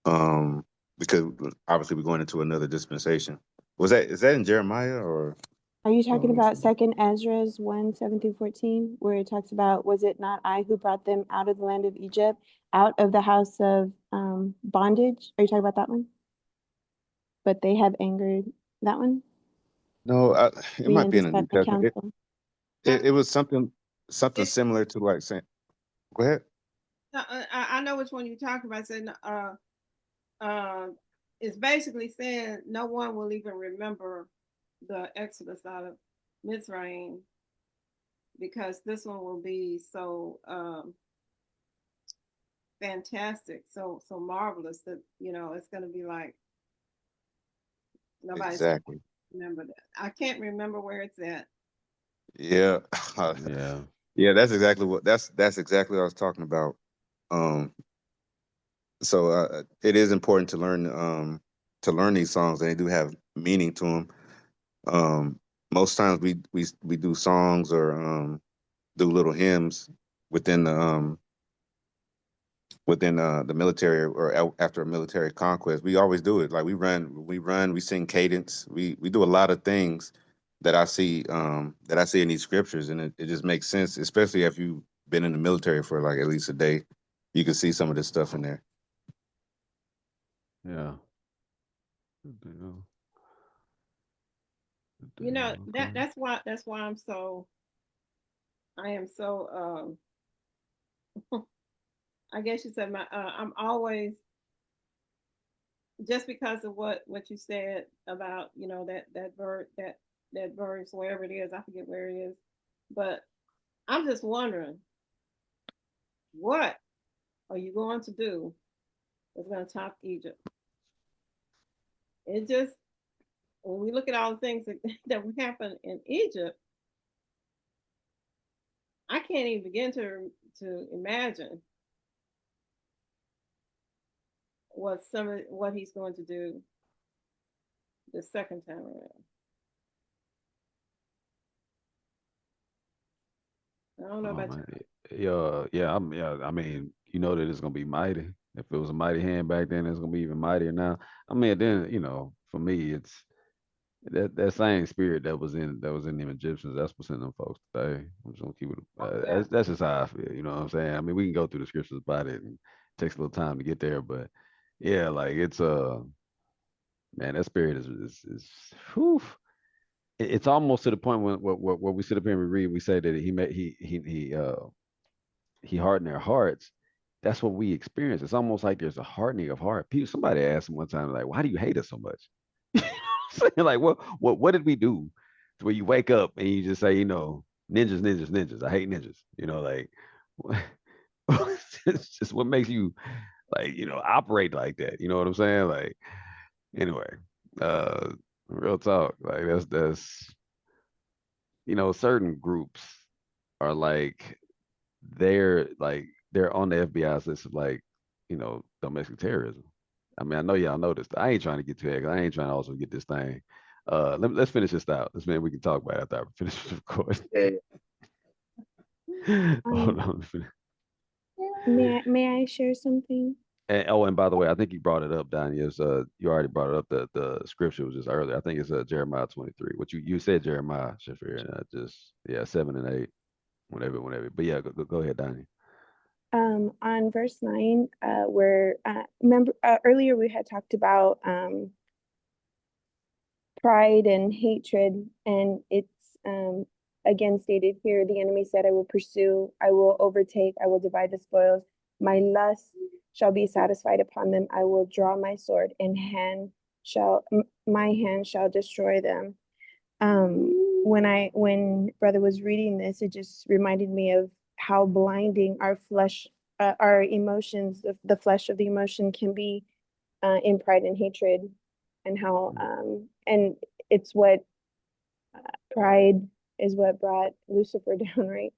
because obviously we're going into another dispensation. Is that in Jeremiah or Are you talking let me about see. Second Ezra's 1 7 through 14, where it talks about, was it not I who brought them out of the land of Egypt, out of the house of bondage? Are you talking about that one? But they have angered that one. No, it We might be in the anticipate New the Testament. council. It was something It, similar to like saying. Go ahead. I know which one you're talking about. Saying, uh, it's basically saying no one will even remember the Exodus out of Mitzrayim because this one will be so fantastic, so marvelous that it's going to be like nobody's going Exactly. to remember that. I can't remember where it's at. Yeah. Yeah. Yeah, that's exactly what I was talking about. Um, so it is important to learn these songs, and they do have meaning to them. Most times we do songs or do little hymns within the military or after a military conquest. We always do it. Like we sing cadence. We do a lot of things that I see in these scriptures, and it just makes sense, especially if you've been in the military for like at least a day. You can see some of this stuff in there. Yeah. Good deal. Good You know deal. that Okay. that's why I am so I guess you said I'm always just because of what you said about that verse wherever it is, I forget where it is, but I'm just wondering, what are you going to do that's going to top Egypt? It just, when we look at all the things that would happen in Egypt, I can't even begin to imagine what he's going to do the second time around. I don't know about you. Yeah. I mean, you know that it's gonna be mighty. If it was a mighty hand back then, it's gonna be even mightier now. I mean, then for me, it's that same spirit that was in them Egyptians. That's what's in them folks today. I'm just gonna keep it. That's just how I feel. You know what I'm saying? I mean, we can go through the scriptures about it, and it takes a little time to get there, but yeah, like it's man, that spirit is whew. It's almost to the point where we sit up here and we read, we say that he hardened their hearts. That's what we experience. It's almost like there's a hardening of heart. People, somebody asked him one time, like, "Why do you hate us so much?" You know what I'm saying? Like, what did we do? To where you wake up and you just say, ninjas, ninjas, ninjas. I hate ninjas. Like, it's just what makes you like, operate like that. You know what I'm saying? Like, anyway, uh, real talk. Like that's certain groups are they're on the FBI's list of domestic terrorism. I mean, I know y'all know this. I ain't trying to get too heavy. I ain't trying to also get this thing. Let's finish this out. This man we can talk about it after I finish the recording. Hold on. May I share something? And by the way, I think you brought it up, Donnie. You already brought it up. The scripture was just earlier. I think it's Jeremiah 23. What you said Jeremiah, Shafir, and 7 and 8, whenever. But yeah, go ahead, Donnie. On verse 9, where remember earlier we had talked about pride and hatred, and it's again stated here, the enemy said, I will pursue, I will overtake, I will divide the spoils, my lust shall be satisfied upon them, I will draw my sword, and my hand shall destroy them. When brother was reading this, it just reminded me of how blinding our flesh, our emotions, the flesh of the emotion can be in pride and hatred, and how and it's what pride is what brought Lucifer down, right,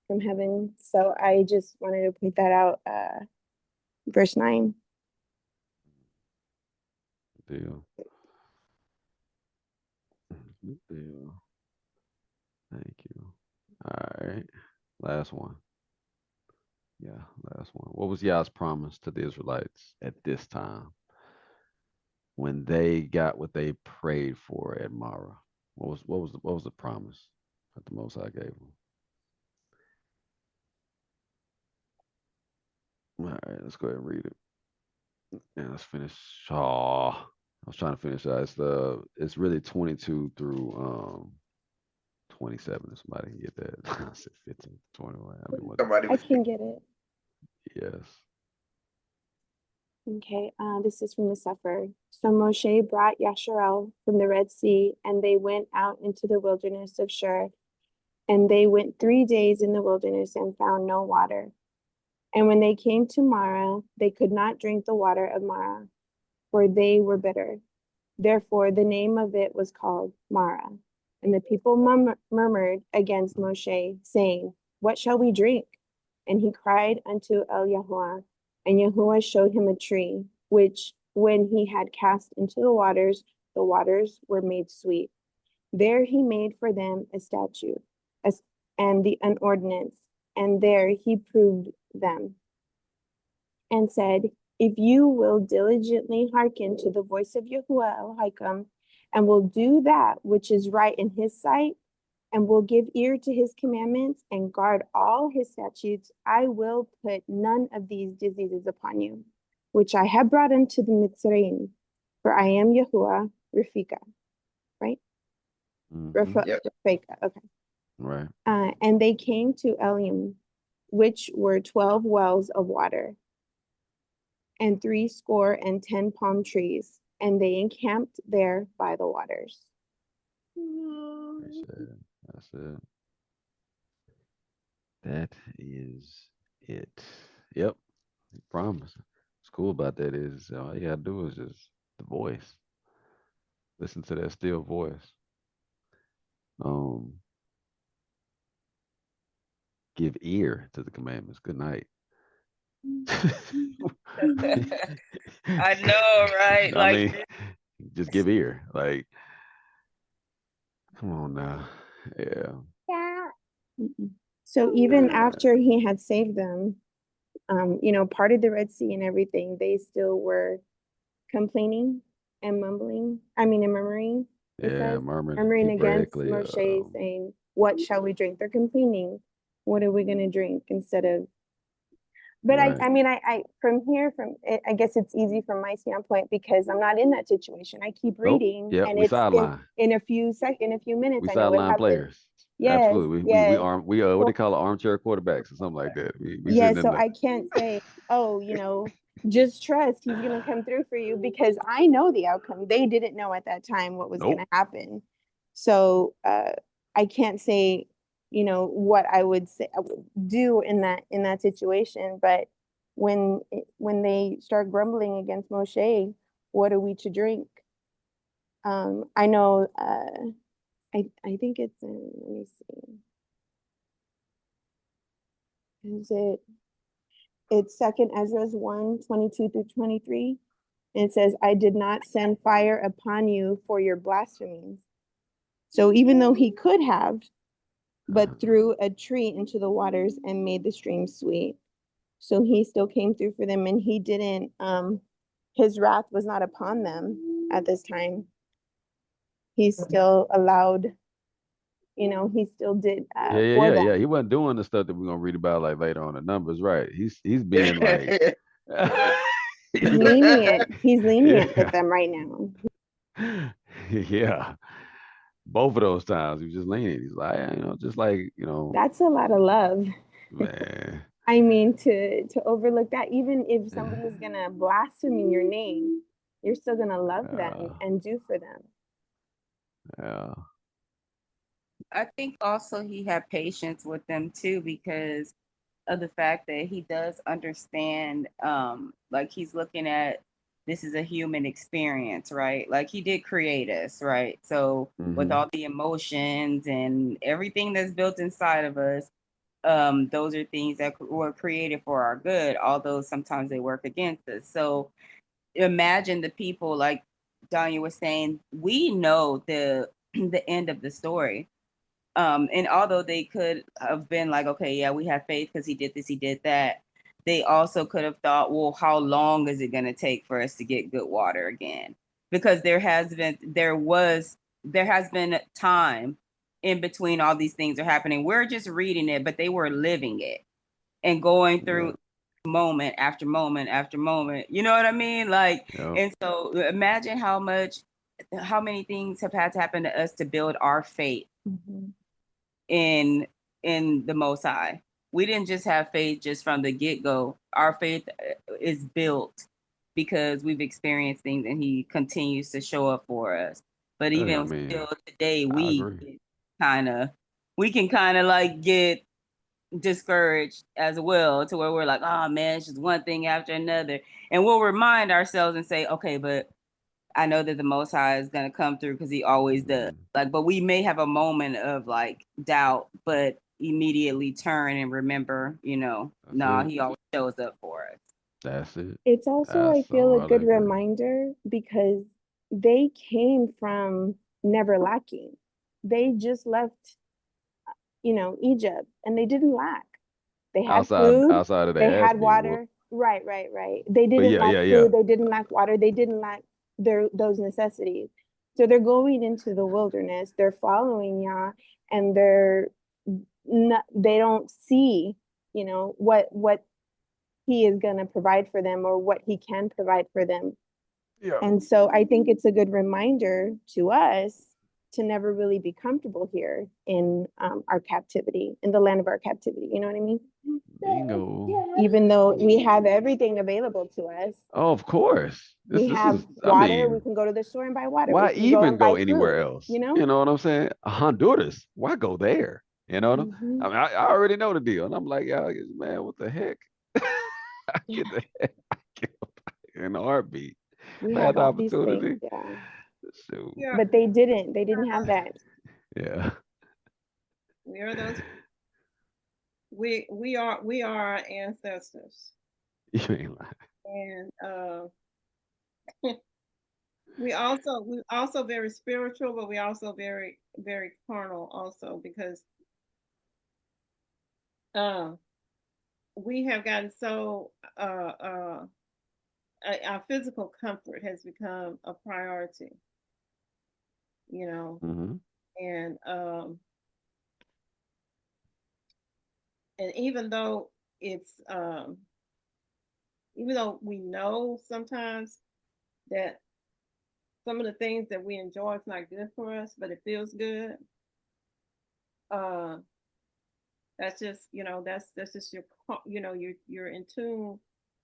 from heaven. So I just wanted to point that out. Verse 9. Deal. Deal. Thank you. All right. Last one. Yeah, last one. What was Yah's promise to the Israelites at this time when they got what they prayed for at Marah? What was the promise that the Most High gave them? All right, let's go ahead and read it. And let's finish. Oh, I was trying to finish that. It's really 22 through 27. If somebody can get that. I said 15, 21. I mean, I can get it. Yes. Okay, this is from the Sefer. So Moshe brought Yasharel from the Red Sea, and they went out into the wilderness of Shur. And they went 3 days in the wilderness and found no water. And when they came to Marah, they could not drink the water of Marah, for they were bitter. Therefore, the name of it was called Marah. And the people murmured against Moshe, saying, What shall we drink? And he cried unto El-Yahuwah, and Yahuwah showed him a tree, which when he had cast into the waters were made sweet. There he made for them a statute, and an ordinance, and there he proved them, and said, If you will diligently hearken to the voice of Yahuwah El-Hakim, and will do that which is right in his sight, and will give ear to his commandments, and guard all his statutes, I will put none of these diseases upon you, which I have brought into the Mitzrayim, for I am Yahuwah Rafika, right? Yep. Rafika, okay. Right. And they came to Elim, which were 12 wells of water, and 70 palm trees, and they encamped there by the waters. That's it. That is it. Yep. Promise. What's cool about that is all you gotta do is just the voice. Listen to that still voice. Um, give ear to the commandments. Good night. I know, right? I Like mean, just give ear. Like, come on now. Yeah. Mm-mm. So even after he had saved them, parted the Red Sea and everything, they still were complaining and mumbling. I mean, and murmuring. It Yeah, says murmured murmuring against Hebraically. Moshe, saying, "What shall we drink?" They're complaining. What are we going to drink instead of? But Right. I mean, I from here, from it, I guess it's easy from my standpoint because I'm not in that situation. I keep Nope. reading, Yep. and We it's sideline. in a few in a few minutes. We I know what sideline happened. players. Yes, Absolutely. We yes. arm. We what they call it, armchair quarterbacks or something like that. We Yeah, sitting in so the. I can't say, oh, just trust he's going to come through for you because I know the outcome. They didn't know at that time what was going to Nope. happen. So I can't say, what I would say I would do in that situation. But when they start grumbling against Moshe, what are we to drink? I know. I think it's in. Let me see. Is it? It's Second Ezra's 1:22-23. And it says, I did not send fire upon you for your blasphemies. So even though he could have, but threw a tree into the waters and made the stream sweet. So he still came through for them and he didn't, his wrath was not upon them at this time. He still allowed, he still did for Yeah. them. He wasn't doing the stuff that we're gonna read about like later on the numbers, right? He's being like He's lenient. He's lenient with yeah. them right now. Yeah. Both of those times he was just leaning. He's like, just like, That's a lot of love. man. I mean, to overlook that, even if somebody is gonna blaspheme in your name, you're still gonna love them and do for them. Yeah. I think also he had patience with them too because of the fact that he does understand, like he's looking at this is a human experience, right? Like he did create us, right? So with all the emotions and everything that's built inside of us, those are things that were created for our good, although sometimes they work against us. So imagine the people, like Danya was saying, we know the end of the story. And although they could have been like, okay, yeah, we have faith because he did this, he did that, they also could have thought, well, how long is it going to take for us to get good water again? Because there has been time in between all these things are happening. We're just reading it, but they were living it and going through moment after moment after moment. You know what I mean? Like, and so imagine how many things have had to happen to us to build our faith in the Most High. We didn't just have faith just from the get-go. Our faith is built because we've experienced things and he continues to show up for us. But even still today, we can kind of like get discouraged as well, to where we're like, oh man, it's just one thing after another. And we'll remind ourselves and say, okay, but I know that the Most High is going to come through because he always does. Like, but we may have a moment of like doubt, but immediately turn and remember, he always shows up for us. That's it. It's also, I feel, a good reminder because they came from never lacking. They just left, Egypt, and they didn't lack. They had food, outside of they their ass had being whooped. water. Right. They didn't lack food, they didn't lack water, they didn't lack those necessities. So they're going into the wilderness, they're following Yah, and they don't see, what he is going to provide for them or what he can provide for them. And so I think it's a good reminder to us to never really be comfortable here in our captivity, in the land of our captivity. You know what I mean? Bingo. Even though we have everything available to us. Oh, of course. We have water. We can go to the store and buy water. Why We can go even and buy go anywhere food, else? You know what I'm saying? Honduras. Why go there? You know? Mhm. I mean, I already know the deal, and I'm like, yeah, man, what the heck? I get the heck in a heartbeat. We If I have had the all these things, opportunity, yeah. shoot, Yeah, But they didn't. They didn't have that. yeah. we are those. We are our ancestors, You ain't lying. and we also very spiritual, but we also very very carnal also because uh we have gotten so our physical comfort has become a priority, you know, Mm-hmm. and and it's even though we know sometimes that some of the things that we enjoy is not good for us, but it feels good. Uh, that's just that's just you're in tune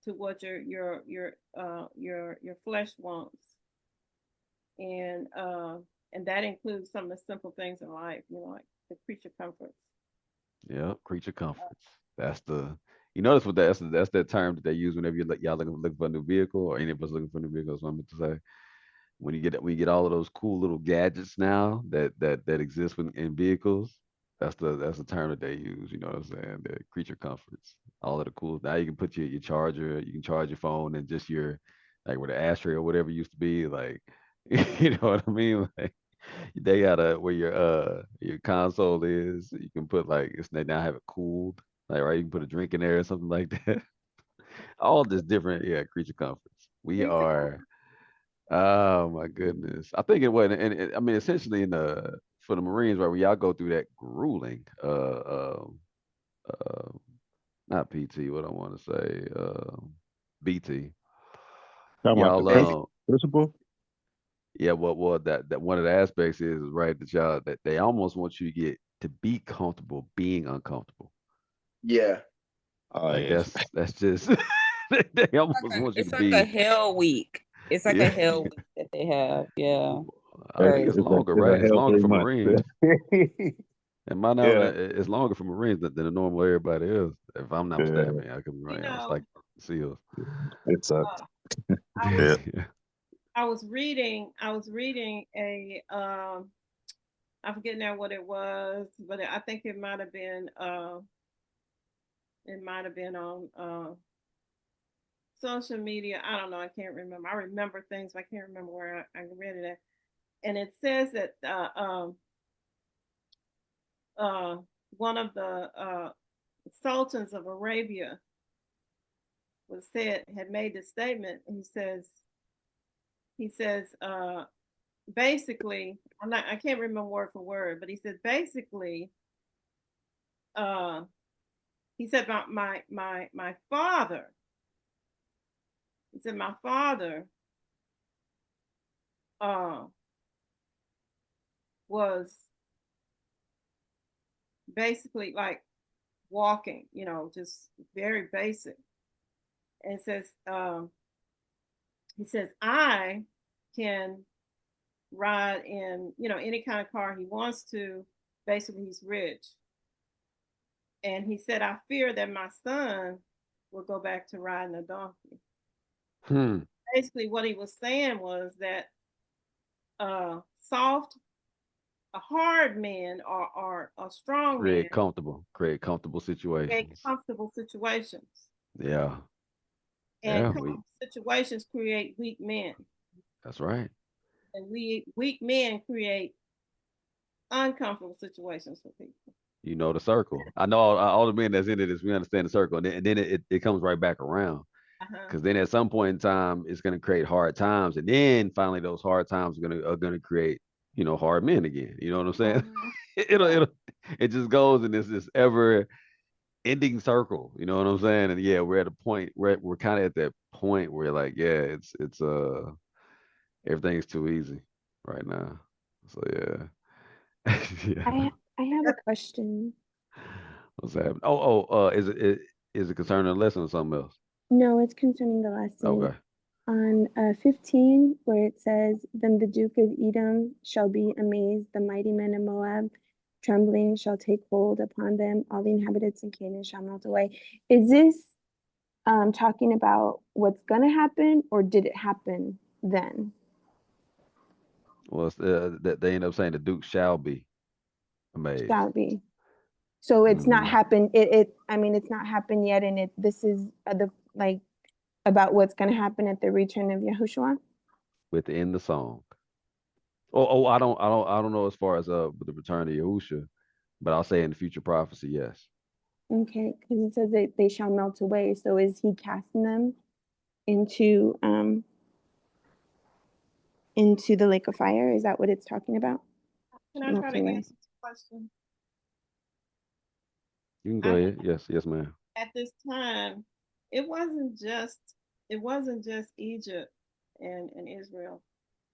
to what your flesh wants, and that includes some of the simple things in life, like the creature comforts. Yeah, creature comforts. That's the. You notice what that's that term that they use whenever y'all looking for a new vehicle, or any of us looking for a new vehicle. That's what I meant to say. When you get all of those cool little gadgets now that exist in vehicles, that's the term that they use. You know what I'm saying? The creature comforts. All of the cool. Now you can put your charger. You can charge your phone and just your like where the ashtray or whatever used to be. Like, you know what I mean? Like they got a where your console is. You can put like they now have it cooled. Like right, you can put a drink in there or something like that. All this different, yeah, creature comforts. We Creature are. Oh my goodness. I think it was, and I mean, essentially for the Marines, right, where y'all go through that grueling, uh, not PT, what I want to say, BT. Talking about the Y'all, principal? yeah, what that one of the aspects is right that y'all that they almost want you to get to be comfortable being uncomfortable. Yeah. Oh Like yeah. that's just they almost want you to It's like a be, hell week. It's like a yeah. hell week that they have. Yeah, I think it's crazy. longer, It's a right? It's hell longer for 3 months. Marines. And my now Yeah. it's longer for Marines than the normal everybody is. If I'm not Yeah. mistaken, I could be you right. It's know like SEALs. It sucked. I was Yeah. Yeah. I was reading a I forget now what it was, but I think it might have been on social media. I don't know. I can't remember. I remember things, but I can't remember where I read it at. And it says that uh, one of the sultans of Arabia had made this statement. He says basically, I can't remember word for word, but he said basically uh, he said about my father. He said my father uh, was basically like walking, just very basic. And he says I can ride in any kind of car he wants to. Basically, he's rich, and he said I fear that my son will go back to riding a donkey. Hmm. Basically, what he was saying was that soft, hard men or a strong man Create comfortable create situations. comfortable situations, Yeah. and Yeah. comfortable situations create weak men, That's right. and weak men create uncomfortable situations for people. You know the circle. I know all the men that's in it is we understand the circle, and then it comes right back around. Uh-huh. Because then at some point in time, it's going to create hard times, and then finally those hard times are gonna create hard men again. You know what I'm saying? Mhm. It just goes in this ever ending circle. You know what I'm saying? And yeah, we're at a point we're kind of at that point where like yeah, it's everything's too easy right now. So yeah, yeah. I have a question. What's happening? Oh, is it concerning a lesson or something else? No, it's concerning the lesson. Okay. On 15, where it says, Then the Duke of Edom shall be amazed, the mighty men of Moab trembling shall take hold upon them. All the inhabitants in Canaan shall melt away. Is this talking about what's going to happen, or did it happen then? Well, they end up saying the Duke shall be amazed. Shall be. So it's not Mhm. happened. I mean, it's not happened yet, and this is about what's going to happen at the return of Yahushua. Within the song. Oh, I don't know as far as with the return of Yahusha, but I'll say in the future prophecy, yes. Okay, because it says that they shall melt away. So is he casting them into the lake of fire? Is that what it's talking about? Can I try to Away. answer this question? You can go ahead. Yes, ma'am. At this time, it wasn't just Egypt and Israel.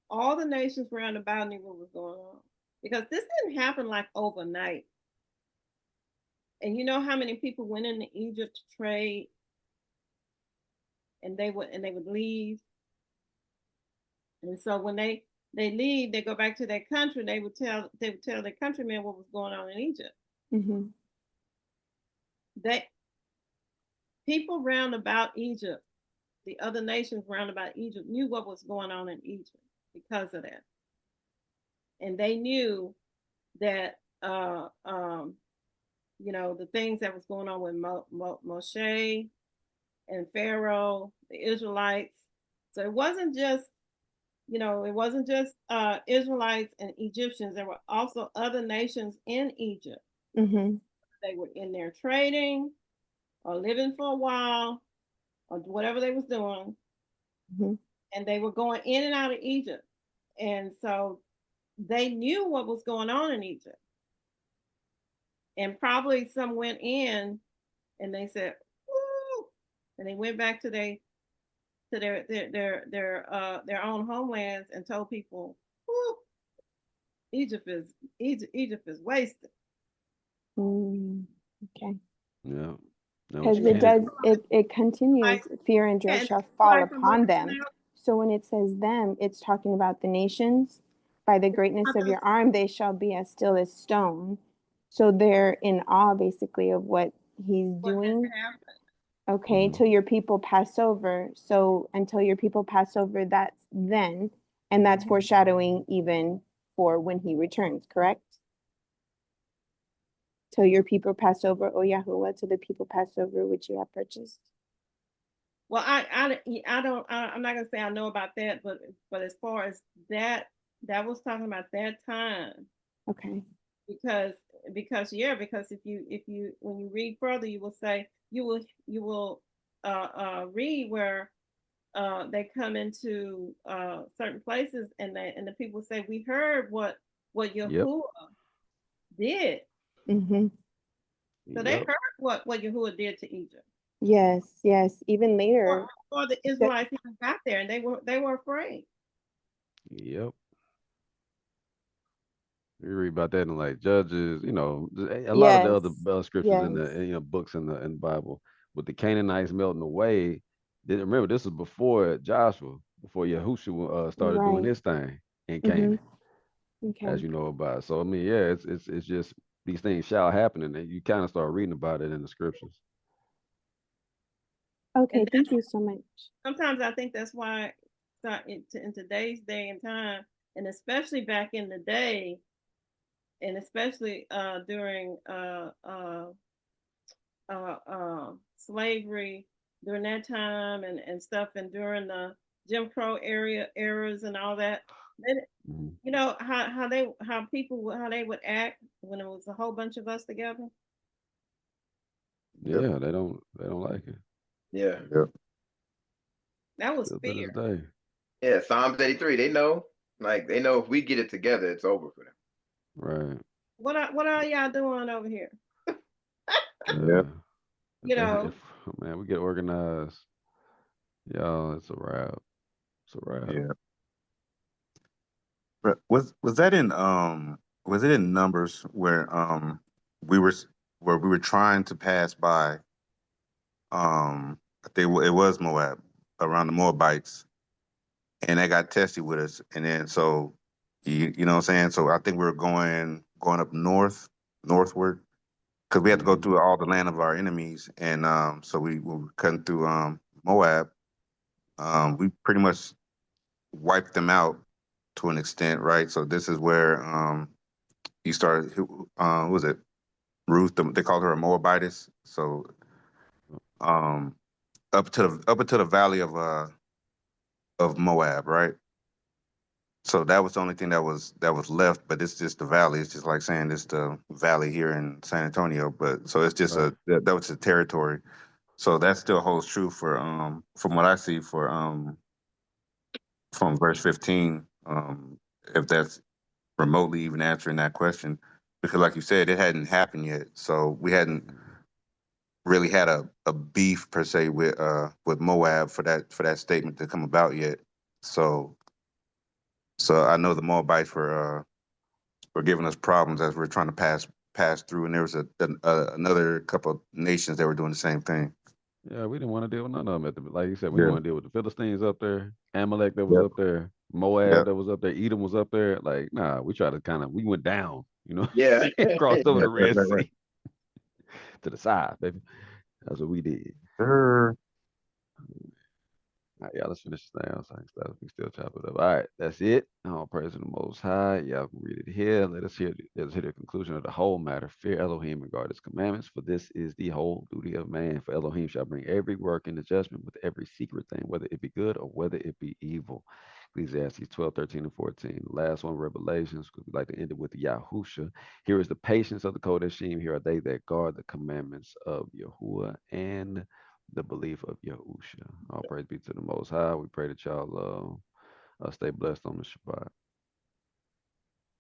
All the nations round about knew what was going on, because this didn't happen like overnight. And you know how many people went into Egypt to trade, and they would leave. And so when they leave, they go back to their country. They would tell their countrymen what was going on in Egypt. Mm-hmm. They people round about Egypt, the other nations round about Egypt, knew what was going on in Egypt because of that, and they knew that the things that was going on with Moshe and Pharaoh, the Israelites. So it wasn't just Israelites and Egyptians. There were also other nations in Egypt. Mm-hmm. They were in there trading or living for a while or whatever they was doing. Mm-hmm. And they were going in and out of Egypt. And so they knew what was going on in Egypt. And probably some went in and they said, "Woo!" And they went back to their own homelands and told people, "Woo, Egypt is wasted." Okay. Yeah. Because it continues, fear and dread And shall fall like upon them. So when it says them, it's talking about the nations. By the greatness of your arm, they shall be as still as stone. So they're in awe, basically, of what he's doing. Okay, till your people pass over. So until your people pass over, that's then. And that's foreshadowing even for when he returns, correct? Till your people pass over, O Yahuwah, till the people pass over which you have purchased. Well, I'm not gonna say I know about that, but as far as that was talking about that time. Okay. Because if you when you read further, you will say you will read where they come into certain places and the people say, we heard what Yahuwah did. Mm-hmm. So they heard what Yahuwah did to Egypt. Yes. Even later. Before the Israelites even got there, and they were afraid. Yep. You read about that in like Judges, a lot of the other scriptures in the books in the Bible, with the Canaanites melting away. Remember, this was before Joshua, before Yahushua started doing his thing in Canaan, as you know about. So I mean, yeah, it's just these things shall happen, and then you kind of start reading about it in the scriptures. Okay, thank you so much. Sometimes I think that's why in today's day and time, and especially back in the day, and especially during slavery, during that time and stuff, and during the Jim Crow eras and all that, then you know how they would act when it was a whole bunch of us together. Yeah, they don't like it. Yeah. That was Still to fear. this day. Yeah, Psalms 83. They know if we get it together, it's over for them. Right. What are y'all doing over here? Man, we get organized. Y'all, it's a wrap. It's a wrap. Yeah. But was it in Numbers where we were trying to pass by I think it was Moab, around the Moabites, and they got testy with us, and then so you know what I'm saying? So I think we were going up north, northward because we had to go Mhm. through all the land of our enemies, and so we were cutting through Moab. We pretty much wiped them out to an extent, right? So this is where you started. What was it Ruth? They called her a Moabitess. So um, up into the valley of Moab, right? So that was the only thing that was left, but it's just the valley. It's just like saying it's the valley here in San Antonio, but so it's just Right. that was the territory. So that still holds true for from what I see for from verse 15, if that's remotely even answering that question, because like you said, it hadn't happened yet, so we hadn't Mhm. really had a beef per se with Moab for that statement to come about yet. So so I know the Moabites were giving us problems as we're trying to pass through, and there was another couple of nations that were doing the same thing. Yeah, we didn't want to deal with none of them. Like you said, we didn't Yeah. want to deal with the Philistines up there, Amalek that was Yep. up there, Moab Yep. that was up there, Edom was up there. Like, nah, we tried to we went down, Yeah. crossed over Right. the Right. Red Right. Right. Sea to the side, baby. That's what we did. Sure. All right, y'all, let's finish this thing. We still chop it up. All right, that's it. All praise to the Most High. Y'all can read it here. Let us hear the conclusion of the whole matter. Fear Elohim and guard his commandments, for this is the whole duty of man. For Elohim shall bring every work into judgment with every secret thing, whether it be good or whether it be evil. Ecclesiastes 12, 13, and 14. The last one, Revelations, because we like to end it with the Yahusha. Here is the patience of the Kodeshim. Here are they that guard the commandments of Yahuwah and the belief of Yahusha. All praise be to the Most High. We pray that y'all stay blessed on the Shabbat.